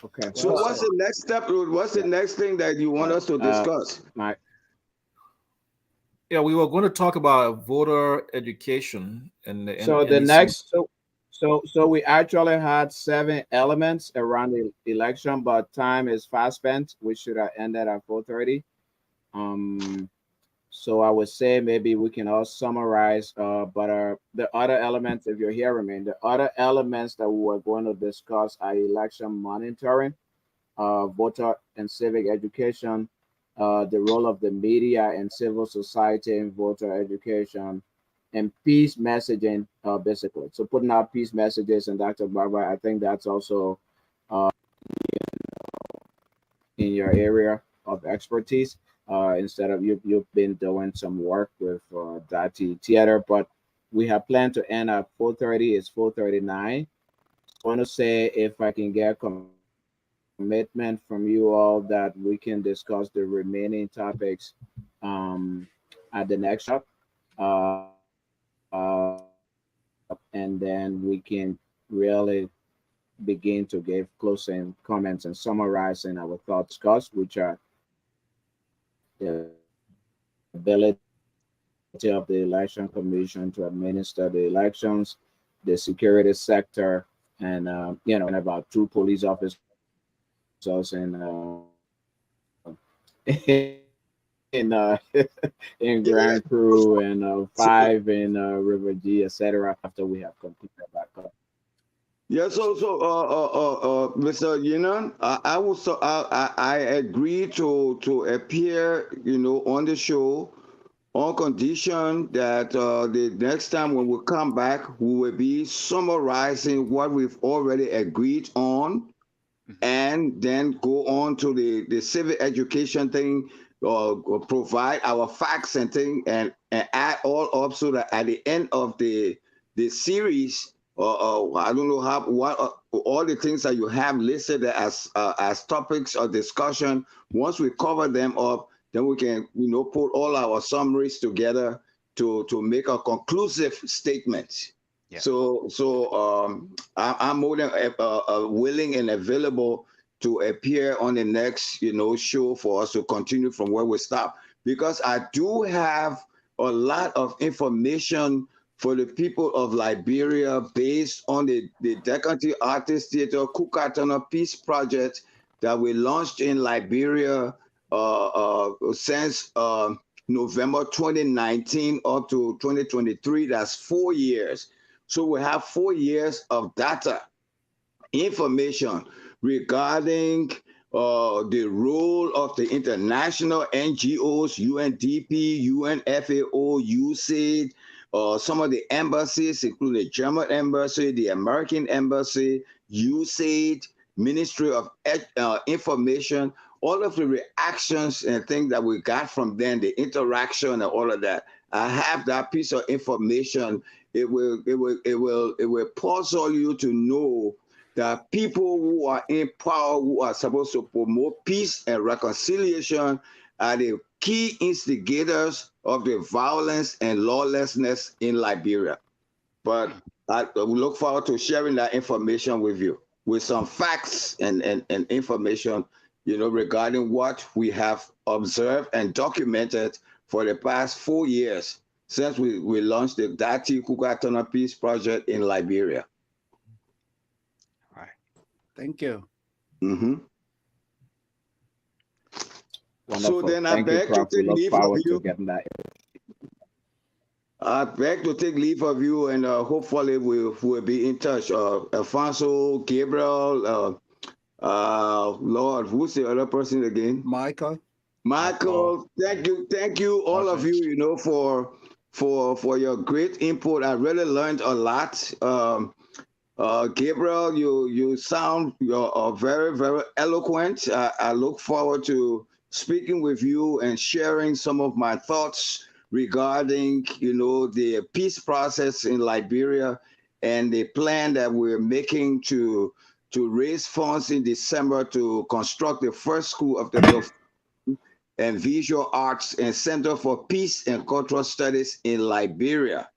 Okay. So what's the next step? What's the next thing that you want us to discuss? Mike. Yeah, we were going to talk about voter education and the So the NEC. next, so we actually had 7 elements around the election, but time is fast spent. We should have ended at 4:30. So I would say maybe we can all summarize. But the other elements, if you're hearing me, the other elements that we were going to discuss are election monitoring, voter and civic education, the role of the media and civil society in voter education, and peace messaging, basically. So putting out peace messages, and Dr. Barbara, I think that's also in your area of expertise. Instead of you've been doing some work with Dati Theater, but we have planned to end at 4:30. It's 4:39. I want to say, if I can get commitment from you all that we can discuss the remaining topics at the next shop, and then we can really begin to give closing comments and summarizing our thoughts, which are the ability of the Election Commission to administer the elections, the security sector, and and about two police officers in in Yeah. Grand Crew and five in River G, etc. After we have completed that. Yeah, Mr. Yinan, I will so I agree to appear, on the show on condition that the next time when we come back, we will be summarizing what we've already agreed on, Mhm. and then go on to the civic education thing, or provide our facts and thing, and add all up so that at the end of the series, I don't know how what all the things that you have listed as topics of discussion. Once we cover them up, then we can put all our summaries together to make a conclusive statement. Yeah. I'm more than willing and available to appear on the next show for us to continue from where we stop, because I do have a lot of information for the people of Liberia based on the Decanty Artist Theatre Kukatana Peace Project that we launched in Liberia since November 2019 up to 2023. That's 4 years. So we have 4 years of data information regarding the role of the international NGOs, UNDP, UNFAO, USAID, some of the embassies, including the German embassy, the American embassy, USAID, Ministry of Information, all of the reactions and things that we got from them, the interaction and all of that. I have that piece of information. It will puzzle you to know that people who are in power, who are supposed to promote peace and reconciliation, are the key instigators of the violence and lawlessness in Liberia. But I look forward to sharing that information with you, with some facts and information, regarding what we have observed and documented for the past 4 years since we launched the Dati Kukatona Peace Project in Liberia. All right. Thank you. Mm-hmm. So Wonderful. then I Thank you, beg to Prof. We take look leave of forward to you. getting that. I beg to take leave of you, and hopefully we'll be in touch. Alfonso, Gabriel, Lord, who's the other person again? Michael. Michael, thank you, all of you, for your great input. I really learned a lot. Gabriel, you sound you're very, very eloquent. I look forward to speaking with you and sharing some of my thoughts regarding the peace process in Liberia and the plan that we're making to raise funds in December to construct the first school of the and Visual Arts and Center for Peace and Cultural Studies in Liberia.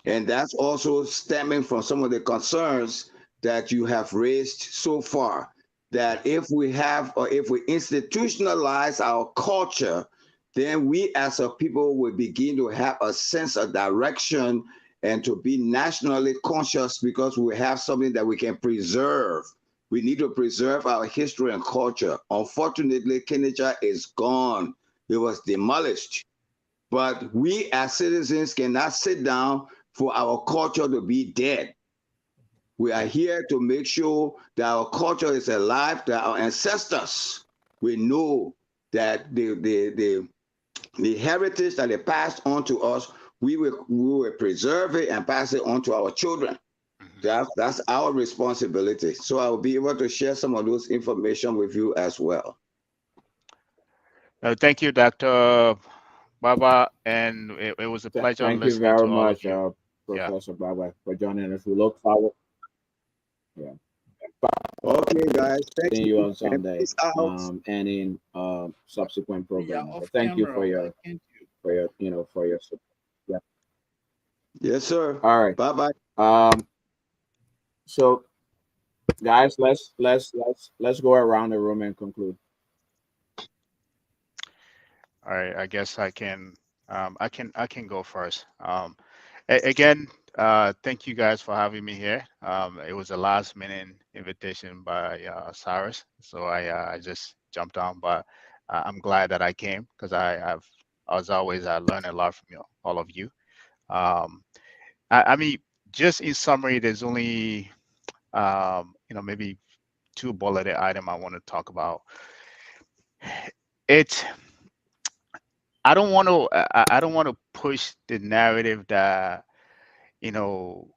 And that's also stemming from some of the concerns that you have raised so far. That if we have, or if we institutionalize our culture, then we as a people will begin to have a sense of direction and to be nationally conscious, because we have something that we can preserve. We need to preserve our history and culture. Unfortunately, Kenyatta is gone. It was demolished. But we as citizens cannot sit down for our culture to be dead. We are here to make sure that our culture is alive, that our ancestors, we know that the heritage that they passed on to us, we will preserve it and pass it on to our children. That's our responsibility. So I'll be able to share some of those information with you as well. Thank you, Dr. Baba, and it was a pleasure Thank you listening very to all much, of you. Yeah. Professor Baba, for joining us. We look forward. Yeah. Okay, guys. Thank Seeing you. you on And Sunday, peace out. and in subsequent Yeah, programming. off But thank you camera. Why can't you? for your support. Yeah. Yes, sir. All right. Bye bye. So guys, let's go around the room and conclude. All right. I guess I can I can go first. Again, thank you guys for having me here. It was a last minute invitation by Cyrus, so I just jumped on. But I'm glad that I came because I've as always I learned a lot from you, all of you. Um, I mean, just in summary, there's only maybe two bulleted item I want to talk about. It's I don't want to push the narrative that you know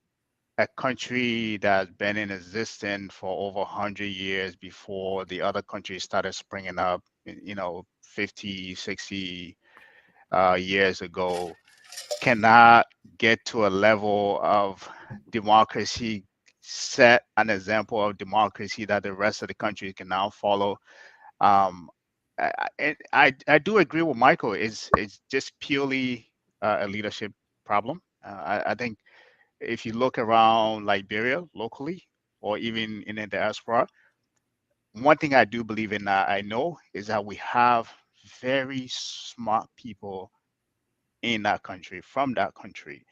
a country that's been in existence for over 100 years before the other countries started springing up 50, 60 years ago cannot get to a level of democracy, set an example of democracy that the rest of the country can now follow. um, I do agree with Michael. It's just purely a leadership problem. I think if you look around Liberia locally, or even in the diaspora, one thing I do believe in, I know, is that we have very smart people in that country, from that country.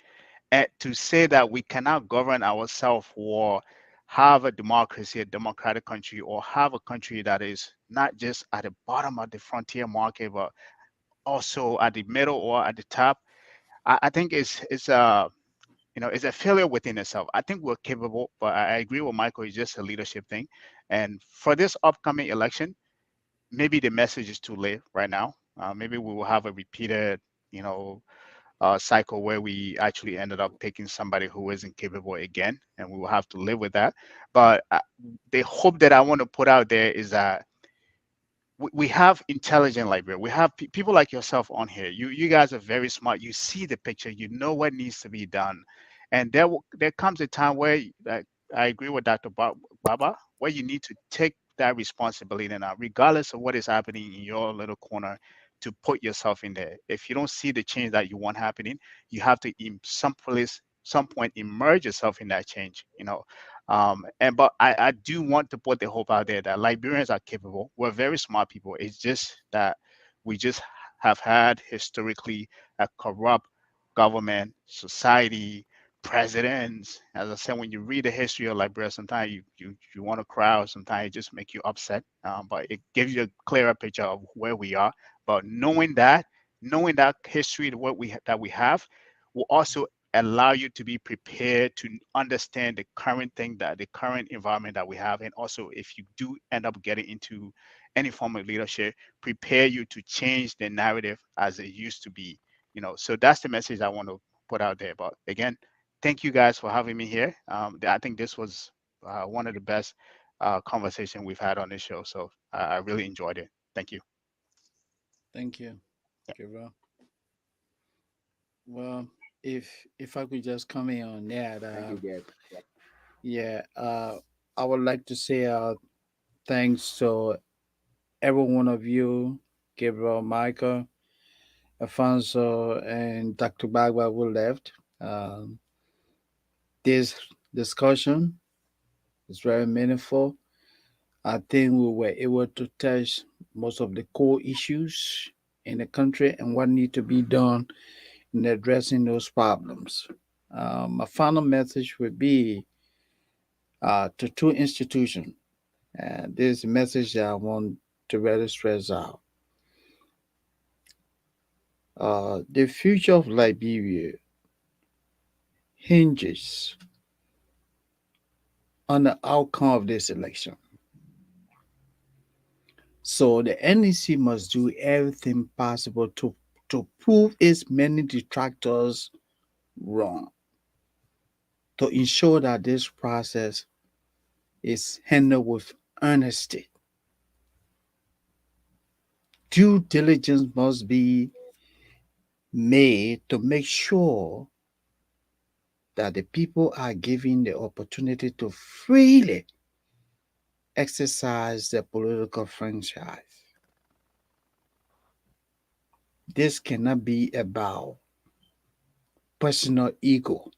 And to say that we cannot govern ourselves or have a democracy, a democratic country, or have a country that is not just at the bottom of the frontier market, but also at the middle or at the top, I think it's a failure within itself. I think we're capable, but I agree with Michael. It's just a leadership thing. And for this upcoming election, maybe the message is too late right now. Maybe we will have a repeated, you know, cycle where we actually ended up picking somebody who isn't capable again, and we will have to live with that. But the hope that I want to put out there is that we have intelligent librarians. We have people like yourself on here. You guys are very smart. You see the picture. You know what needs to be done, and there comes a time where I agree with Dr. Baba, where you need to take that responsibility now, regardless of what is happening in your little corner, to put yourself in there. If you don't see the change that you want happening, you have to in some place, some point, immerse yourself in that change. But I do want to put the hope out there that Liberians are capable. We're very smart people. It's just that we just have had historically a corrupt government, society, presidents. As I said, when you read the history of Liberia, sometimes you want to cry, or sometimes it just make you upset. But it gives you a clearer picture of where we are. But knowing that history, that we have, will also allow you to be prepared to understand the current environment that we have. And also, if you do end up getting into any form of leadership, prepare you to change the narrative as it used to be. So that's the message I want to put out there. But again, thank you guys for having me here. I think this was one of the best conversation we've had on this show. So I really enjoyed it. Thank you. Thank you, Gabriel. Well, if I could just come in on that, Thank you, Gabe. yeah, I would like to say thanks to every one of you, Gabriel, Michael, Alfonso, and Dr. Bagua who left. Um, this discussion is very meaningful. I think we were able to touch most of the core issues in the country and what need to be done in addressing those problems. My final message would be to two institutions. This is a message that I want to really stress out. The future of Liberia hinges on the outcome of this election. So the NEC must do everything possible to prove its many detractors wrong, to ensure that this process is handled with honesty. Due diligence must be made to make sure that the people are given the opportunity to freely exercise their political franchise. This cannot be about personal ego.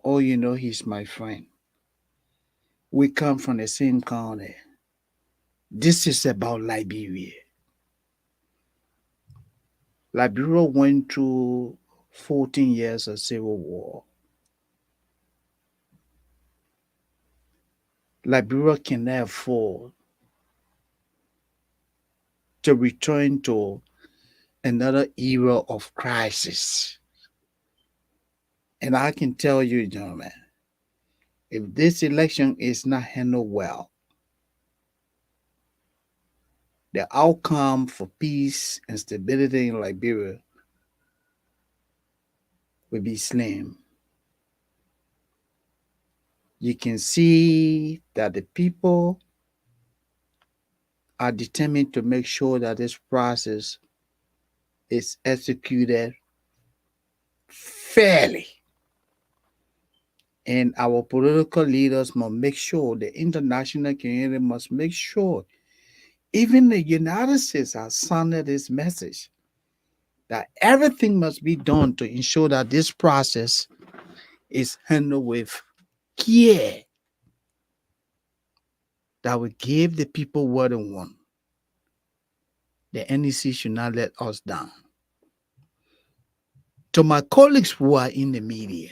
Oh, he's my friend. We come from the same county. This is about Liberia. Liberia went through 14 years of civil war. Liberia cannot afford to return to another era of crisis. And I can tell you, gentlemen, if this election is not handled well, the outcome for peace and stability in Liberia will be slim. You can see that the people are determined to make sure that this process is executed fairly. And our political leaders must make sure, the international community must make sure, even the United States has sounded this message, that everything must be done to ensure that this process is handled with care, that will give the people what they want. The NEC should not let us down. To my colleagues who are in the media,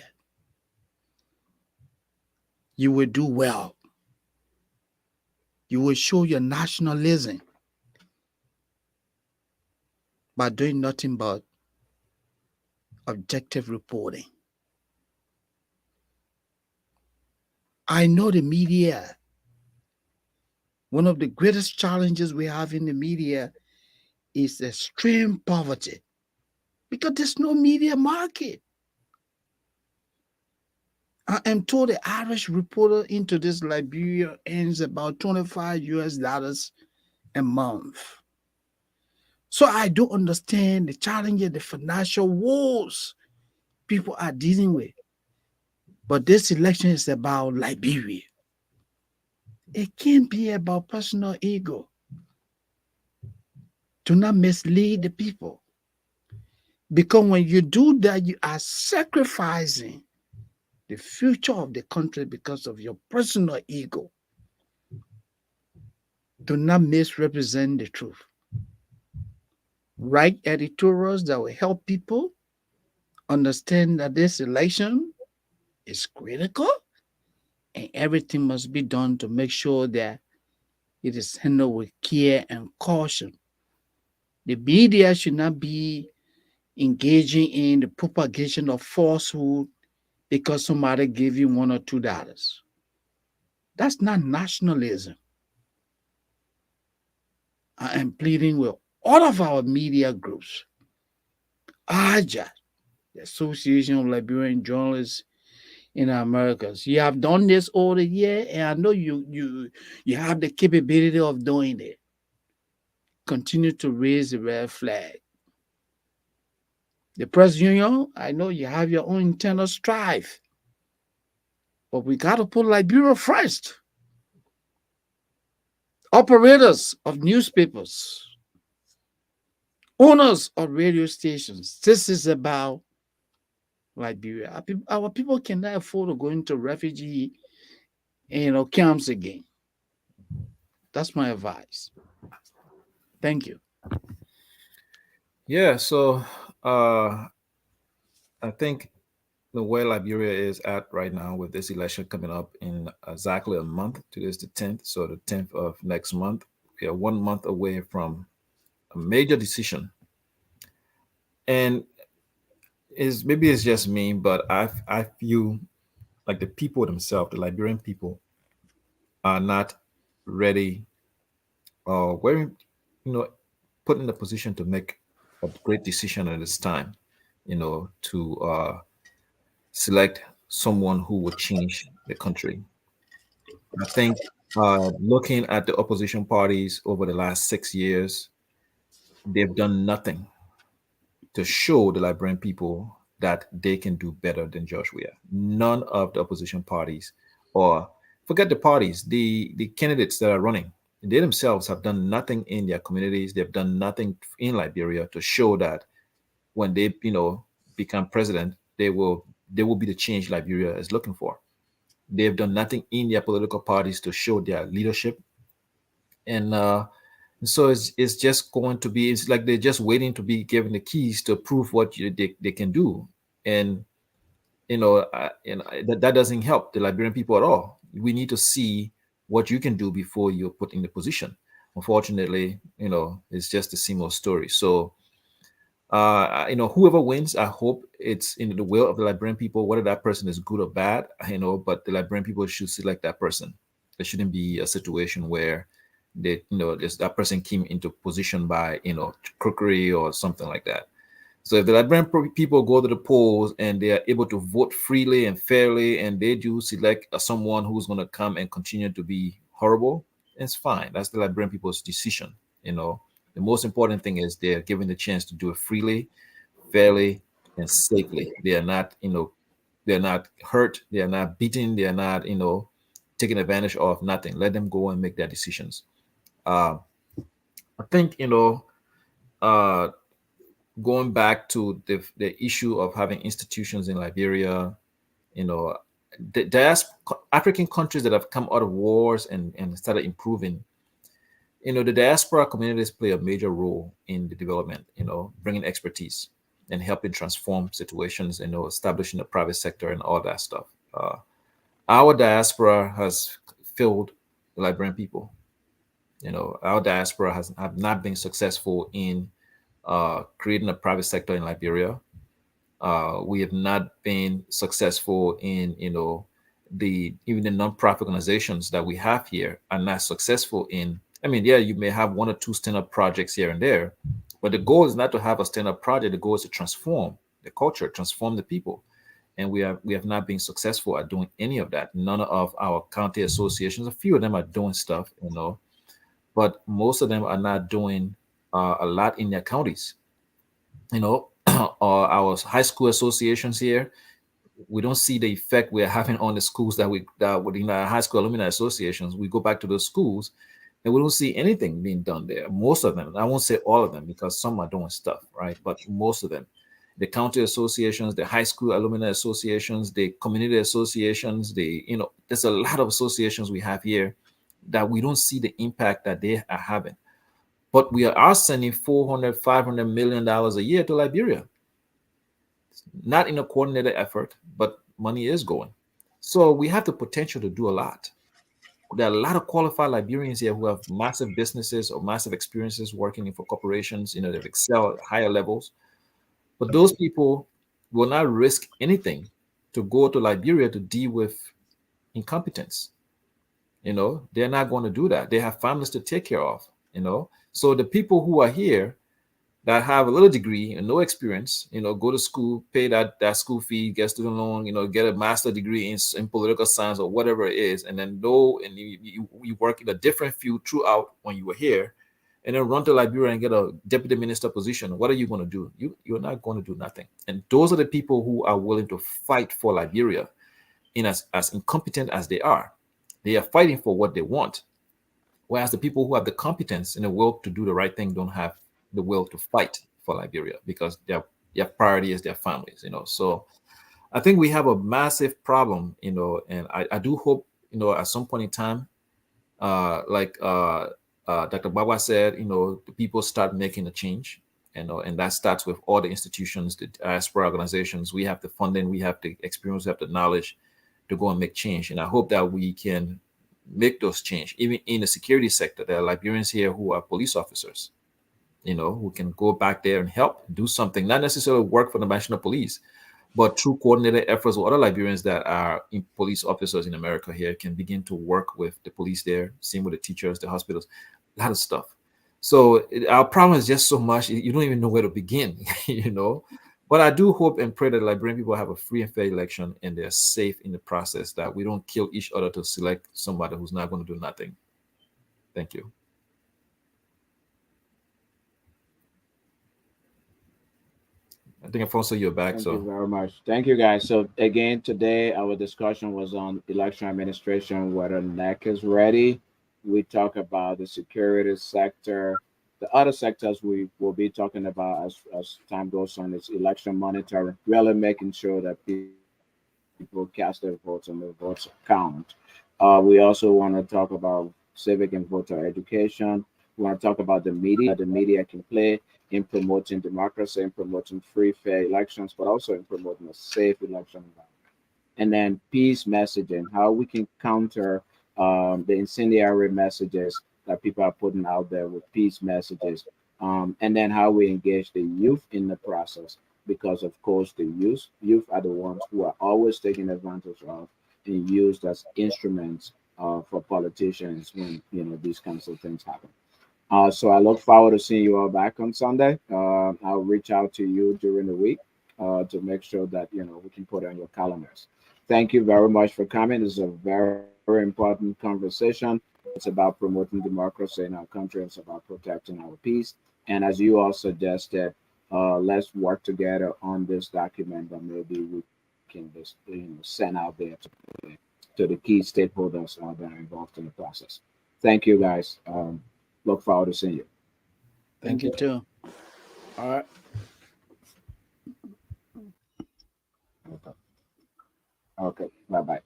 you will do well. You will show your nationalism by doing nothing but objective reporting. I know the media, one of the greatest challenges we have in the media is extreme poverty, because there's no media market. I am told the average reporter into this Liberia earns about $25 a month. So I do understand the challenges, the financial woes people are dealing with. But this election is about Liberia. It can't be about personal ego. Do not mislead the people. Because when you do that, you are sacrificing the future of the country because of your personal ego. Do not misrepresent the truth. Write editorials that will help people understand that this election is critical and everything must be done to make sure that it is handled with care and caution. The media should not be engaging in the propagation of falsehood because somebody gave you $1 or $2. That's not nationalism. I am pleading with all of our media groups, AJA, the Association of Liberian Journalists in the Americas. You have done this all the year, and I know you have the capability of doing it. Continue to raise the red flag. The press union, I know you have your own internal strife, but we got to put Liberia first. Operators of newspapers, owners of radio stations, this is about Liberia. Our people cannot afford to go into refugee camps again. That's my advice. Thank you. Yeah, so I think the way Liberia is at right now with this election coming up in exactly a month. Today's the 10th, so the 10th of next month. We are 1 month away from a major decision. And maybe it's just me, but I feel like the people themselves, the Liberian people, are not ready or we're put in the position to make a great decision at this time, to select someone who would change the country. I think looking at the opposition parties over the last 6 years, they've done nothing to show the Liberian people that they can do better than George Weah. None of the opposition parties, or forget the parties, the candidates that are running, they themselves have done nothing in their communities. They've done nothing in Liberia to show that when they, become president, they will be the change Liberia is looking for. They've done nothing in their political parties to show their leadership. And So it's just going to be, it's like they're just waiting to be given the keys to prove what they can do. And that doesn't help the Liberian people at all. We need to see what you can do before you're put in the position. Unfortunately, it's just a similar story. So whoever wins, I hope it's in the will of the Liberian people, whether that person is good or bad, but the Liberian people should select that person. There shouldn't be a situation where that person came into position by, crookery or something like that. So if the Liberian people go to the polls and they are able to vote freely and fairly, and they do select someone who's going to come and continue to be horrible, it's fine. That's the Liberian people's decision. The most important thing is they're given the chance to do it freely, fairly, and safely. They are not, they're not hurt. They are not beaten. They are not, taken advantage of. Nothing. Let them go and make their decisions. Uh, I think, uh, going back to the issue of having institutions in Liberia, you know, African countries that have come out of wars and started improving, the diaspora communities play a major role in the development, bringing expertise and helping transform situations, establishing the private sector and all that stuff. Our diaspora has failed the Liberian people. Our diaspora have not been successful in creating a private sector in Liberia. We have not been successful in, even the nonprofit organizations that we have here are not successful in. I mean, yeah, you may have one or two stand-up projects here and there, but the goal is not to have a stand-up project. The goal is to transform the culture, transform the people. And we have not been successful at doing any of that. None of our county associations, a few of them are doing stuff, but most of them are not doing a lot in their counties. Or our high school associations here, we don't see the effect we're having on the schools that within our high school alumni associations. We go back to those schools and we don't see anything being done there. Most of them, I won't say all of them because some are doing stuff, right? But most of them, the county associations, the high school alumni associations, the community associations, there's a lot of associations we have here that we don't see the impact that they are having. But we are sending 400, $500 million a year to Liberia, not in a coordinated effort, but money is going. So we have the potential to do a lot. There are a lot of qualified Liberians here who have massive businesses or massive experiences working for corporations. They've excelled at higher levels. But those people will not risk anything to go to Liberia to deal with incompetence. They're not going to do that. They have families to take care of. So the people who are here that have a little degree and no experience, go to school, pay that school fee, get student loan, get a master degree in political science or whatever it is, and then you work in a different field throughout when you were here, and then run to Liberia and get a deputy minister position. What are you going to do? You're not going to do nothing. And those are the people who are willing to fight for Liberia, in as incompetent as they are. They are fighting for what they want. Whereas the people who have the competence and the will to do the right thing don't have the will to fight for Liberia because their priority is their families. So I think we have a massive problem, and I do hope, at some point in time, like Dr. Baba said, the people start making a change, and that starts with all the institutions, the diaspora organizations. We have the funding, we have the experience, we have the knowledge to go and make change. And I hope that we can make those change. Even in the security sector, there are Liberians here who are police officers, who can go back there and help do something, not necessarily work for the national police, but through coordinated efforts with other Liberians that are in police officers in America here can begin to work with the police there, same with the teachers, the hospitals, a lot of stuff. So our problem is just so much, you don't even know where to begin, But I do hope and pray that Liberian people have a free and fair election and they're safe in the process, that we don't kill each other to select somebody who's not going to do nothing. Thank you. I think Alfonso, you're back. Thank you very much. Thank you, guys. So again, today our discussion was on election administration, whether NEC is ready. We talk about the security sector. The other sectors we will be talking about as time goes on is election monitoring, really making sure that people cast their votes and their votes count. We also want to talk about civic and voter education. We want to talk about the media can play in promoting democracy, in promoting free, fair elections, but also in promoting a safe election environment. And then peace messaging, how we can counter the incendiary messages that people are putting out there with peace messages, and then how we engage the youth in the process, because of course the youth are the ones who are always taken advantage of and used as instruments for politicians when these kinds of things happen. So I look forward to seeing you all back on Sunday. I'll reach out to you during the week to make sure that we can put it on your calendars. Thank you very much for coming. This is a very, very important conversation. It's about promoting democracy in our country. It's about protecting our peace. And as you all suggested, let's work together on this document that maybe we can just send out there to the key stakeholders that are involved in the process. Thank you, guys. Look forward to seeing you. Thank you too. All right. Okay. Bye bye.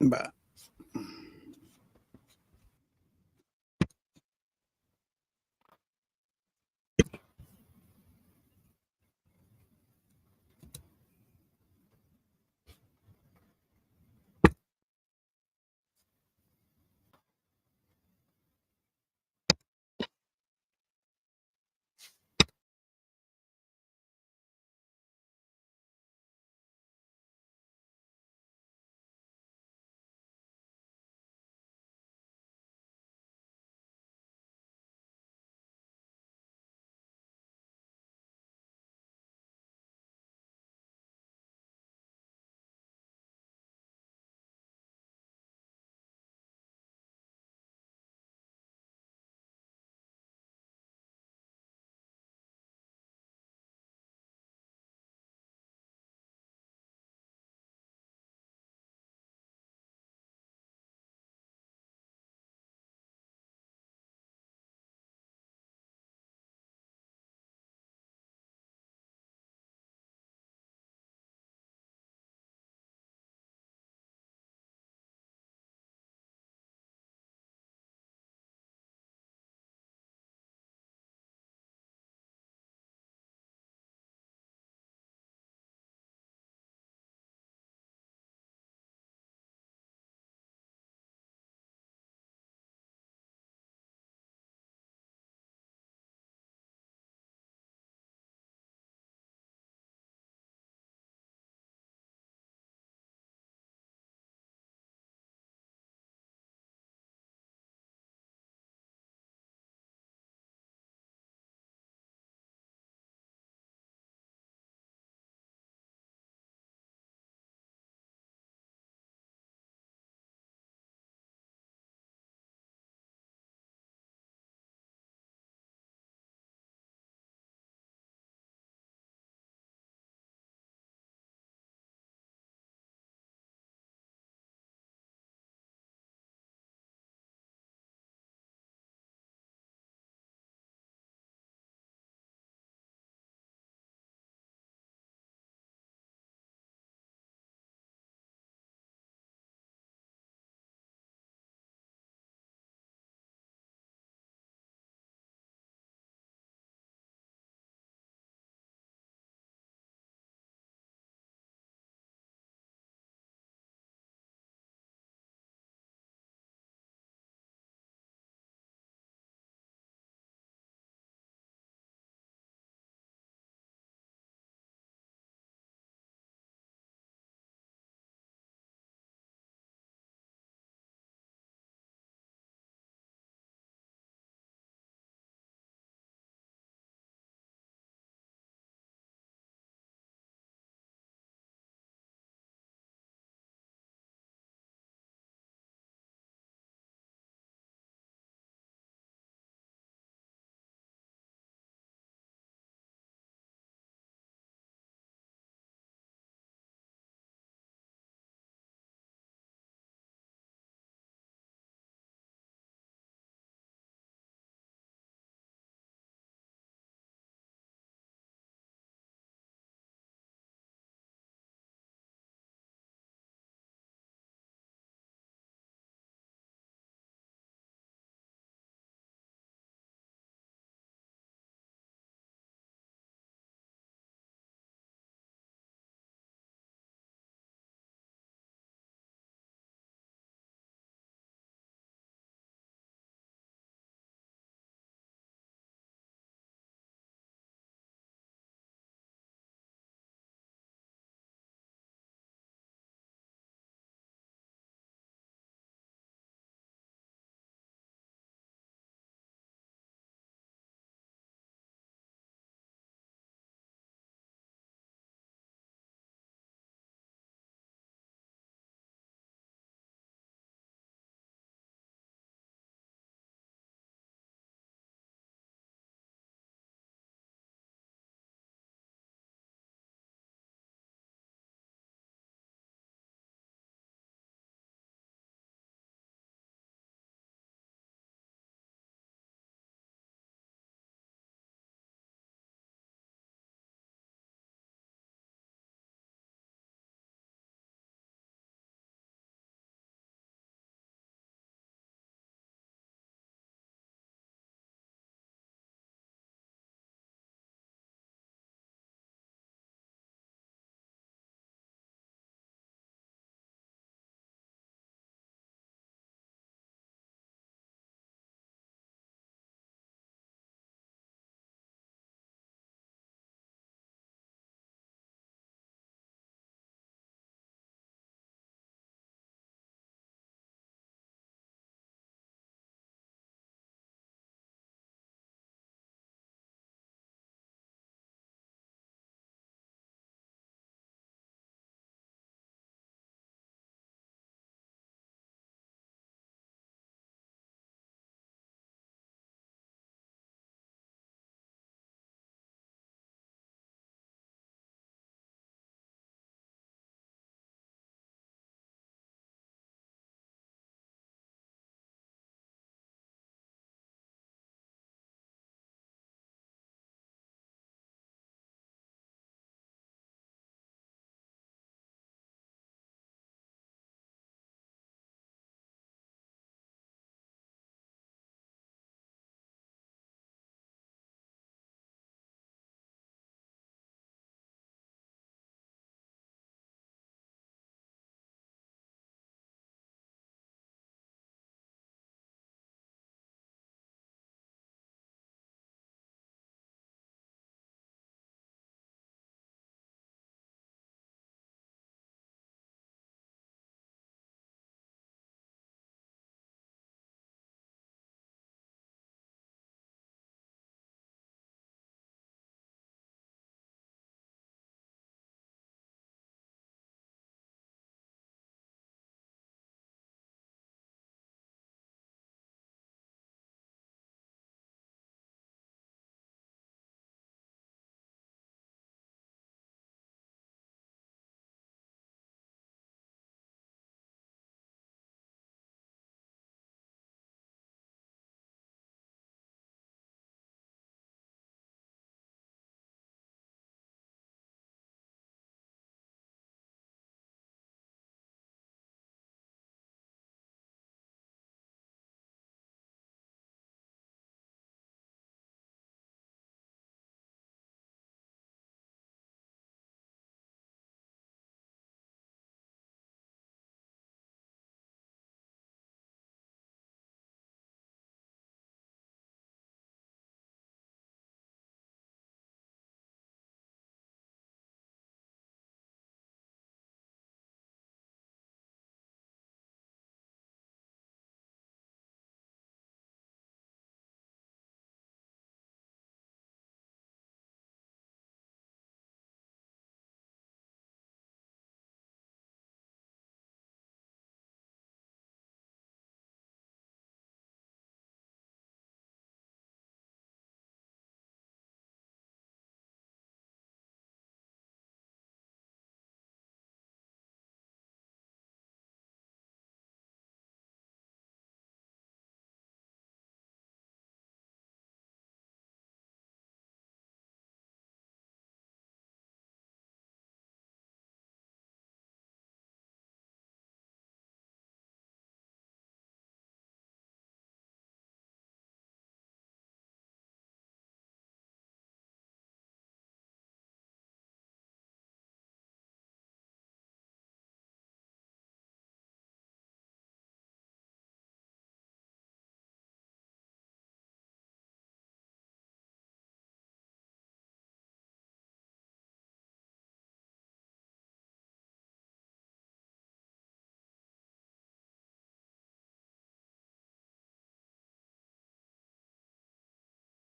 Bye.